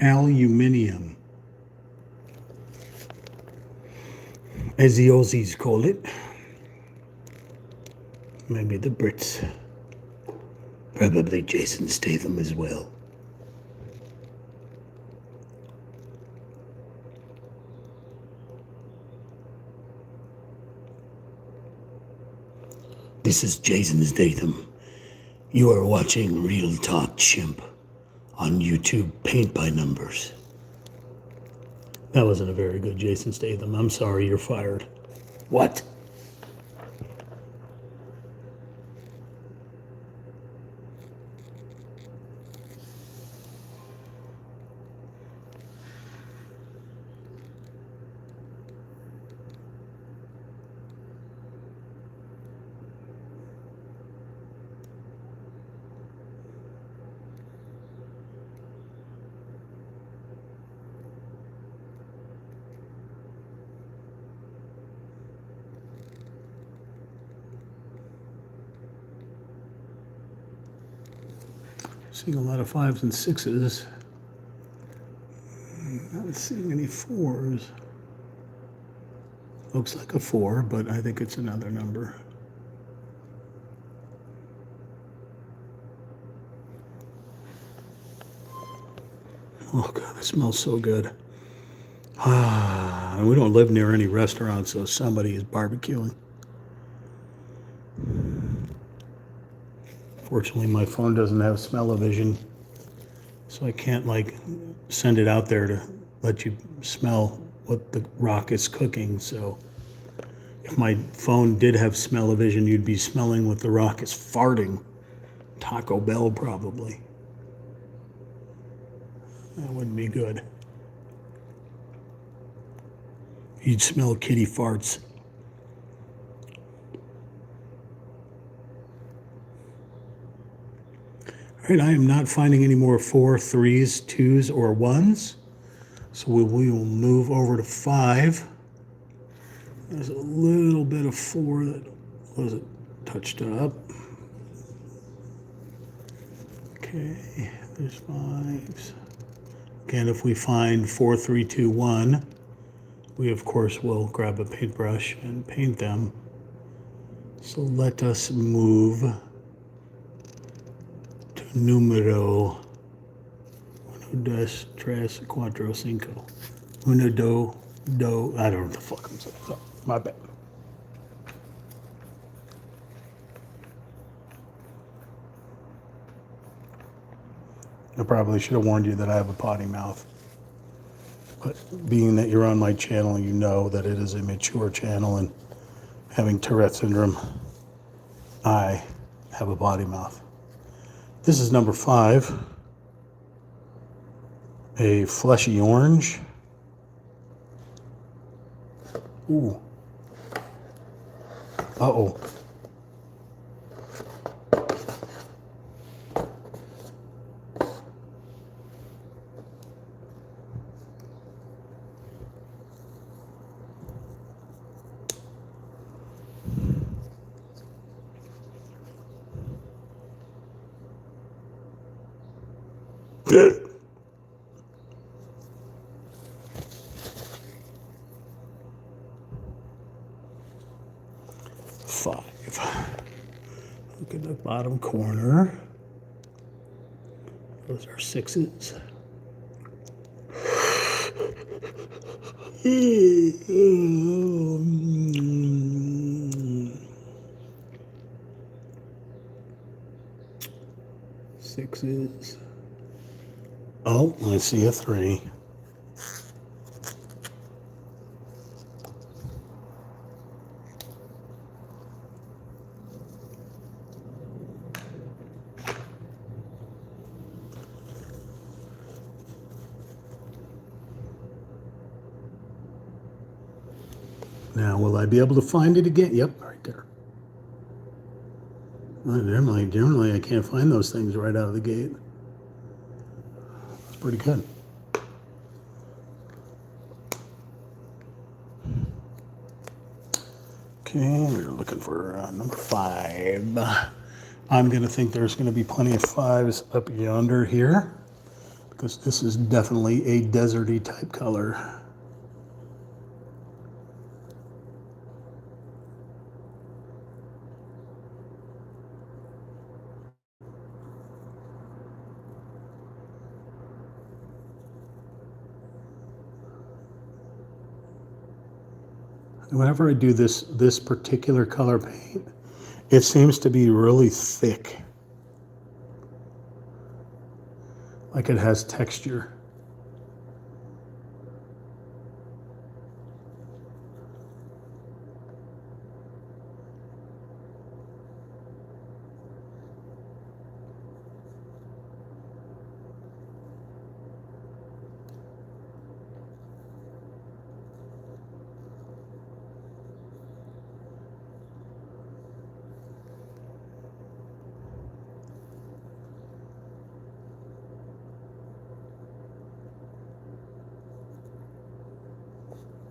Aluminium, as the Aussies call it. Maybe the Brits. Probably Jason Statham as well. This is Jason Statham. You are watching Real Talk Chimp on YouTube Paint by Numbers. That wasn't a very good Jason Statham. I'm sorry, you're fired. What? Seeing a lot of 5s and 6s. Not seeing any 4s. Looks like a 4, but I think it's another number. Oh God, it smells so good. And we don't live near any restaurants, so somebody is barbecuing. Fortunately, my phone doesn't have smell-o-vision, so I can't like send it out there to let you smell what the rock is cooking. So if my phone did have smell-o-vision, you'd be smelling what the rock is farting. Taco Bell, probably. That wouldn't be good. You'd smell kitty farts. All right, I am not finding any more 4, 3s, 2s, or 1s. So we will move over to 5. There's a little bit of 4 that wasn't touched up. Okay, there's 5s. Again, if we find 4, 3, 2, 1, we of course will grab a paintbrush and paint them. So let us move to numero 1, 2, 3, 4, 5. 1, 2, 2. I don't know what the fuck I'm saying. So, my bad. I probably should have warned you that I have a potty mouth. But being that you're on my channel, you know that it is a mature channel, and having Tourette syndrome, I have a potty mouth. This is number 5. A fleshy orange. Ooh. Uh-oh. Look at the bottom corner. Those are 6s. Sixes. Oh, I see a 3. Now, will I be able to find it again? Yep, right there. Well, generally, I can't find those things right out of the gate. It's pretty good. Okay, we're looking for number 5. I'm going to think there's going to be plenty of 5s up yonder here, because this is definitely a deserty type color. Whenever I do this particular color paint, it seems to be really thick, like it has texture.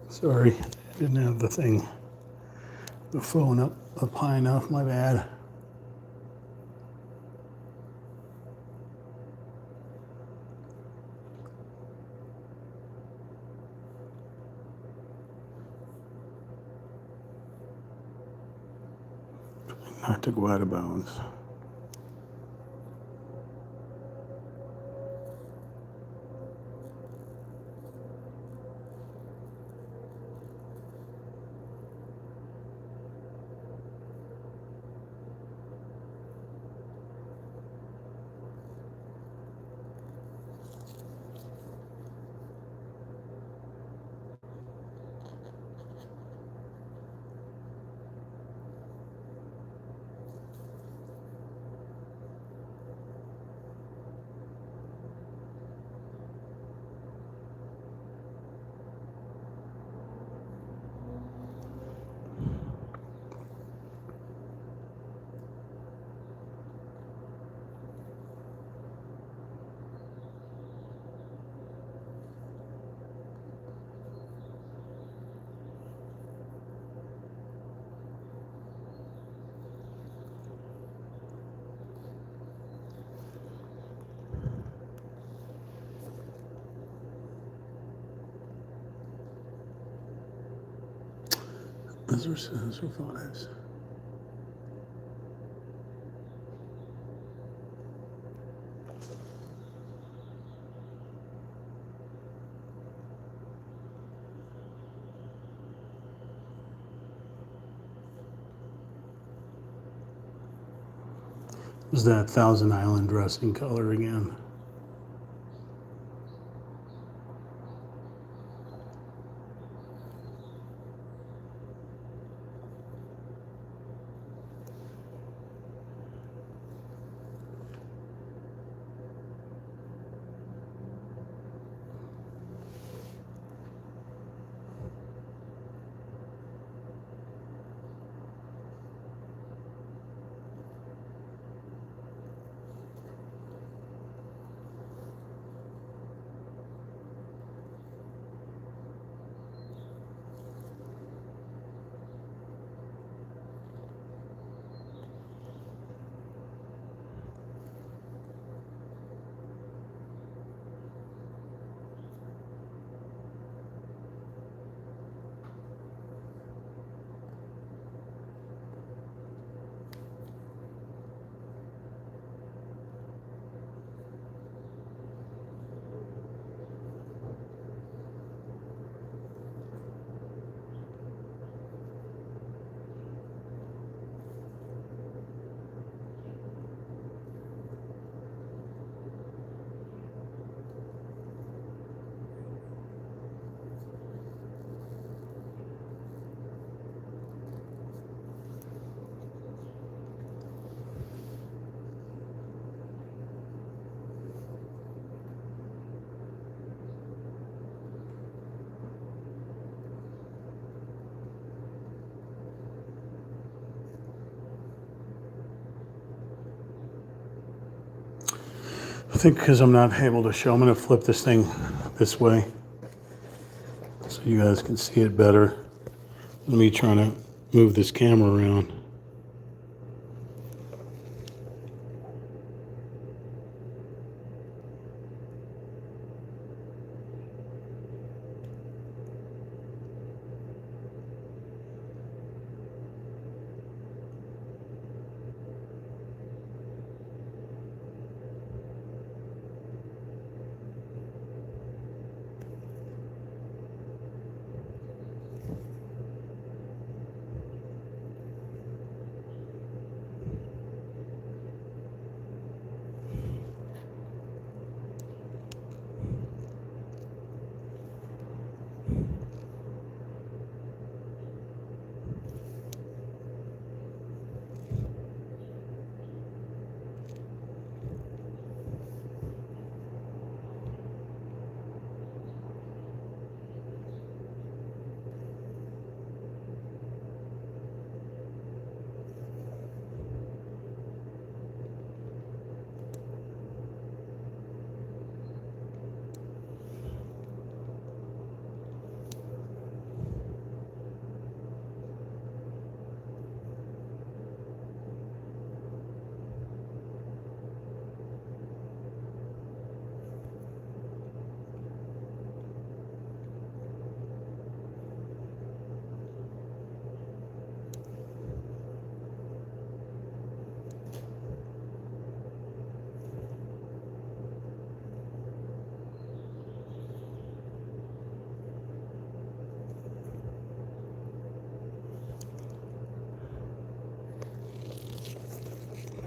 Sorry, I didn't have the phone up high enough, my bad. Not to go out of bounds. Those are 5s. Is that Thousand Island dressing color again? I think because I'm not able to show, I'm going to flip this thing this way so you guys can see it better. Let me try to move this camera around.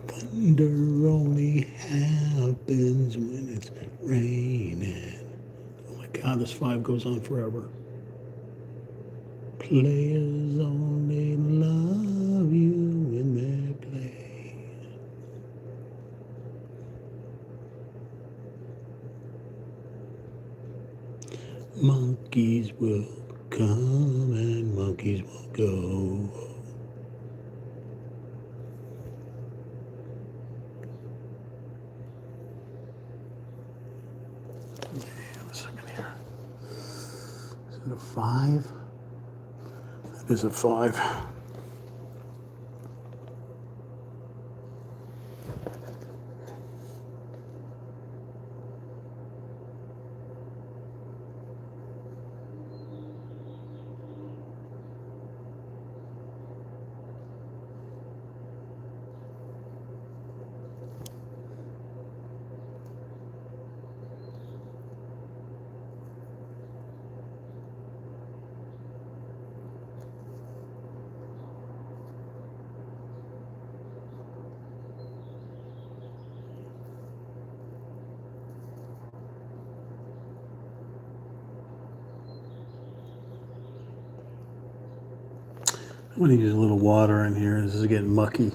Thunder only happens when it's raining. Oh my God, this 5 goes on forever. Players only love you when they play. Monkeys will come and monkeys will go. A second here. Is it a 5? That is a 5. I'm going to use a little water in here. This is getting mucky.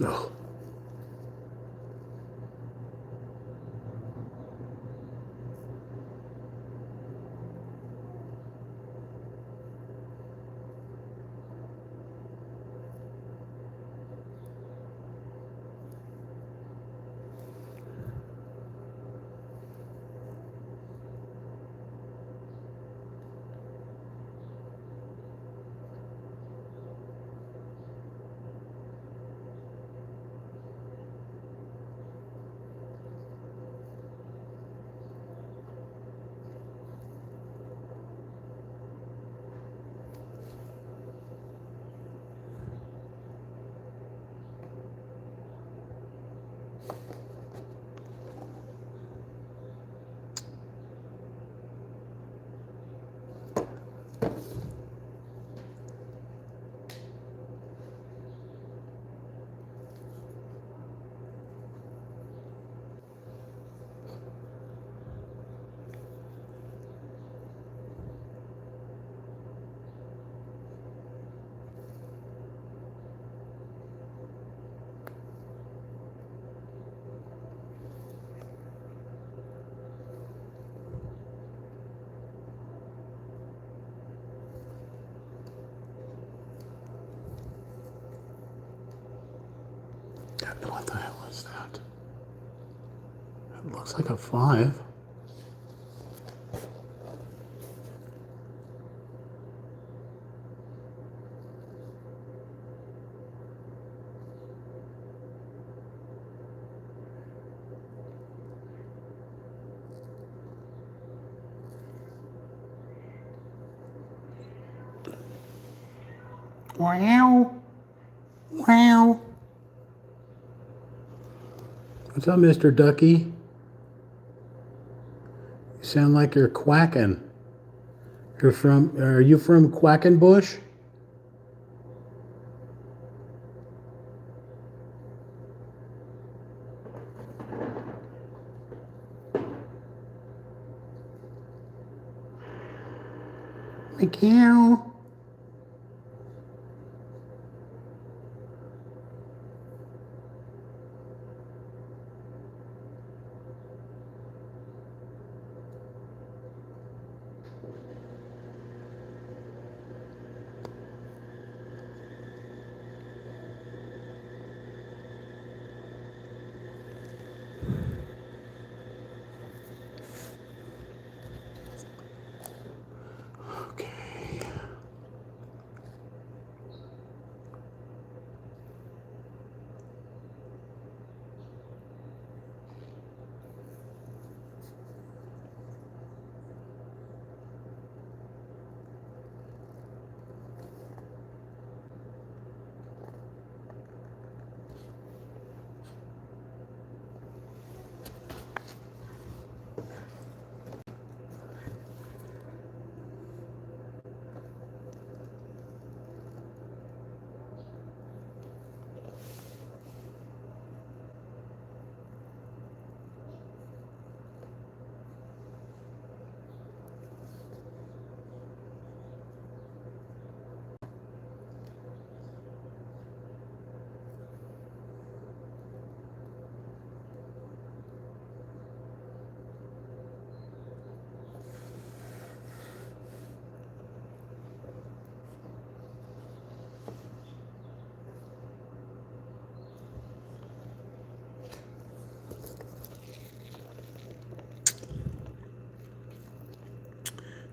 Oh. What the hell is that? It looks like a 5. Wow. Wow. What's up, Mr. Ducky? You sound like you're quacking. Are you from Quackenbush? Meow. Okay.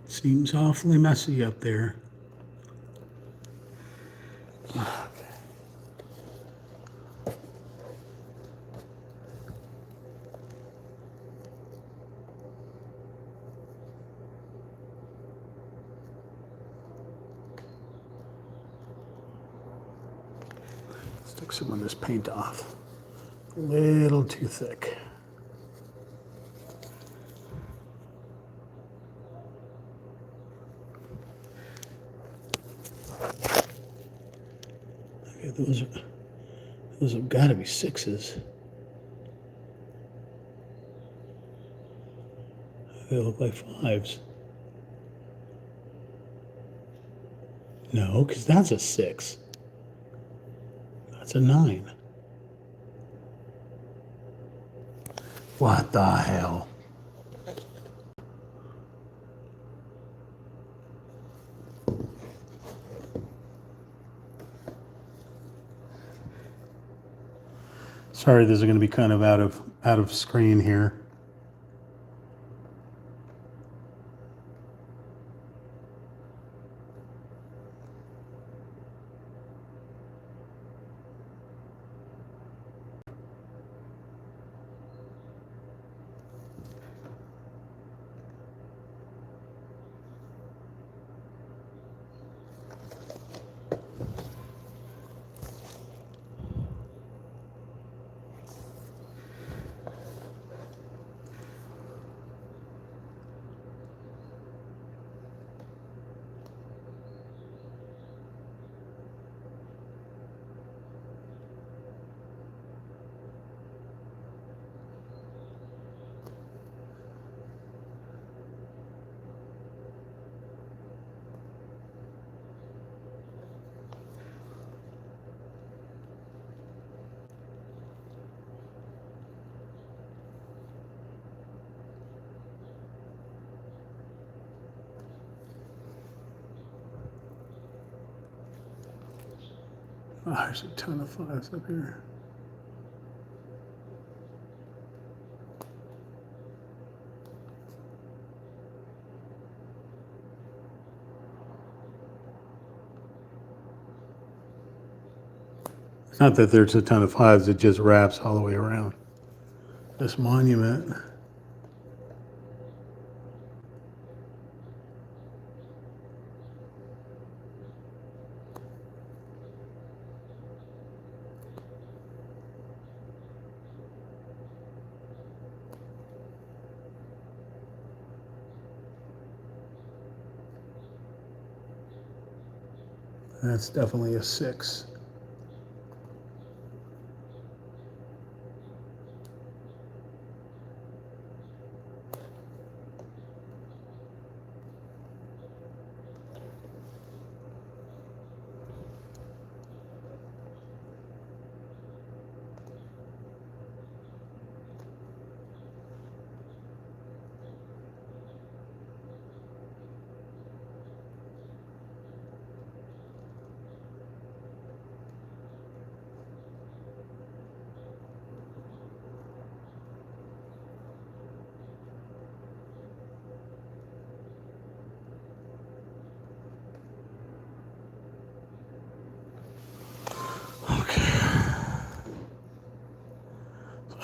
Seems awfully messy up there. Stick some of this paint off. A little too thick. Okay, those have got to be 6s. They look like 5s. No, because that's a 6. That's a 9. What the hell? Sorry, this is going to be kind of out of screen here. Oh, there's a ton of fives up here. It's not that there's a ton of fives, it just wraps all the way around. This monument. That's definitely a 6.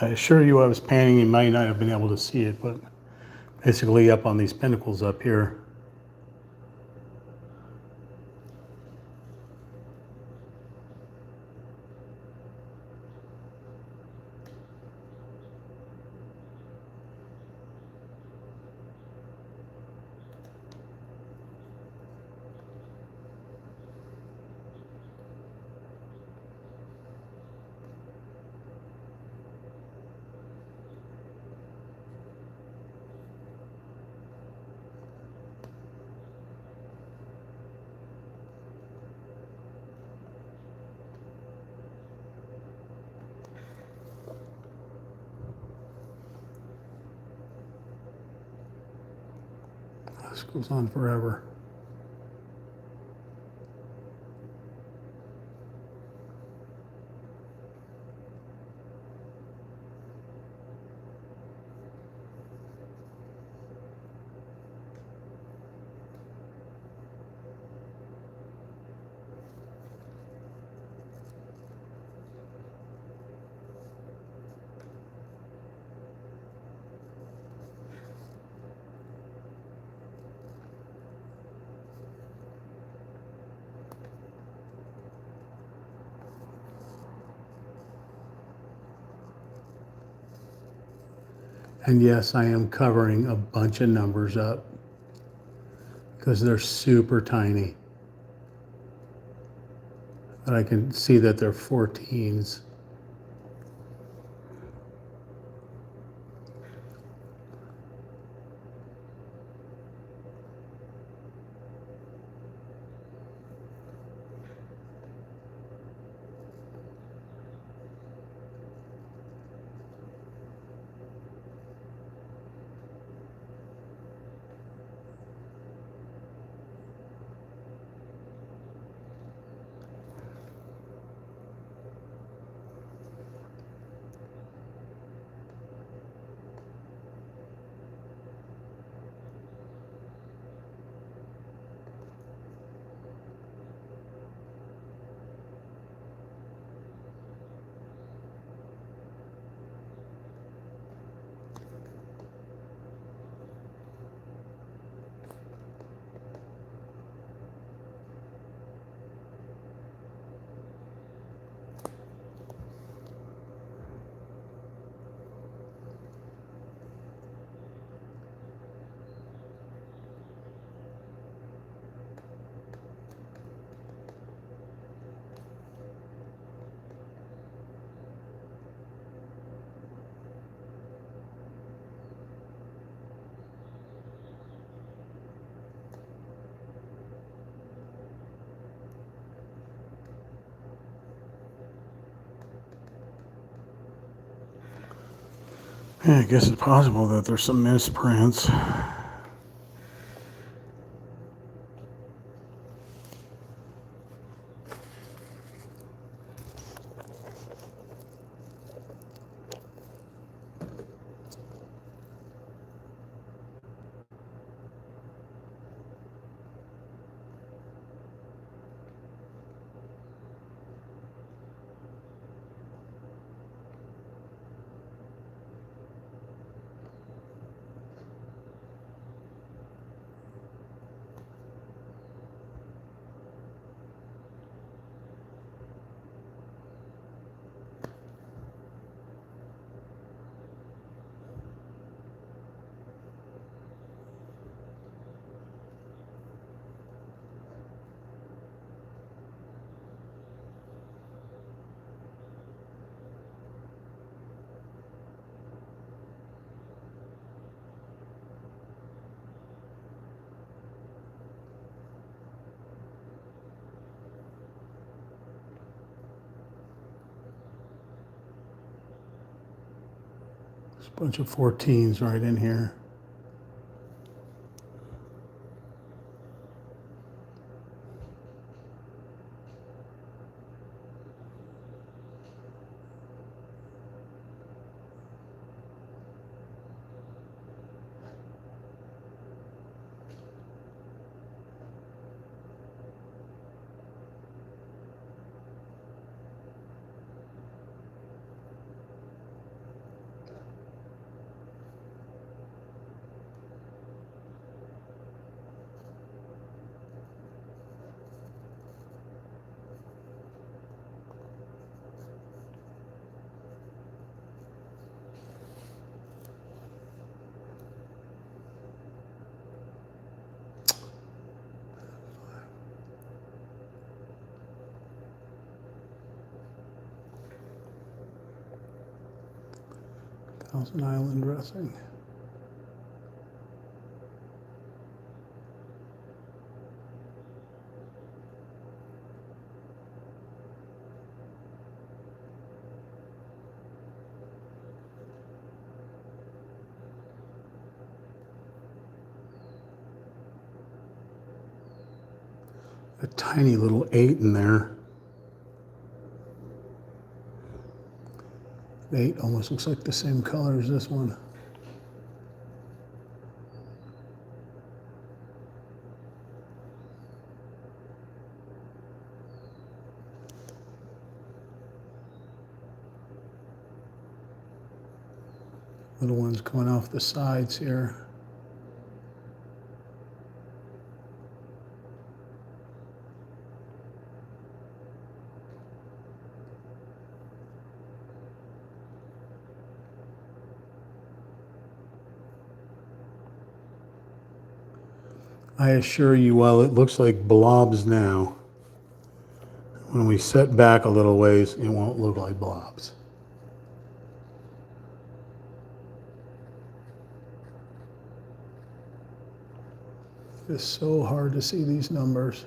I assure you I was panning, you might not have been able to see it, but basically up on these pinnacles up here. This goes on forever. And yes, I am covering a bunch of numbers up because they're super tiny. But I can see that they're 14s. Yeah, I guess it's possible that there's some misprints. There's a bunch of 14s right in here. Thousand Island dressing. A tiny little 8 in there. 8 almost looks like the same color as this one. Little ones coming off the sides here. I assure you, while it looks like blobs now, when we set back a little ways, it won't look like blobs. It's so hard to see these numbers.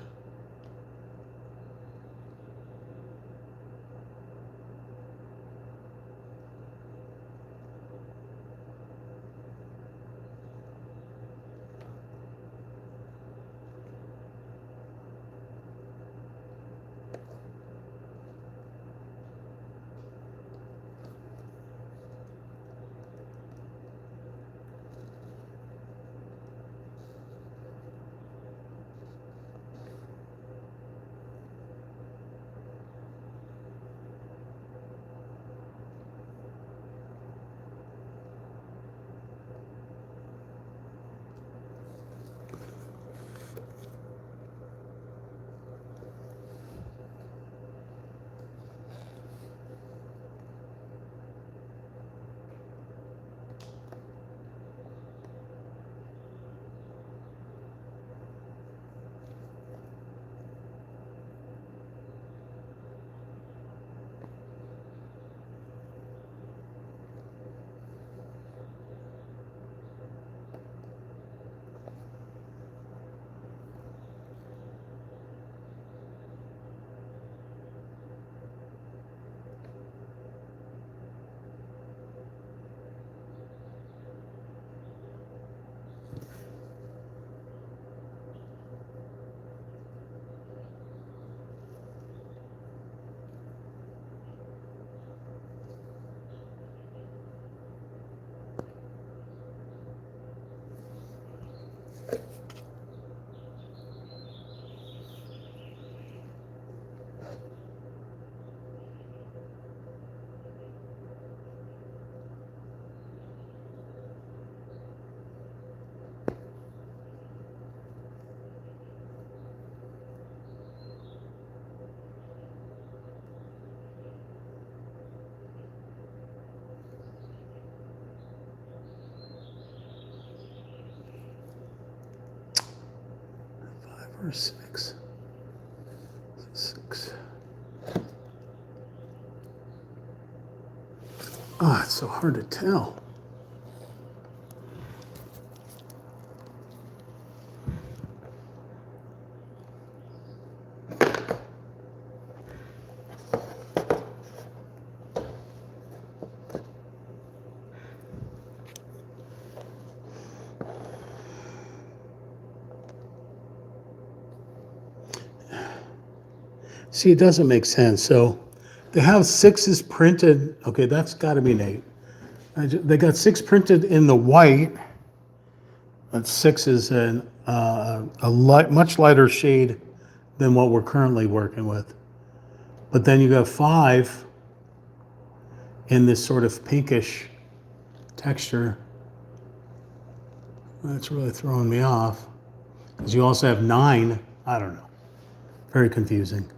Where's 6? 6. Ah, it's so hard to tell. See, it doesn't make sense. So they have 6s printed. Okay, that's got to be an 8. They got 6 printed in the white. That 6 is much lighter shade than what we're currently working with. But then you got 5 in this sort of pinkish texture. That's really throwing me off. Because you also have 9. I don't know. Very confusing.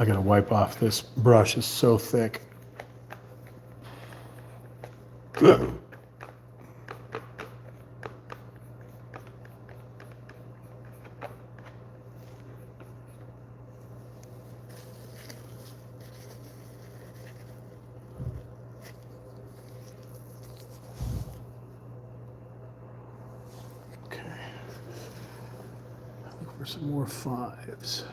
I gotta wipe off. This brush is so thick. Okay. Look for some more 5s.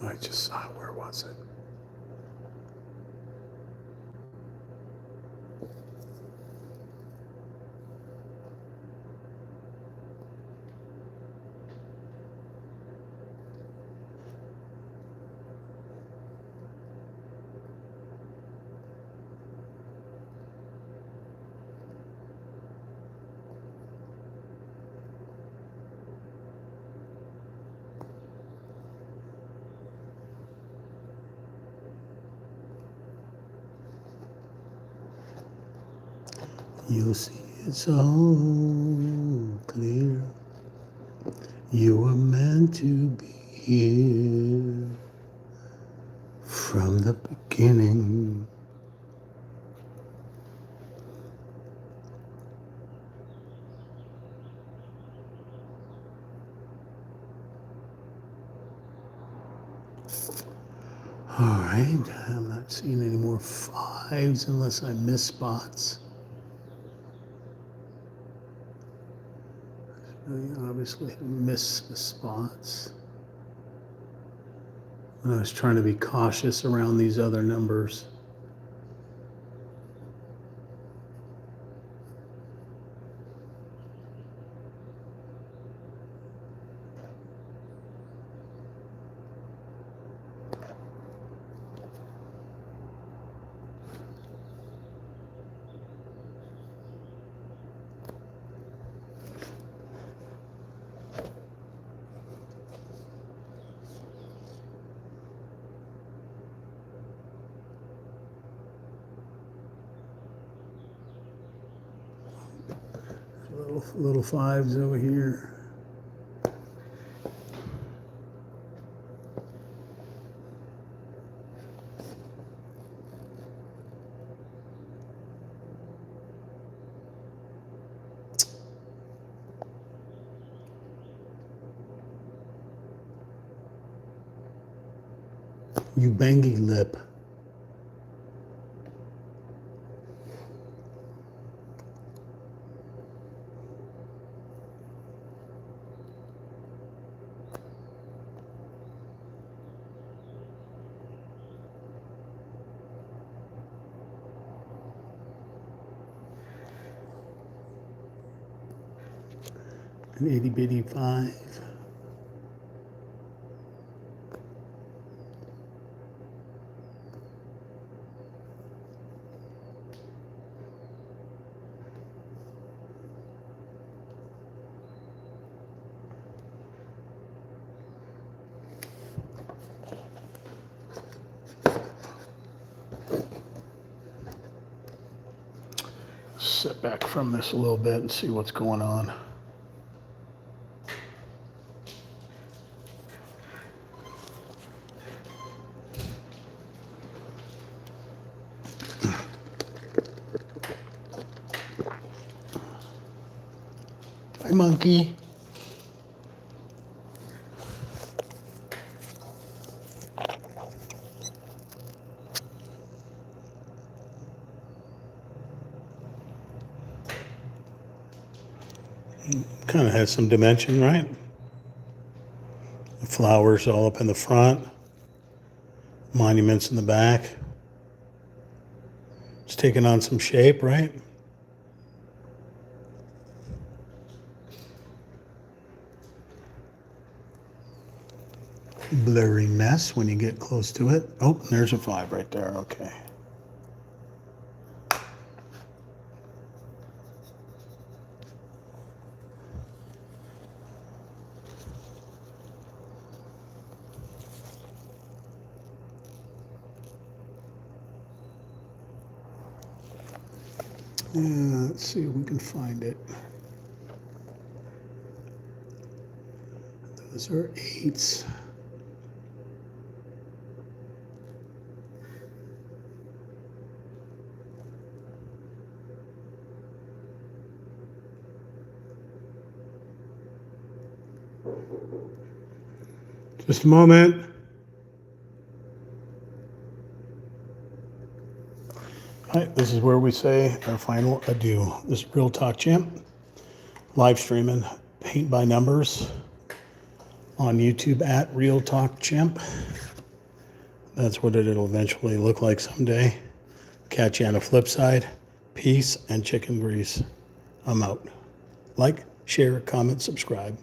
I just saw it. Where was it? You see it so clear. You were meant to be here from the beginning. All right, I'm not seeing any more 5s unless I miss spots. I obviously miss the spots. I was trying to be cautious around these other numbers. Little 5s over here. Ubangi lip. An itty bitty 5. Sit back from this a little bit and see what's going on. Hi, monkey. Kind of has some dimension, right? The flowers all up in the front, monuments in the back. It's taking on some shape, right? Blurry mess when you get close to it. Oh, there's a 5 right there. Okay. Yeah, let's see if we can find it. Those are 8s. Just a moment. All right, this is where we say our final adieu. This is Real Talk Champ, live streaming paint by numbers on YouTube at Real Talk Champ. That's what it'll eventually look like someday. Catch you on the flip side. Peace and chicken grease. I'm out. Like, share, comment, subscribe.